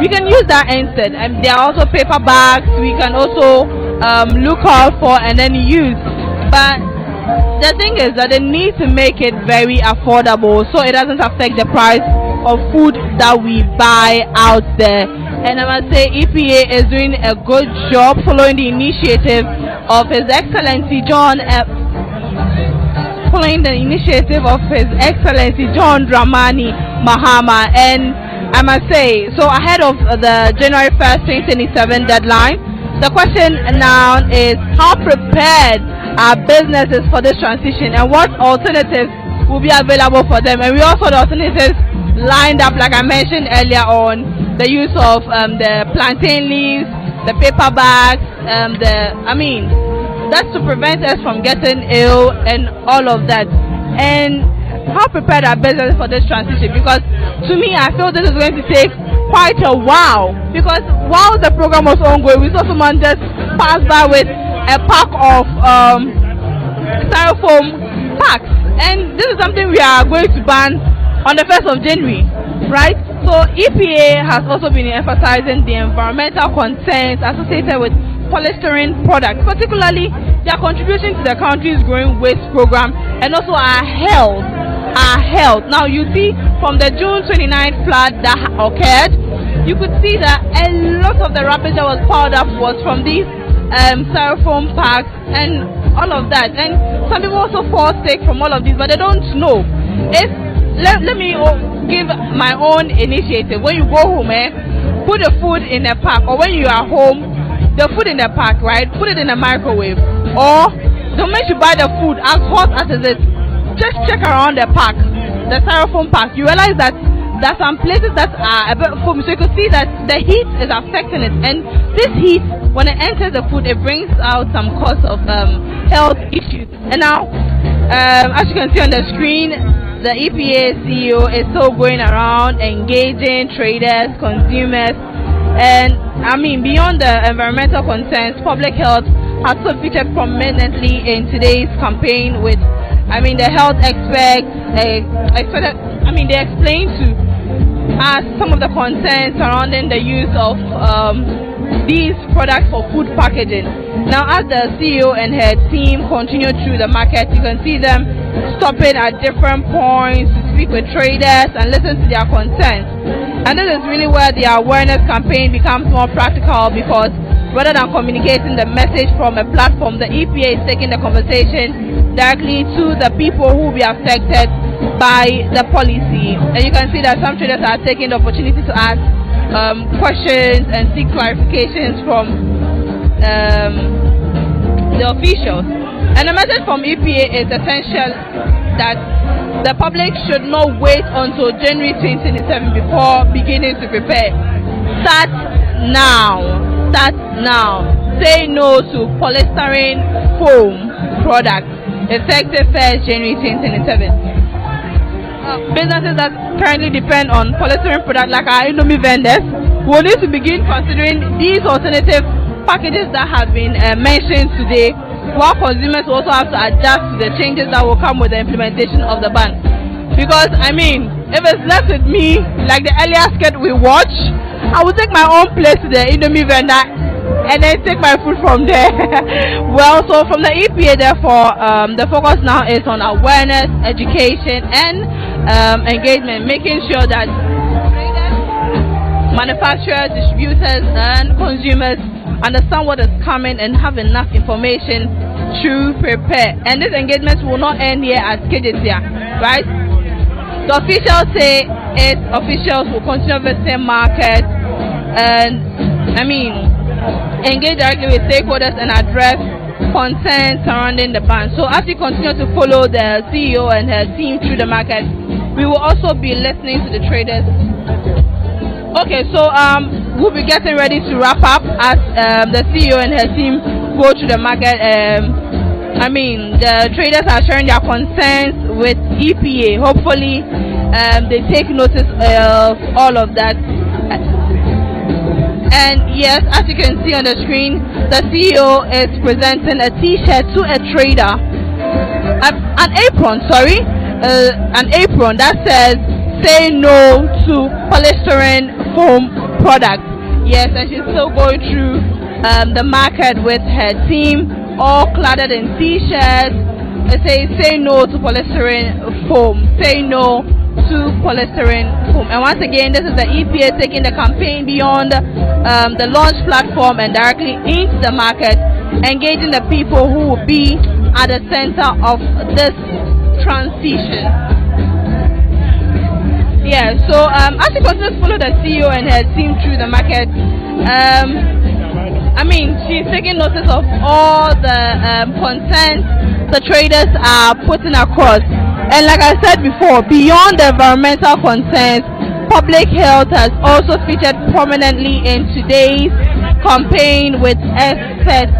We can use that instead. And there are also paper bags we can also look out for and then use. But the thing is that they need to make it very affordable so it doesn't affect the price of food that we buy out there. And I must say EPA is doing a good job following the initiative of His Excellency John Dramani Mahama. And I must say, so ahead of the January 1st, 2027 deadline, the question now is how prepared are businesses for this transition and what alternatives will be available for them. And we also the alternatives lined up, like I mentioned earlier on, the use of the plantain leaves, the paper bags, that's to prevent us from getting ill and all of that. And how prepared are businesses for this transition? Because to me, I feel this is going to take quite a while. Because while the program was ongoing, we saw someone just pass by with a pack of styrofoam packs, and this is something we are going to ban on the 1st of January, right? So EPA has also been emphasizing the environmental concerns associated with polystyrene products, particularly their contribution to the country's growing waste program and also our health. Now you see from the June 29th flood that occurred, you could see that a lot of the rubbish that was piled up was from these styrofoam packs and all of that. And some people also fall sick from all of these, but they don't know. Let me give my own initiative. When you go home, put the food in a pack, or when you are home, the food in the pack, right? Put it in a microwave. or the moment you buy the food, as hot as it is, just check around the pack, the styrofoam pack. You realize that there are some places that are a bit foamy, so you can see that the heat is affecting it, and this heat, when it enters the food, it brings out some cause of health issues. And now, as you can see on the screen, the EPA CEO is still going around engaging traders, consumers, and I mean, beyond the environmental concerns, public health has also featured prominently in today's campaign with, I mean, the health experts, they explain to us some of the concerns surrounding the use of these products for food packaging. Now, as the CEO and her team continue through the market, you can see them stopping at different points to speak with traders and listen to their concerns. And this is really where the awareness campaign becomes more practical, because rather than communicating the message from a platform, the EPA is taking the conversation directly to the people who will be affected by the policy. And you can see that some traders are taking the opportunity to ask questions and seek clarifications from the officials. And the message from EPA is essential that the public should not wait until January 2027 before beginning to prepare. Start now. Start now. Say no to polystyrene foam products effective 1st January 2027. Businesses that currently depend on polystyrene products, like our Indomie vendors, will need to begin considering these alternative packages that have been mentioned today, while consumers will also have to adjust to the changes that will come with the implementation of the ban. Because, I mean, if it's left with me, like the earlier skit we watch, I will take my own place to the Indomie vendor and then take my food from there. Well, so from the EPA, therefore, the focus now is on awareness, education, and engagement, making sure that manufacturers, distributors, and consumers understand what is coming and have enough information to prepare. And these engagements will not end here at Kejetia, right? The officials say officials will continue visiting markets and, I mean, engage directly with stakeholders and address concerns surrounding the ban. So as we continue to follow the CEO and her team through the market, we will also be listening to the traders. Okay, so we'll be getting ready to wrap up as the CEO and her team go through the market. I mean, the traders are sharing their concerns with EPA. Hopefully, they take notice of all of that. And yes, as you can see on the screen, the CEO is presenting a T-shirt to a trader, an apron that says "Say no to polystyrene foam products." Yes, and she's still going through the market with her team, all cladded in T-shirts. It says "Say no to polystyrene foam." Say no to polystyrene foam. And once again, this is the EPA taking the campaign beyond the launch platform and directly into the market, engaging the people who will be at the center of this transition. Yeah, so as you continue to follow the CEO and her team through the market, I mean, she's taking notice of all the concerns the traders are putting across. And like I said before, beyond the environmental concerns, public health has also featured prominently in today's campaign, with experts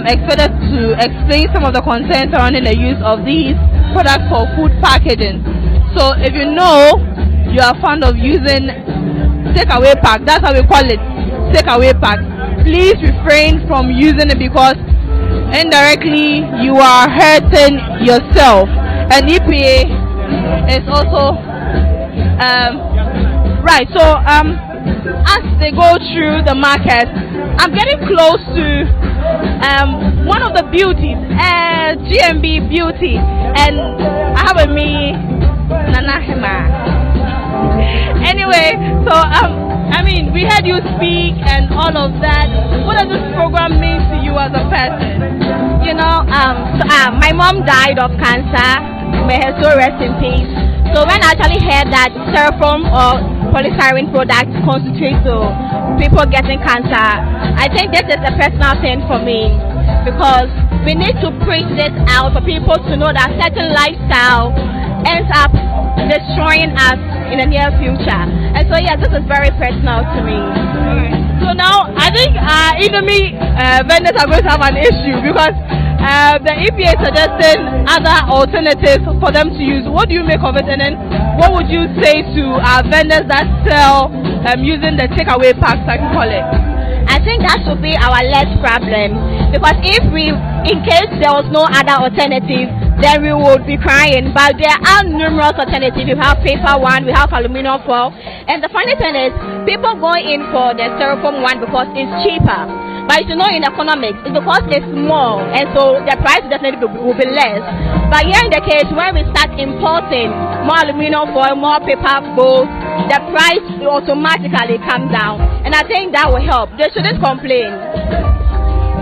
expected to explain some of the concerns surrounding the use of these products for food packaging. So if you know you are fond of using takeaway pack, that's how we call it, takeaway pack, please refrain from using it, because indirectly you are hurting yourself. And EPA is also right. So as they go through the market, I'm getting close to one of the beauties, GMB Beauty, and I have with me Nana Hema. Anyway, so I mean, we heard you speak and all of that. What does this program mean to you as a person? You know, my mom died of cancer. May her soul rest in peace. So when I actually heard that styrofoam or polystyrene products constitute to people getting cancer, I think this is a personal thing for me, because we need to preach this out for people to know that certain lifestyle ends up destroying us in the near future. And so yeah, this is very personal to me. So now I think enemy vendors are going to have an issue because the EPA suggesting other alternatives for them to use. What do you make of it? And then what would you say to vendors that sell using the takeaway packs, like you call it? I think that should be our last problem, because if we, in case there was no other alternative, then we would be crying. But there are numerous alternatives. We have paper one, we have aluminum foil, and the funny thing is, people go in for the styrofoam one because it's cheaper. But you know, in economics, it's because it's more, and so the price definitely will be less. But here in the case where we start importing more aluminum foil, more paper bowls, the price will automatically come down, and I think that will help. They shouldn't complain.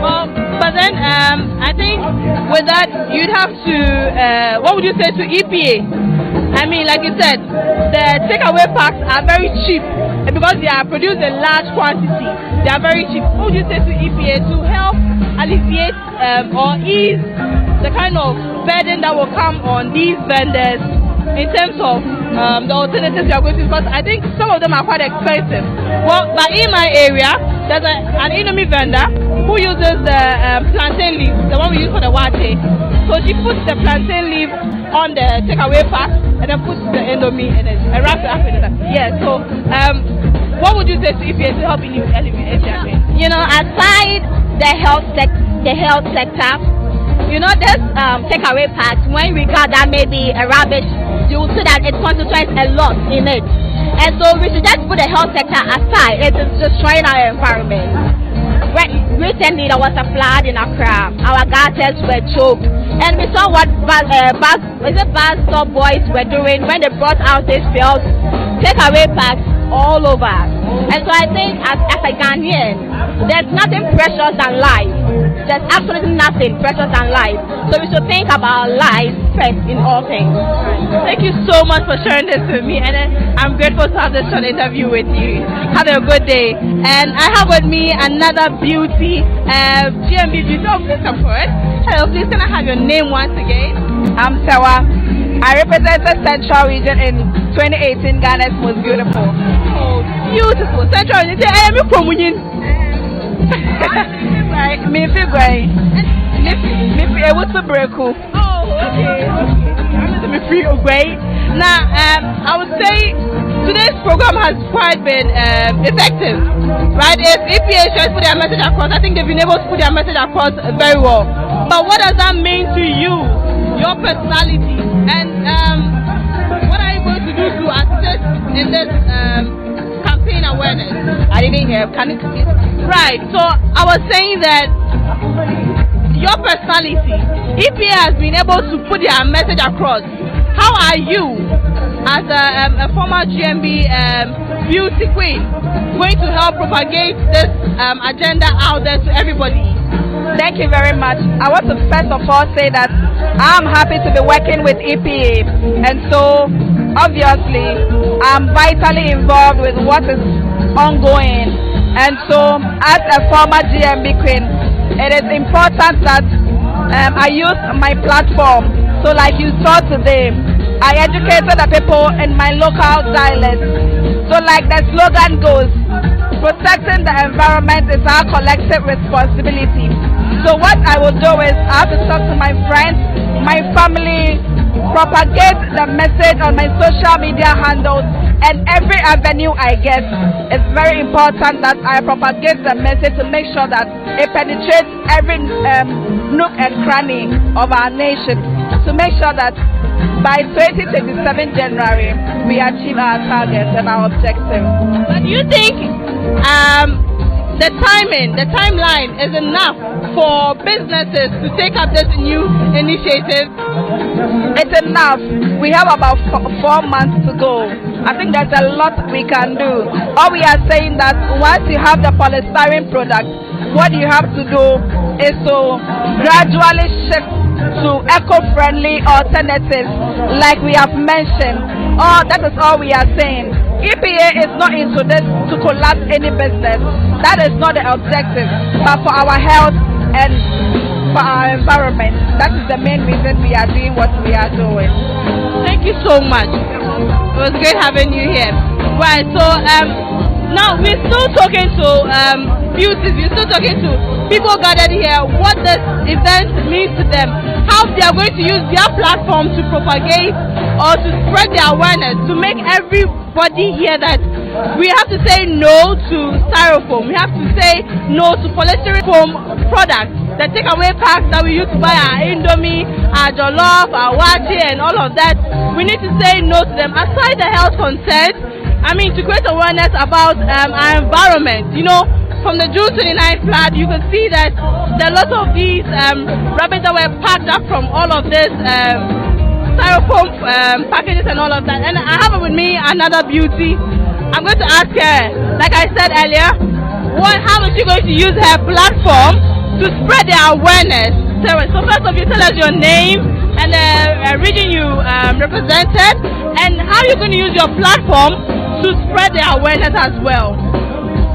Well, but then I think with that you'd have to, what would you say to EPA? I mean, like you said, the takeaway packs are very cheap, and because they are produced in large quantity, they are very cheap. What would you say to EPA to help alleviate or ease the kind of burden that will come on these vendors in terms of the alternatives you are going to use? Because I think some of them are quite expensive. Well, but in my area, there's an enemy vendor who uses the plantain leaf, the one we use for the wate. So she puts the plantain leaf on the takeaway pack and then puts the endomy and then wraps it up in it. Yeah, so what would you say to EPA to help you alleviate that? You know, aside the health sector, you know, this takeaway packs, when we gather maybe a rubbish, you will see that it concentrates a lot in it. And so we should just put the health sector aside. It is destroying our environment. Recently there was a flood in Accra. Our gutters were choked. And we saw what bus stop boys were doing when they brought out these fields, takeaway packs all over. And so I think as a Ghanaian, there's nothing precious than life. There's absolutely nothing precious than life. So we should think about life first in all things. Thank you so much for sharing this with me, and I'm grateful to have this short interview with you. Have a good day. And I have with me another beauty, GMB Beauty. Oh, please come forward. Hello, please can I have your name once again? I'm Sewa. I represent the Central Region in 2018 Ghana's Most Beautiful. Oh, beautiful. Central Region. I am a Komunyin. Me feel great. Me feel able to break. Oh, okay. Me feel great. Now, I would say today's program has quite been effective, right? If EPA should put their message across, I think they've been able to put their message across very well. But what does that mean to you, your personality, and what are you going to do to assist in this campaign awareness? I didn't hear. Can you please? Right. So I was saying that your personality, EPA has been able to put their message across. How are you, as a former GMB beauty queen, going to help propagate this agenda out there to everybody? Thank you very much. I want to first of all say that I'm happy to be working with EPA, and so obviously I'm vitally involved with what is ongoing. And so as a former GMB queen, it is important that I use my platform. So like you saw today, I educated the people in my local dialect. So like the slogan goes, protecting the environment is our collective responsibility. So what I will do is I have to talk to my friends, my family, propagate the message on my social media handles, and every avenue I get. It's very important that I propagate the message to make sure that it penetrates every nook and cranny of our nation, to make sure that by 2027 January we achieve our targets and our objectives. But do you think the timeline is enough for businesses to take up this new initiative? It's enough. We have about 4 months to go. I think there's a lot we can do. All we are saying that once you have the polystyrene product, what you have to do is to gradually shift to eco-friendly alternatives like we have mentioned. That is all we are saying. EPA is not into this to collapse any business. That is not the objective, but for our health and for our environment. That is the main reason we are doing what we are doing. Thank you so much. It was great having you here. Right, so now we're still talking to beauties, we're still talking to people gathered here, what this event means to them, how they are going to use their platform to propagate or to spread their awareness, to make everybody hear that we have to say no to styrofoam, we have to say no to polystyrofoam products, the takeaway packs that we use to buy our Indomie, our Jollof, our Wachi and all of that. We need to say no to them. Aside the health concerns, I mean, to create awareness about our environment. You know, from the June 29th flood, you can see that there are a lot of these rubbish that were packed up from all of this styrofoam packages and all of that. And I have with me another beauty. I'm going to ask her, like I said earlier, how is she going to use her platform to spread the awareness? So first of you, tell us your name and the region you represented, and how you're going to use your platform to spread the awareness as well.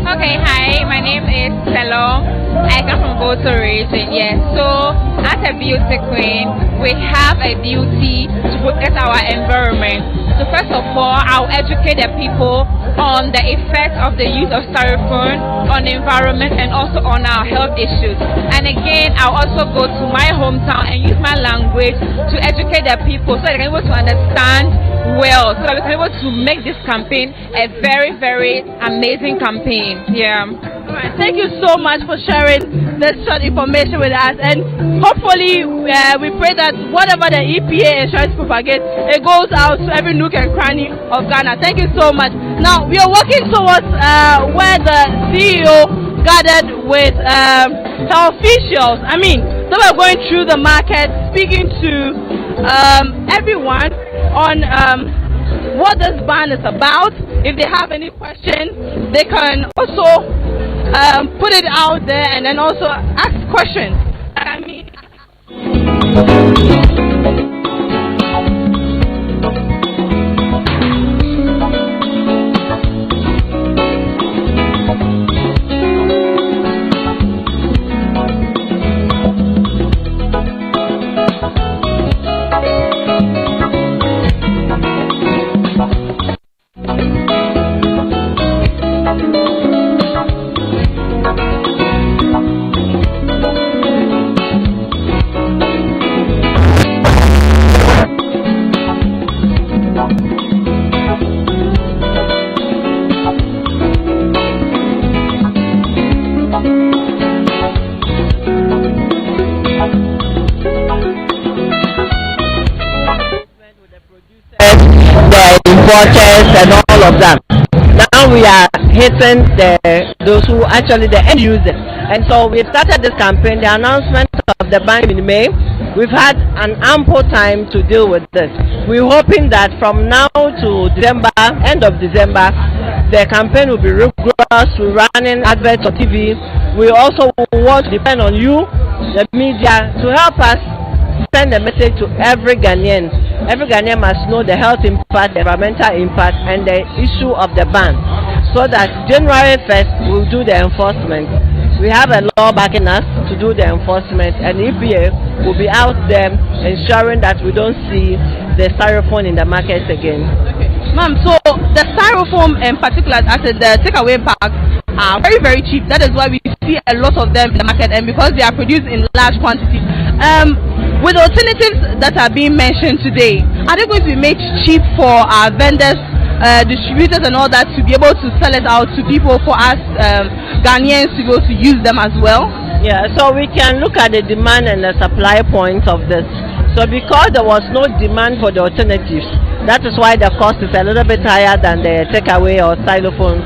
Okay, hi, my name is Selo. I come from Boto region, yes. So, as a beauty queen, we have a duty to protect our environment. So first of all, I'll educate the people on the effect of the use of styrofoam on the environment and also on our health issues. And again, I'll also go to my hometown and use my language to educate the people so they can be able to understand well, so we can be able to make this campaign a very, very amazing campaign. Yeah. Right. Thank you so much for sharing this short information with us, and hopefully we pray that whatever the EPA is trying to propagate, it goes out to every nook and cranny of Ghana. Thank you so much. Now we are working towards where the CEO gathered with her officials. I mean, they were going through the market, speaking to everyone on what this ban is about. If they have any questions, they can also put it out there and then also ask questions. I mean, importers and all of that. Now we are hitting those who actually the end users, and so we started this campaign. The announcement of the ban in May, we've had an ample time to deal with this. We're hoping that from now to December, end of December, the campaign will be rigorous. We're running adverts on TV. We also want to depend on you, the media, to help us send a message to every Ghanaian. Every Ghanaian must know the health impact, the environmental impact, and the issue of the ban, so that January 1st we'll do the enforcement. We have a law backing us to do the enforcement, and EPA will be out there ensuring that we don't see the styrofoam in the markets again. Ma'am, so the styrofoam in particular, as the takeaway packs, are very, very cheap. That is why we see a lot of them in the market, and because they are produced in large quantities. With the alternatives that are being mentioned today, are they going to be made cheap for our vendors, distributors and all that, to be able to sell it out to people, for us Ghanaians to be able to use them as well? Yeah, so we can look at the demand and the supply points of this. So because there was no demand for the alternatives, that is why the cost is a little bit higher than the takeaway or styrofoam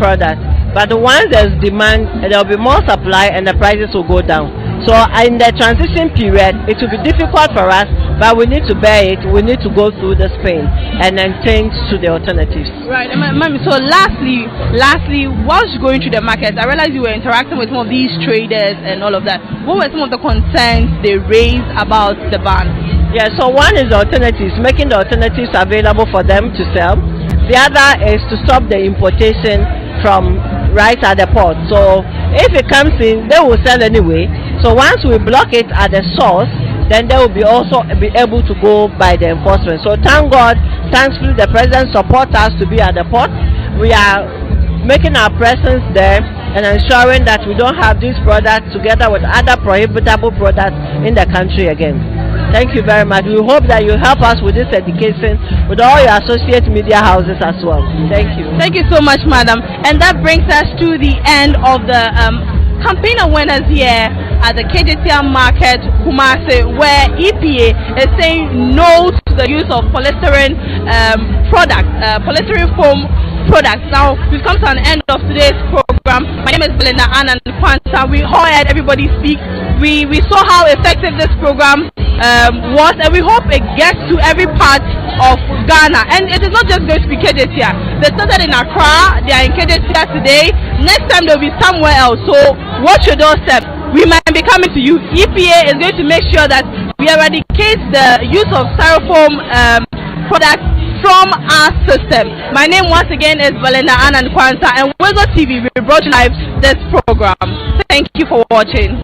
product. But once there's demand, there will be more supply and the prices will go down. So in the transition period, it will be difficult for us, but we need to bear it. We need to go through this pain and then change to the alternatives. Right, ma'am. So lastly, whilst going through the market, I realized you were interacting with some of these traders and all of that. What were some of the concerns they raised about the ban? Yeah, so one is the alternatives, making the alternatives available for them to sell. The other is to stop the importation from right at the port. So if it comes in, they will sell anyway. So once we block it at the source, then they will be also be able to go by the enforcement. So thank God, thankfully the president supports us to be at the port. We are making our presence there and ensuring that we don't have these products together with other prohibitable products in the country again. Thank you very much. We hope that you help us with this education with all your associate media houses as well. Thank you. Thank you so much, madam. And that brings us to the end of the campaign awareness here at the Kejetia market, Kumasi, where EPA is saying no to the use of polystyrene products, polystyrene foam products. Now, we've come to an end of today's program. My name is Belinda Ann and Kwanzaa. We heard everybody speak. We saw how effective this program was, and we hope it gets to every part of Ghana. And it is not just going to be Kejetia. They started in Accra, they are in Kejetia today. Next time they'll be somewhere else. So watch your doorstep. We might be coming to you. EPA is going to make sure that we eradicate the use of styrofoam products from our system. My name once again is Belinda Ann and Kwanzaa, and Wiggle TV, we brought you live this program. Thank you for watching.